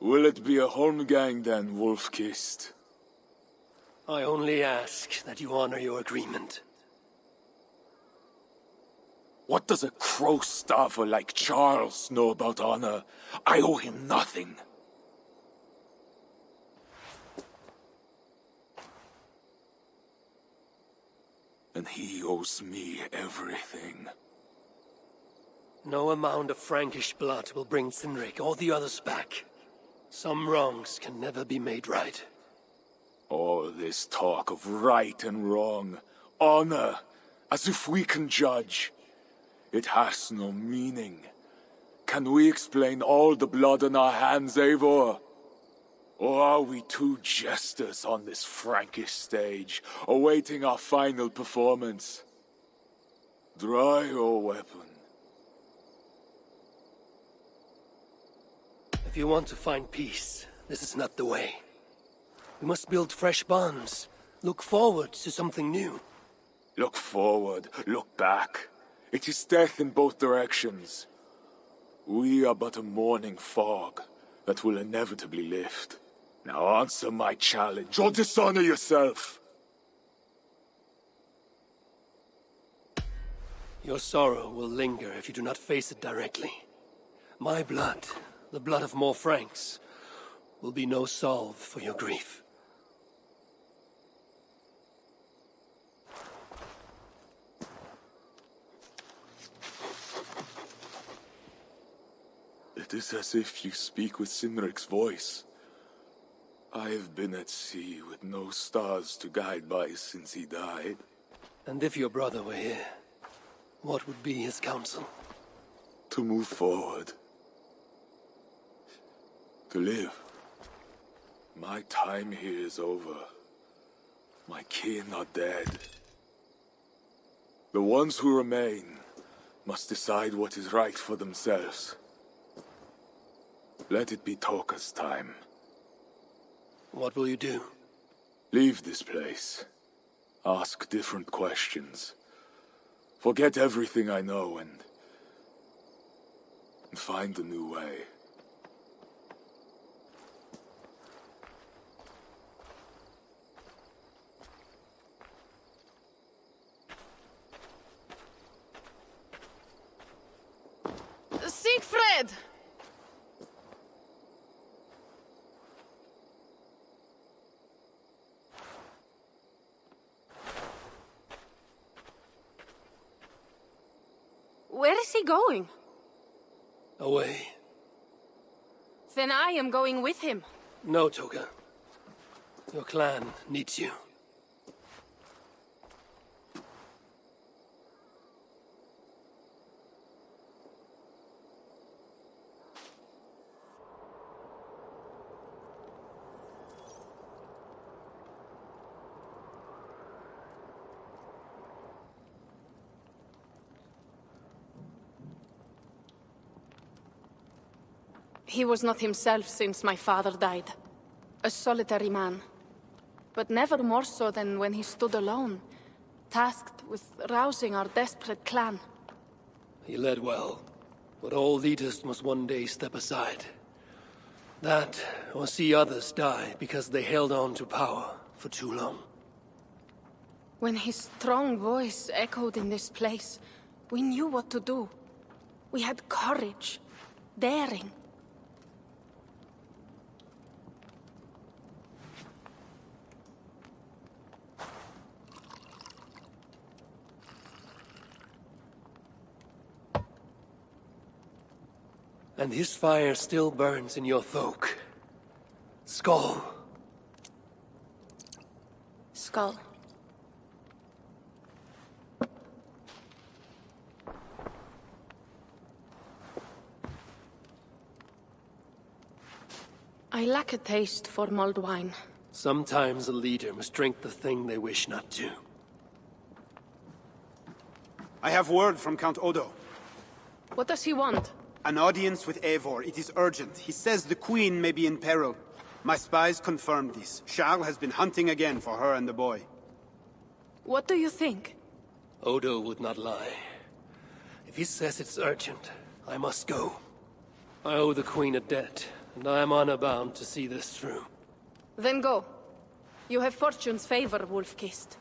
Will it be a Holmgang then, Wolf-kissed? I only ask that you honor your agreement. What does a crow-stuffer like Charles know about honor? I owe him nothing. And he owes me everything. No amount of Frankish blood will bring Cynric or the others back. Some wrongs can never be made right. All this talk of right and wrong, honor, as if we can judge. It has no meaning. Can we explain all the blood on our hands, Eivor? Or are we two jesters on this Frankish stage, awaiting our final performance? Draw your weapon. If you want to find peace, this is not the way. We must build fresh bonds. Look forward to something new. Look forward, look back. It is death in both directions. We are but a morning fog that will inevitably lift. Now answer my challenge, or dishonor yourself. Your sorrow will linger if you do not face it directly. My blood, the blood of more Franks, will be no salve for your grief. It is as if you speak with Cynric's voice. I have been at sea with no stars to guide by since he died. And if your brother were here, what would be his counsel? To move forward. To live. My time here is over. My kin are dead. The ones who remain must decide what is right for themselves. Let it be Toka's time. What will you do? Leave this place. Ask different questions. Forget everything I know and find a new way. Siegfried! Where is he going? Away. Then I am going with him. No, Toka. Your clan needs you. He was not himself since my father died. A solitary man. But never more so than when he stood alone, tasked with rousing our desperate clan. He led well, but all leaders must one day step aside. That, or see others die because they held on to power for too long. When his strong voice echoed in this place, we knew what to do. We had courage, daring. And his fire still burns in your folk. Skull. Skull. I lack a taste for mulled wine. Sometimes a leader must drink the thing they wish not to. I have word from Count Odo. What does he want? An audience with Eivor. It is urgent. He says the Queen may be in peril. My spies confirmed this. Charles has been hunting again for her and the boy. What do you think? Odo would not lie. If he says it's urgent, I must go. I owe the Queen a debt, and I am honor-bound to see this through. Then go. You have fortune's favor, wolf-kissed.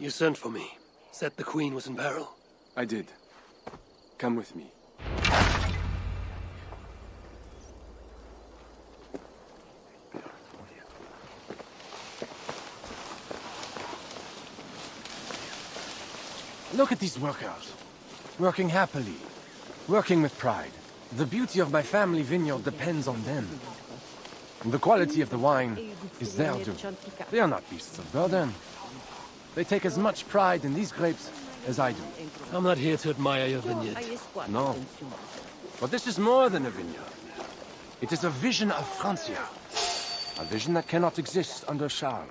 You sent for me. Said the Queen was in peril. I did. Come with me. Look at these workers. Working happily. Working with pride. The beauty of my family vineyard depends on them. And the quality of the wine is their due. They are not beasts of burden. They take as much pride in these grapes as I do. I'm not here to admire your vineyard. No. But this is more than a vineyard. It is a vision of Francia. A vision that cannot exist under Charles.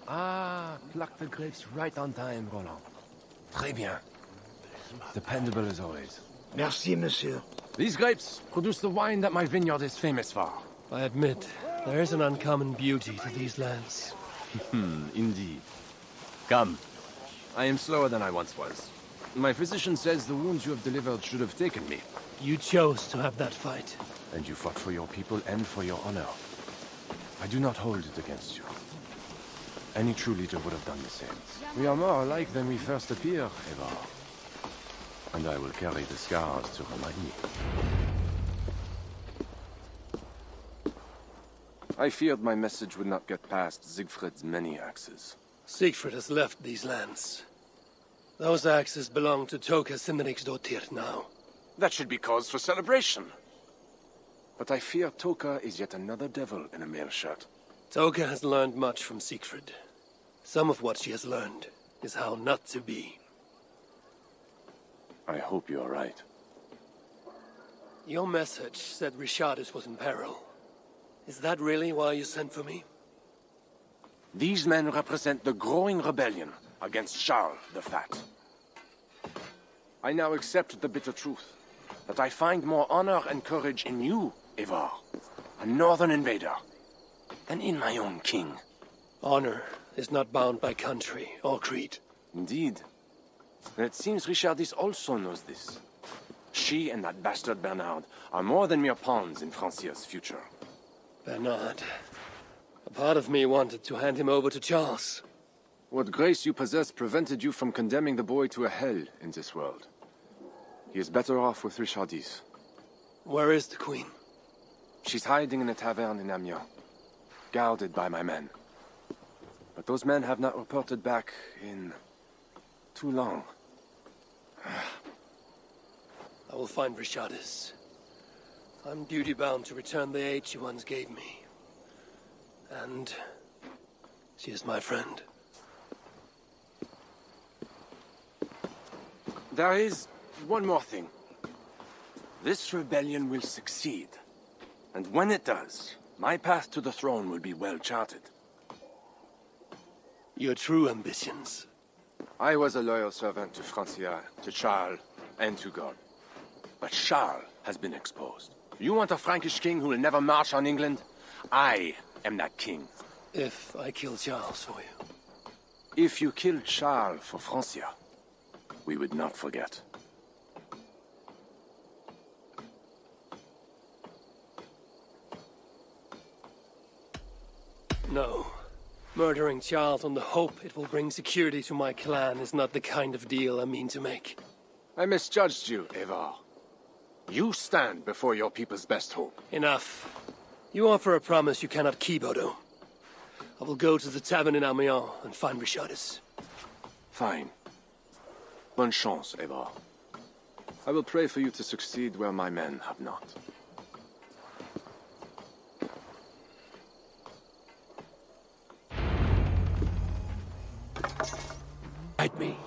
Ah, pluck the grapes right on time, Roland. Très bien. Dependable as always. Merci, monsieur. These grapes produce the wine that my vineyard is famous for. I admit, there is an uncommon beauty to these lands. Indeed. Come. I am slower than I once was. My physician says the wounds you have delivered should have taken me. You chose to have that fight. And you fought for your people and for your honor. I do not hold it against you. Any true leader would have done the same. We are more alike than we first appear, Eivor. And I will carry the scars to remind me. I feared my message would not get past Siegfried's many axes. Siegfried has left these lands. Those axes belong to Toka Sinriksdottir now. That should be cause for celebration. But I fear Toka is yet another devil in a mail shirt. Toka has learned much from Siegfried. Some of what she has learned is how not to be. I hope you're right. Your message said Richardus was in peril. Is that really why you sent for me? These men represent the growing rebellion against Charles the Fat. I now accept the bitter truth that I find more honor and courage in you, Eivor, a northern invader, than in my own king. Honor is not bound by country or creed. Indeed. And it seems Richardis also knows this. She and that bastard Bernard are more than mere pawns in Francia's future. Bernard. A part of me wanted to hand him over to Charles. What grace you possess prevented you from condemning the boy to a hell in this world. He is better off with Richardis. Where is the Queen? She's hiding in a tavern in Amiens, guarded by my men. But those men have not reported back in too long. I will find Richardis. I'm duty-bound to return the aid she once gave me. And she is my friend. There is one more thing. This rebellion will succeed. And when it does, my path to the throne will be well charted. Your true ambitions. I was a loyal servant to Francia, to Charles, and to God. But Charles has been exposed. You want a Frankish king who will never march on England? I am that king. If I kill Charles for you. If you killed Charles for Francia, we would not forget. No. Murdering Charles on the hope it will bring security to my clan is not the kind of deal I mean to make. I misjudged you, Evar. You stand before your people's best hope. Enough. You offer a promise you cannot keep, Odo. I will go to the tavern in Amiens and find Richardus. Fine. Bonne chance, Evar. I will pray for you to succeed where my men have not. Guide me.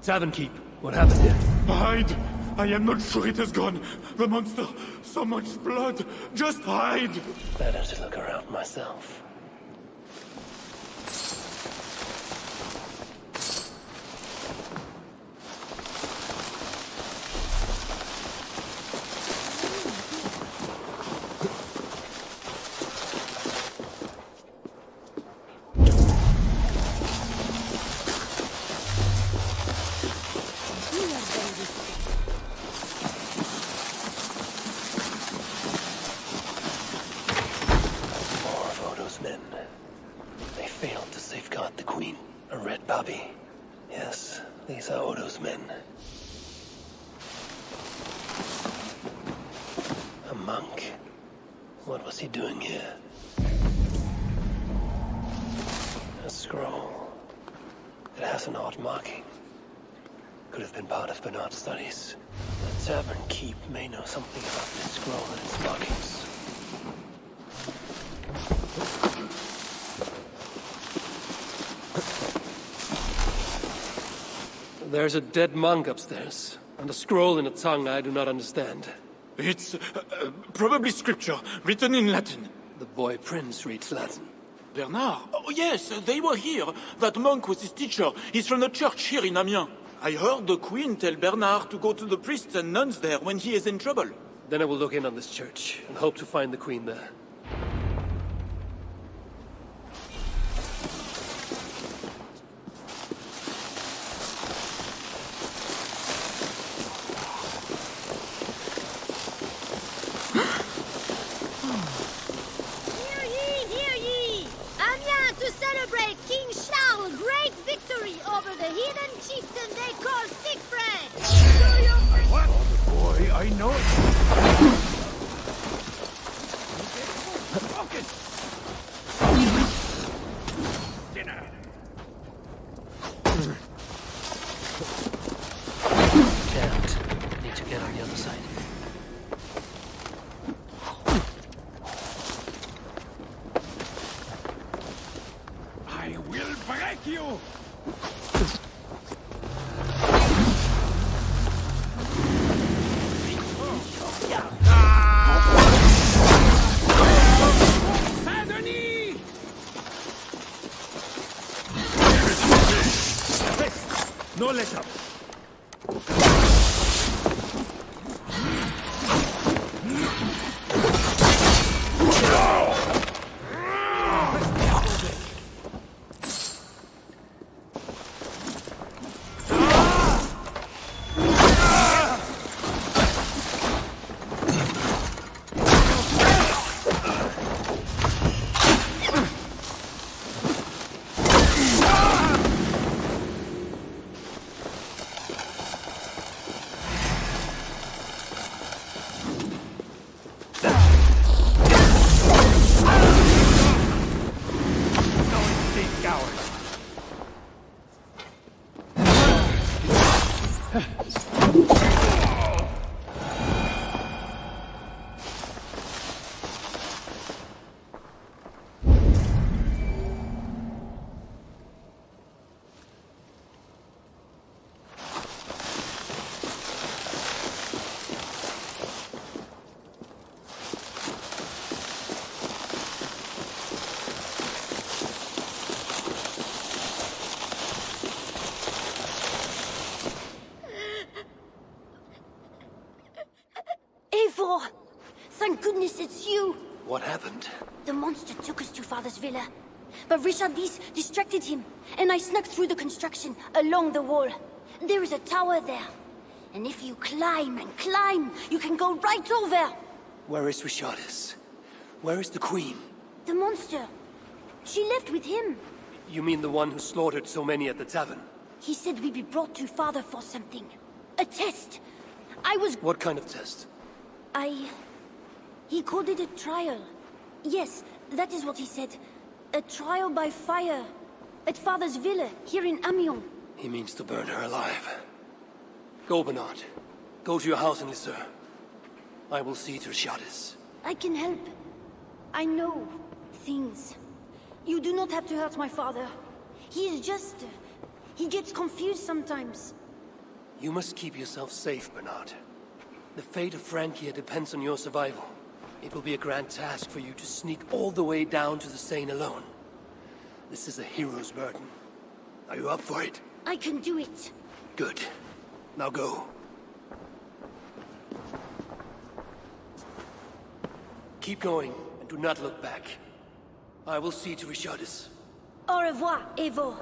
Tavern keep. What happened here? Hide! I am not sure it has gone. The monster. So much blood. Just hide! Better to look around myself. Studies. The Tavern Keep may know something about this scroll and its markings. There's a dead monk upstairs, and a scroll in a tongue I do not understand. It's probably scripture, written in Latin. The boy prince reads Latin. Bernard? Oh yes, they were here. That monk was his teacher. He's from the church here in Amiens. I heard the Queen tell Bernard to go to the priests and nuns there when he is in trouble. Then I will look in on this church and hope to find the Queen there. Hear ye! Amiens to celebrate King Charles' great victory over the heathen chieftain they call Siegfried! What? Boy, I know it. Can't. Need to get on the other side. I will break you! No let up. Eivor! Thank goodness it's you! What happened? The monster took us to Father's villa. But Richard distracted him, and I snuck through the construction, along the wall. There is a tower there. And if you climb and climb, you can go right over! Where is Richardis? Where is the Queen? The monster. She left with him. You mean the one who slaughtered so many at the tavern? He said we'd be brought to Father for something. A test. I was... What kind of test? He called it a trial. Yes, that is what he said. A trial by fire. At Father's villa, here in Amiens. He means to burn her alive. Go, Bernard. Go to your house in Lisseur. I will see to Richardis. I can help. I know things. You do not have to hurt my father. He is just... he gets confused sometimes. You must keep yourself safe, Bernard. The fate of Francia depends on your survival. It will be a grand task for you to sneak all the way down to the Seine alone. This is a hero's burden. Are you up for it? I can do it. Good. Now go. Keep going, and do not look back. I will see to Richardis. Au revoir, Eivor.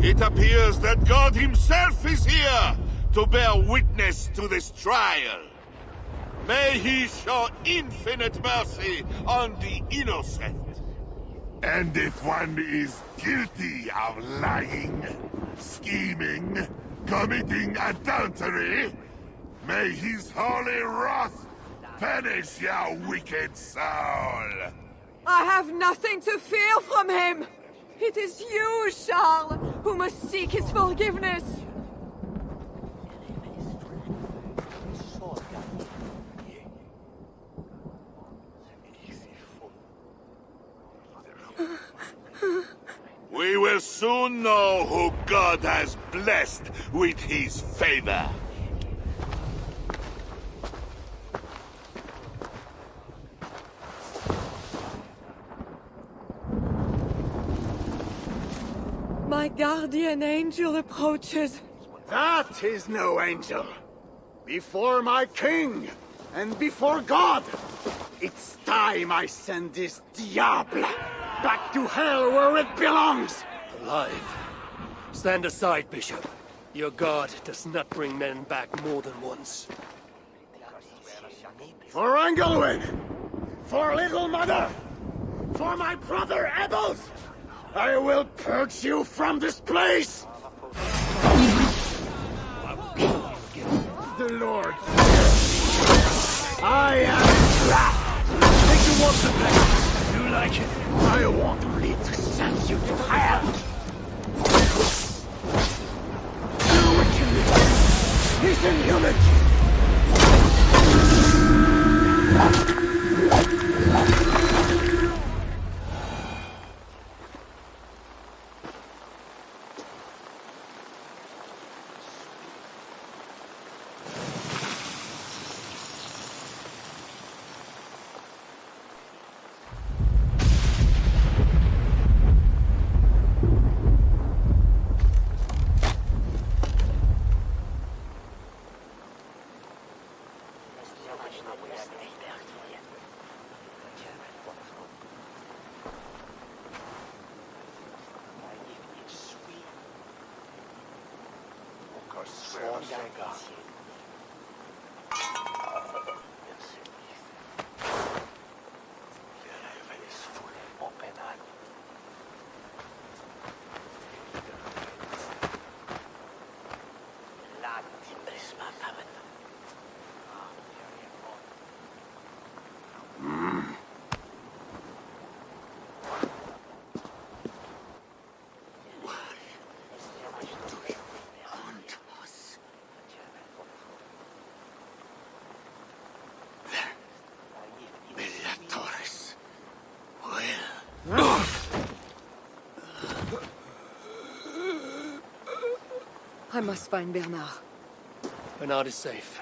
It appears that God himself is here to bear witness to this trial. May he show infinite mercy on the innocent. And if one is guilty of lying, scheming, committing adultery, May his holy wrath punish your wicked soul! I have nothing to fear from him! It is you, Charles, who must seek his forgiveness! We will soon know who God has blessed with his favor. My guardian angel approaches. That is no angel. Before my king, and before God, it's time I send this diable back to hell where it belongs! Alive. Stand aside, Bishop. Your God does not bring men back more than once. For Engelwin! For Little Mother! For my brother Ebels! I will purge you from this place! The Lord! I am wrath! Take the water back. You like it? I want only to send you to hell! Your wickedness is inhuman! I must find Bernard. Bernard is safe.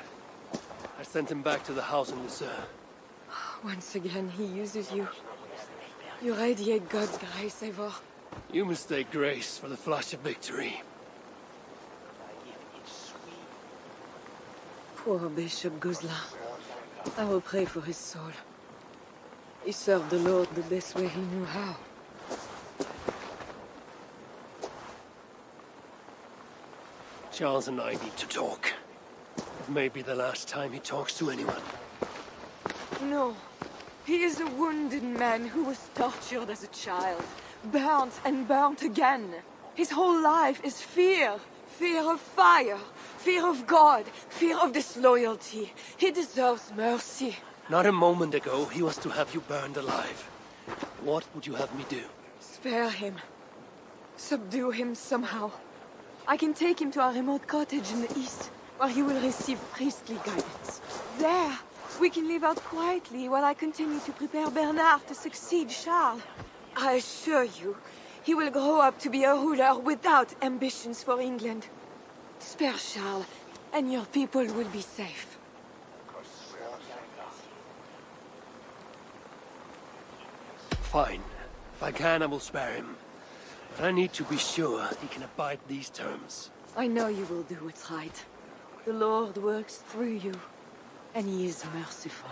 I sent him back to the house in Lucerne. Once again, he uses you. You radiate God's grace, Eivor. You mistake grace for the flash of victory. Poor Bishop Guzla. I will pray for his soul. He served the Lord the best way he knew how. Charles and I need to talk. It may be the last time he talks to anyone. No. He is a wounded man who was tortured as a child. Burnt and burnt again. His whole life is fear. Fear of fire. Fear of God. Fear of disloyalty. He deserves mercy. Not a moment ago, he was to have you burned alive. What would you have me do? Spare him. Subdue him somehow. I can take him to our remote cottage in the east, where he will receive priestly guidance. There, we can live out quietly while I continue to prepare Bernard to succeed Charles. I assure you, he will grow up to be a ruler without ambitions for England. Spare Charles, and your people will be safe. Fine. If I can, I will spare him. But I need to be sure he can abide these terms. I know you will do what's right. The Lord works through you, and he is merciful.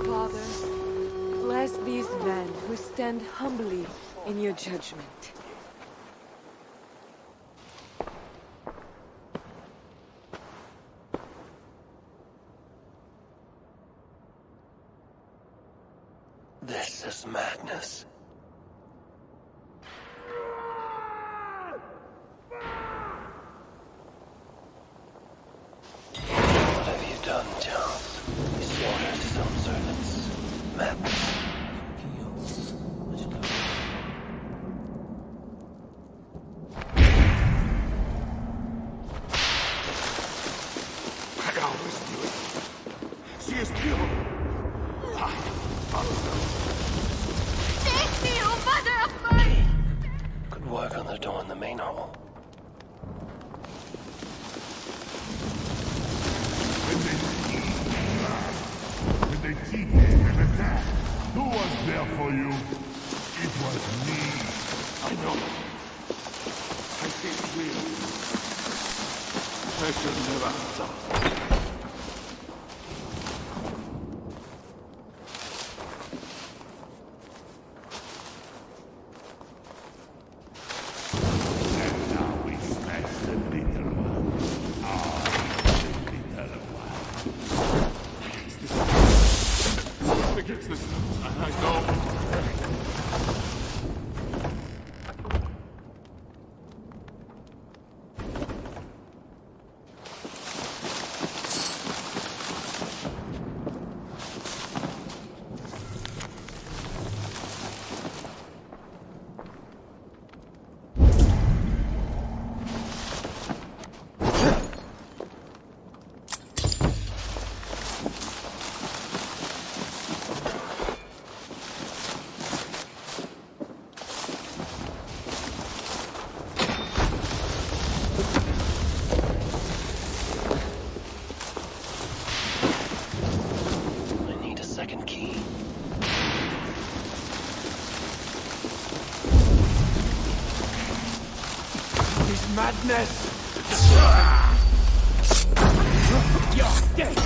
Father, bless these men who stand humbly in your judgment. This is madness. should never have done. And now we smash the little one. Ah, the little one. Against this, I know. Madness! You're dead!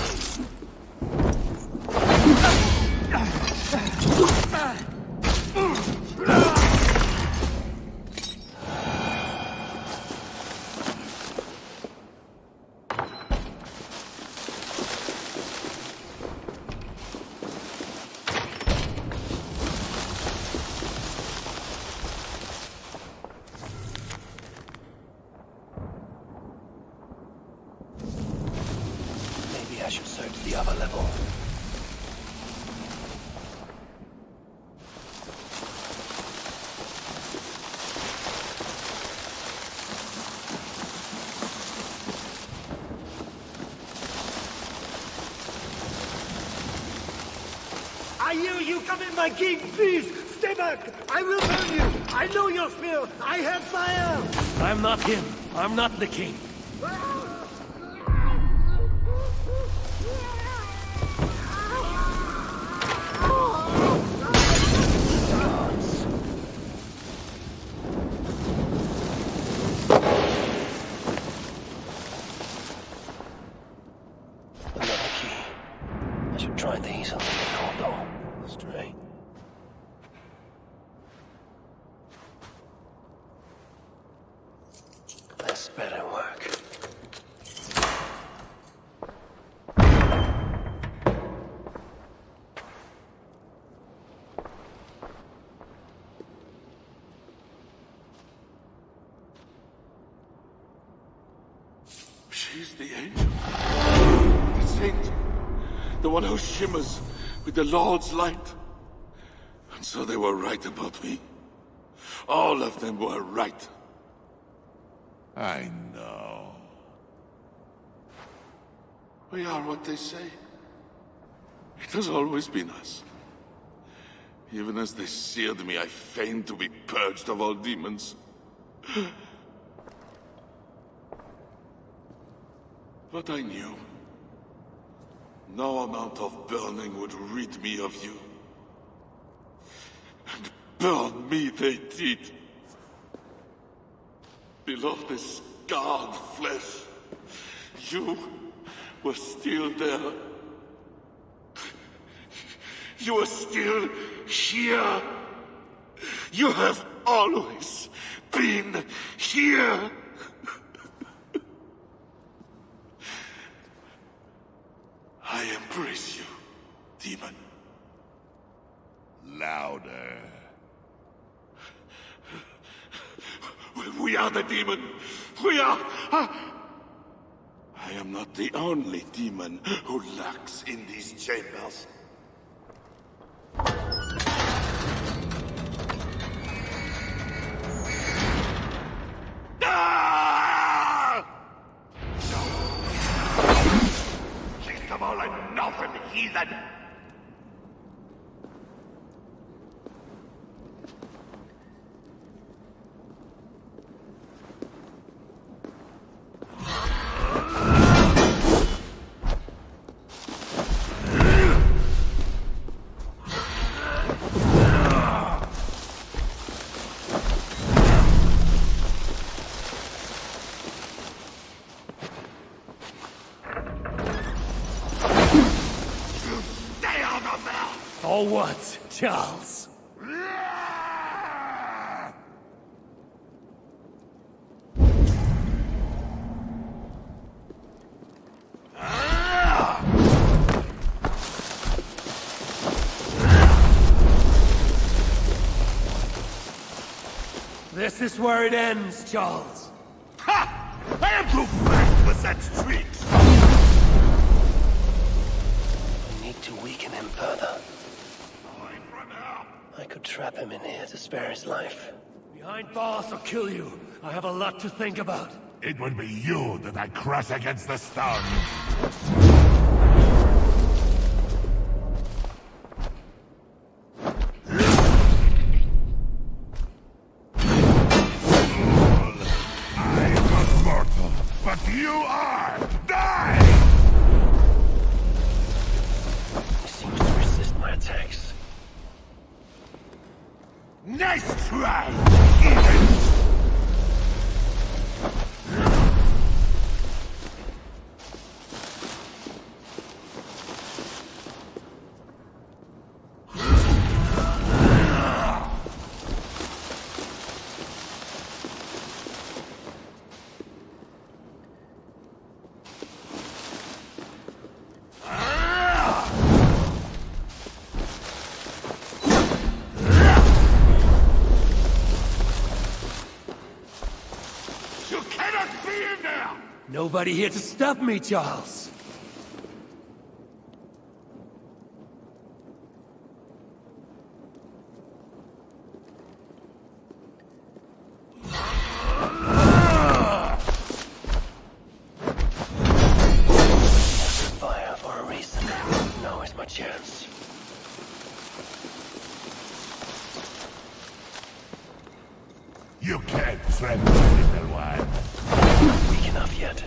I should search the other level. I hear you! Come in, my king! Please! Stay back! I will burn you! I know your fear! I have fire! I'm not him. I'm not the king. She's the angel. The saint. The one who shimmers with the Lord's light. And so they were right about me. All of them were right. I know. We are what they say. It has always been us. Even as they seared me, I feigned to be purged of all demons. But I knew. No amount of burning would rid me of you. And burn me they did. Below the scarred flesh, you were still there. You are still here. You have always been here. I embrace you, demon. Louder. We are the demon. We are... I am not the only demon who lurks in these chambers. Least of all, a northern heathen! Or what, Charles? This is where it ends, Charles. Ha! I am too fast for such tricks! We need to weaken him further. I could trap him in here to spare his life. Behind bars or kill you. I have a lot to think about. It will be you that I crush against the stone. I'm not mortal, but you are! Die! He seems to resist my attacks. Nice try! Nobody here to stop me, Charles. Fire for a reason. Now is my chance. You can't threaten my little one. Weak enough yet.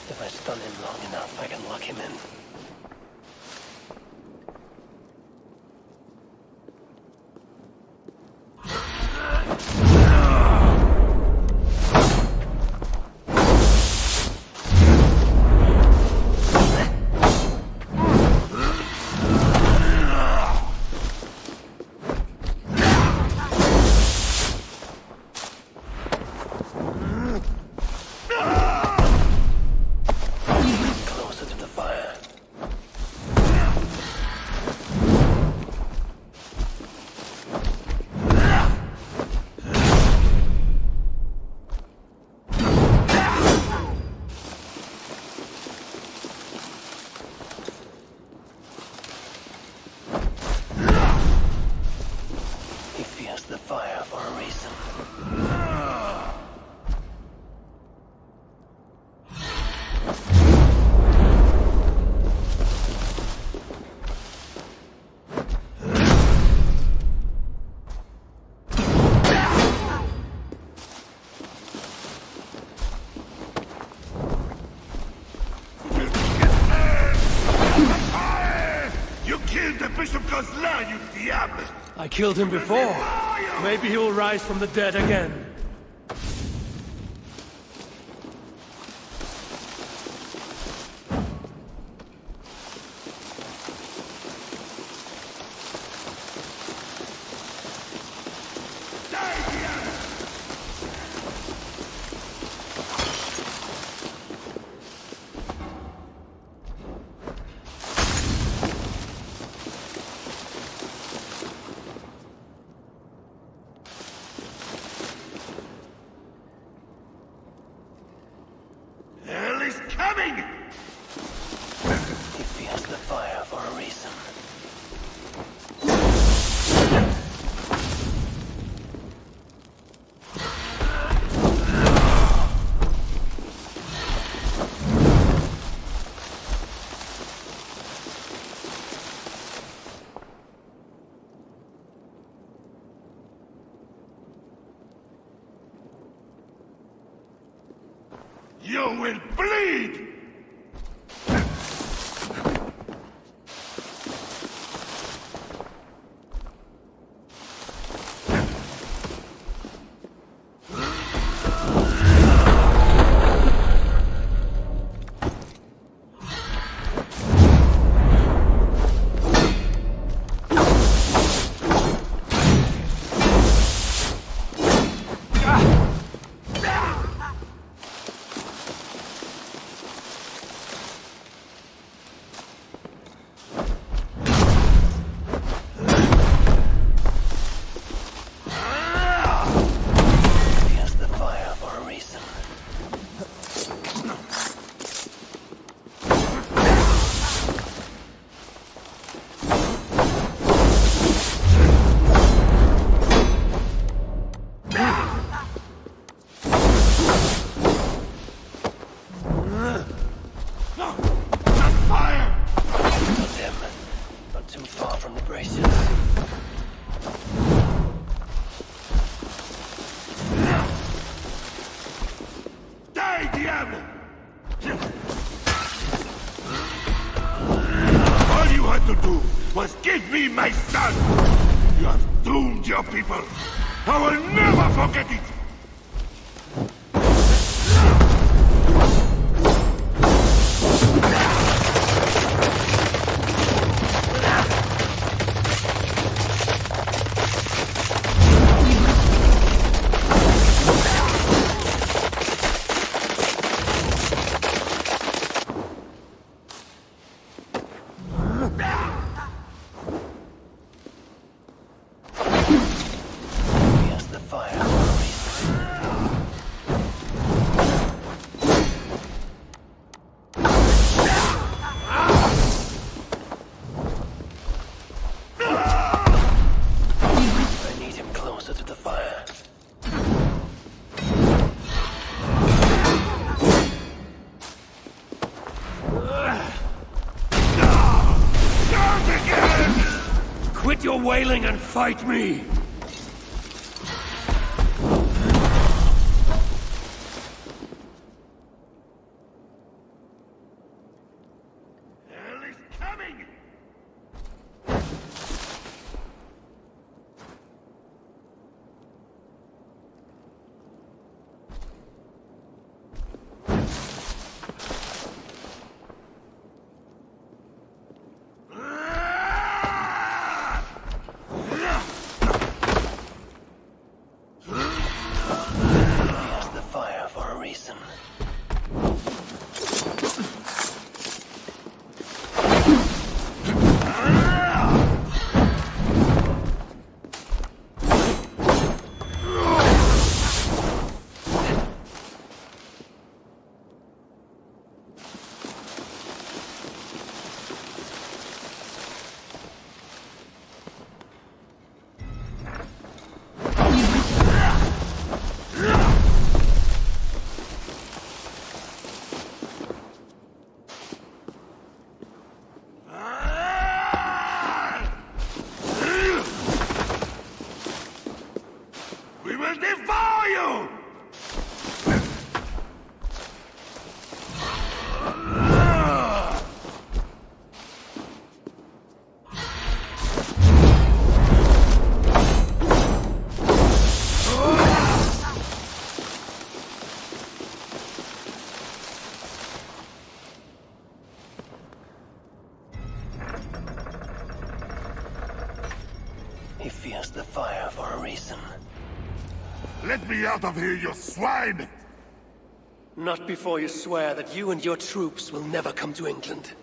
If I stun him long enough, I can lock him in. I killed him before. Maybe he will rise from the dead again. You will bleed! was give me my son! You have doomed your people! I will never forget it! Wailing and fight me! Hell is coming! He fears the fire for a reason. Let me out of here, you swine! Not before you swear that you and your troops will never come to England.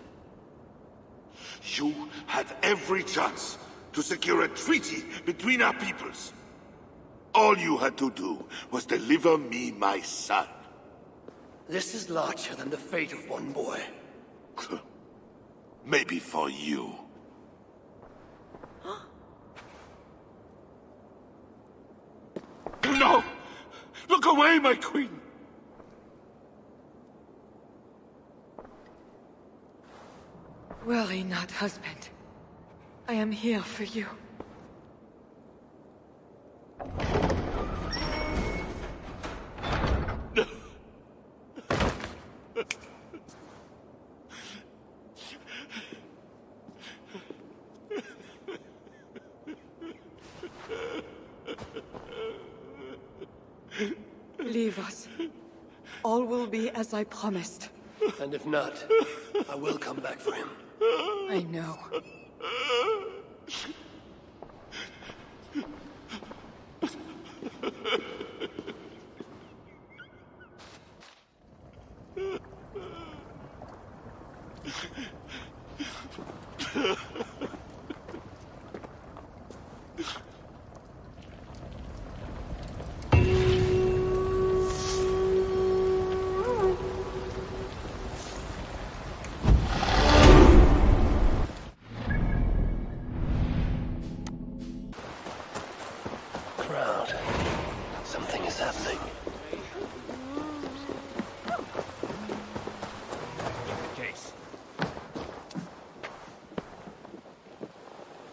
You had every chance to secure a treaty between our peoples. All you had to do was deliver me my son. This is larger than the fate of one boy. Maybe for you. No! Look away, my queen! Worry not, husband. I am here for you. Leave us. All will be as I promised. And if not, I will come back for him. I know. Something is happening. Case.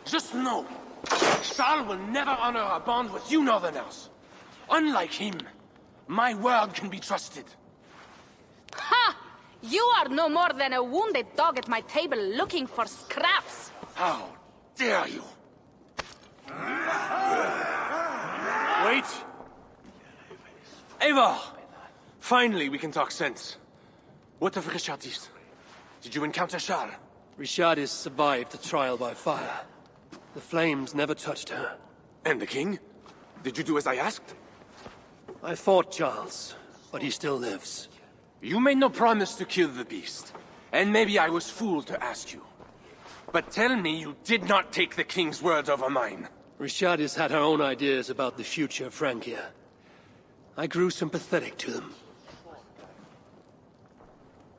Just know, Charles will never honor a bond with you northerners. Unlike him, my word can be trusted. Ha! You are no more than a wounded dog at my table looking for scraps. How dare you? Wait! Eivor! Finally, we can talk sense. What of Richardis? Did you encounter Charles? Richardis survived the trial by fire. The flames never touched her. And the king? Did you do as I asked? I fought Charles, but he still lives. You made no promise to kill the beast. And maybe I was fooled to ask you. But tell me you did not take the king's word over mine. Richardis had her own ideas about the future of Francia. I grew sympathetic to them.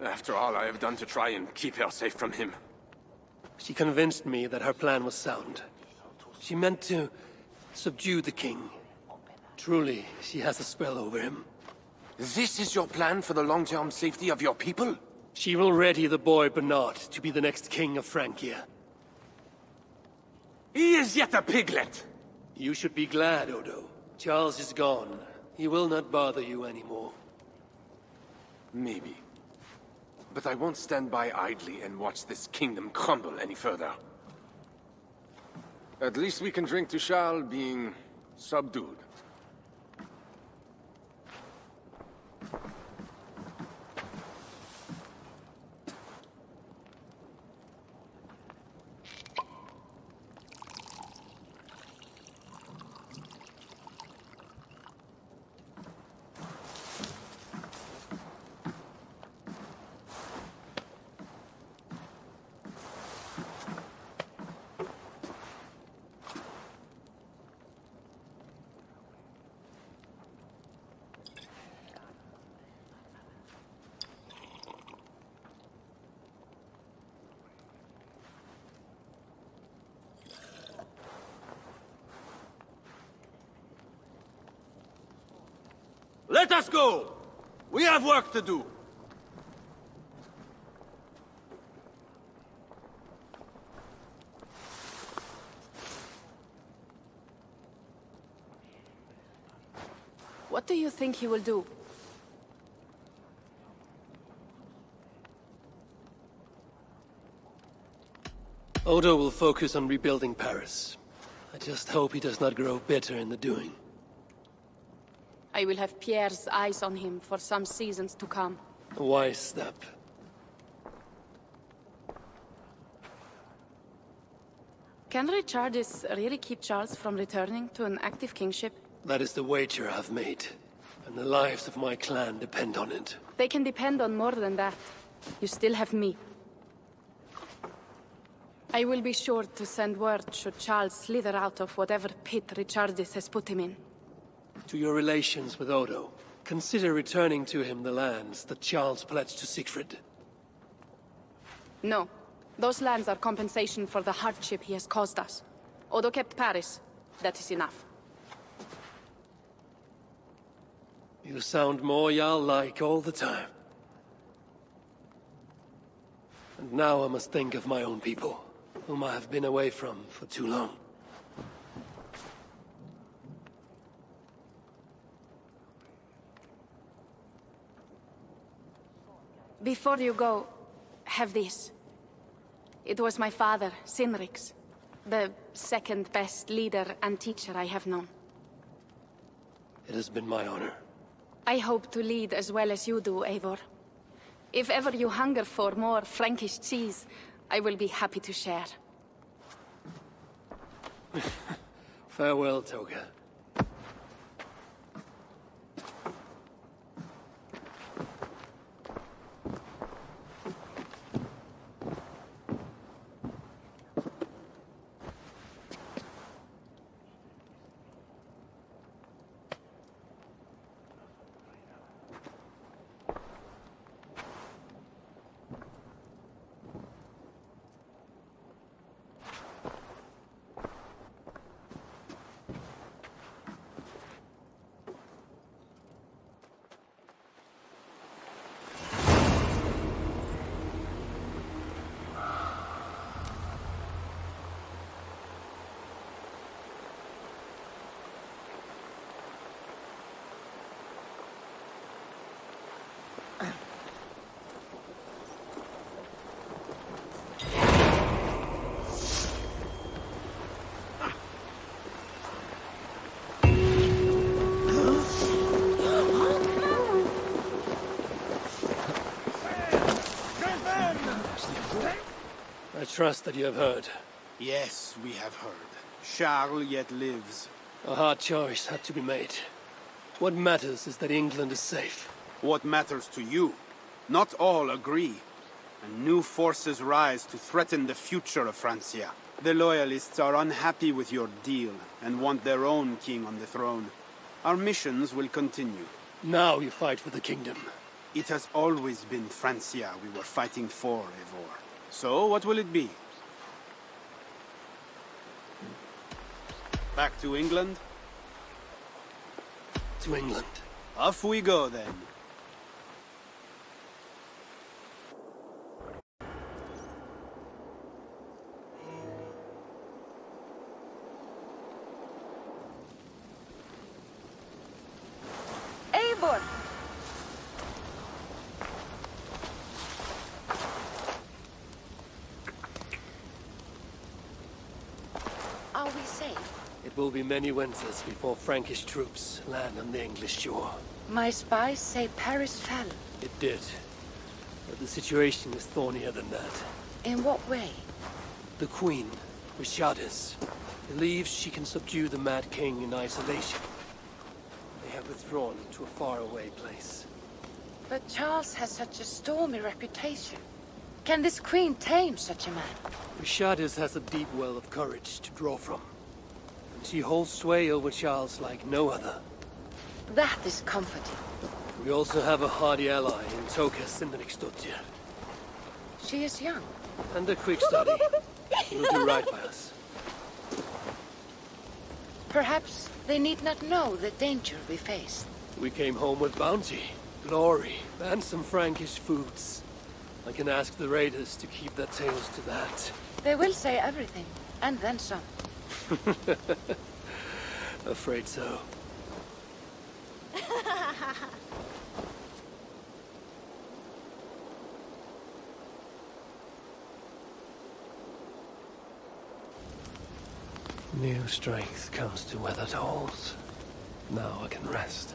After all I have done to try and keep her safe from him. She convinced me that her plan was sound. She meant to subdue the king. Truly, she has a spell over him. This is your plan for the long-term safety of your people? She will ready the boy Bernard to be the next king of Francia. He is yet a piglet! You should be glad, Odo. Charles is gone. He will not bother you anymore. Maybe. But I won't stand by idly and watch this kingdom crumble any further. At least we can drink to Charles being subdued. Let us go! We have work to do! What do you think he will do? Odo will focus on rebuilding Paris. I just hope he does not grow bitter in the doing. I will have Pierre's eyes on him for some seasons to come. A wise step. Can Richardis really keep Charles from returning to an active kingship? That is the wager I've made, and the lives of my clan depend on it. They can depend on more than that. You still have me. I will be sure to send word should Charles slither out of whatever pit Richardis has put him in. To your relations with Odo, consider returning to him the lands that Charles pledged to Siegfried. No. Those lands are compensation for the hardship he has caused us. Odo kept Paris. That is enough. You sound more Jarl-like all the time. And now I must think of my own people, whom I have been away from for too long. Before you go, have this. It was my father, Sinrik's, the second best leader and teacher I have known. It has been my honor. I hope to lead as well as you do, Eivor. If ever you hunger for more Frankish cheese, I will be happy to share. Farewell, Toga. trust that you have heard. Yes, we have heard. Charles yet lives. A hard choice had to be made. What matters is that England is safe. What matters to you? Not all agree. And new forces rise to threaten the future of Francia. The Loyalists are unhappy with your deal and want their own king on the throne. Our missions will continue. Now you fight for the kingdom. It has always been Francia we were fighting for, Eivor. So, what will it be? Back to England? To England. Off we go, then. Eivor! Are we safe? It will be many winters before Frankish troops land on the English shore. My spies say Paris fell. It did. But the situation is thornier than that. In what way? The Queen, Richardis, believes she can subdue the Mad King in isolation. They have withdrawn to a faraway place. But Charles has such a stormy reputation. Can this queen tame such a man? Richardis has a deep well of courage to draw from. And she holds sway over Charles like no other. That is comforting. We also have a hardy ally in Tokas in the Nixdottir. She is young. And a quick study. Will do right by us. Perhaps they need not know the danger we faced. We came home with bounty, glory, and some Frankish foods. I can ask the raiders to keep their tails to that. They will say everything, and then some. Afraid so. New strength comes to weathered halls. Now I can rest.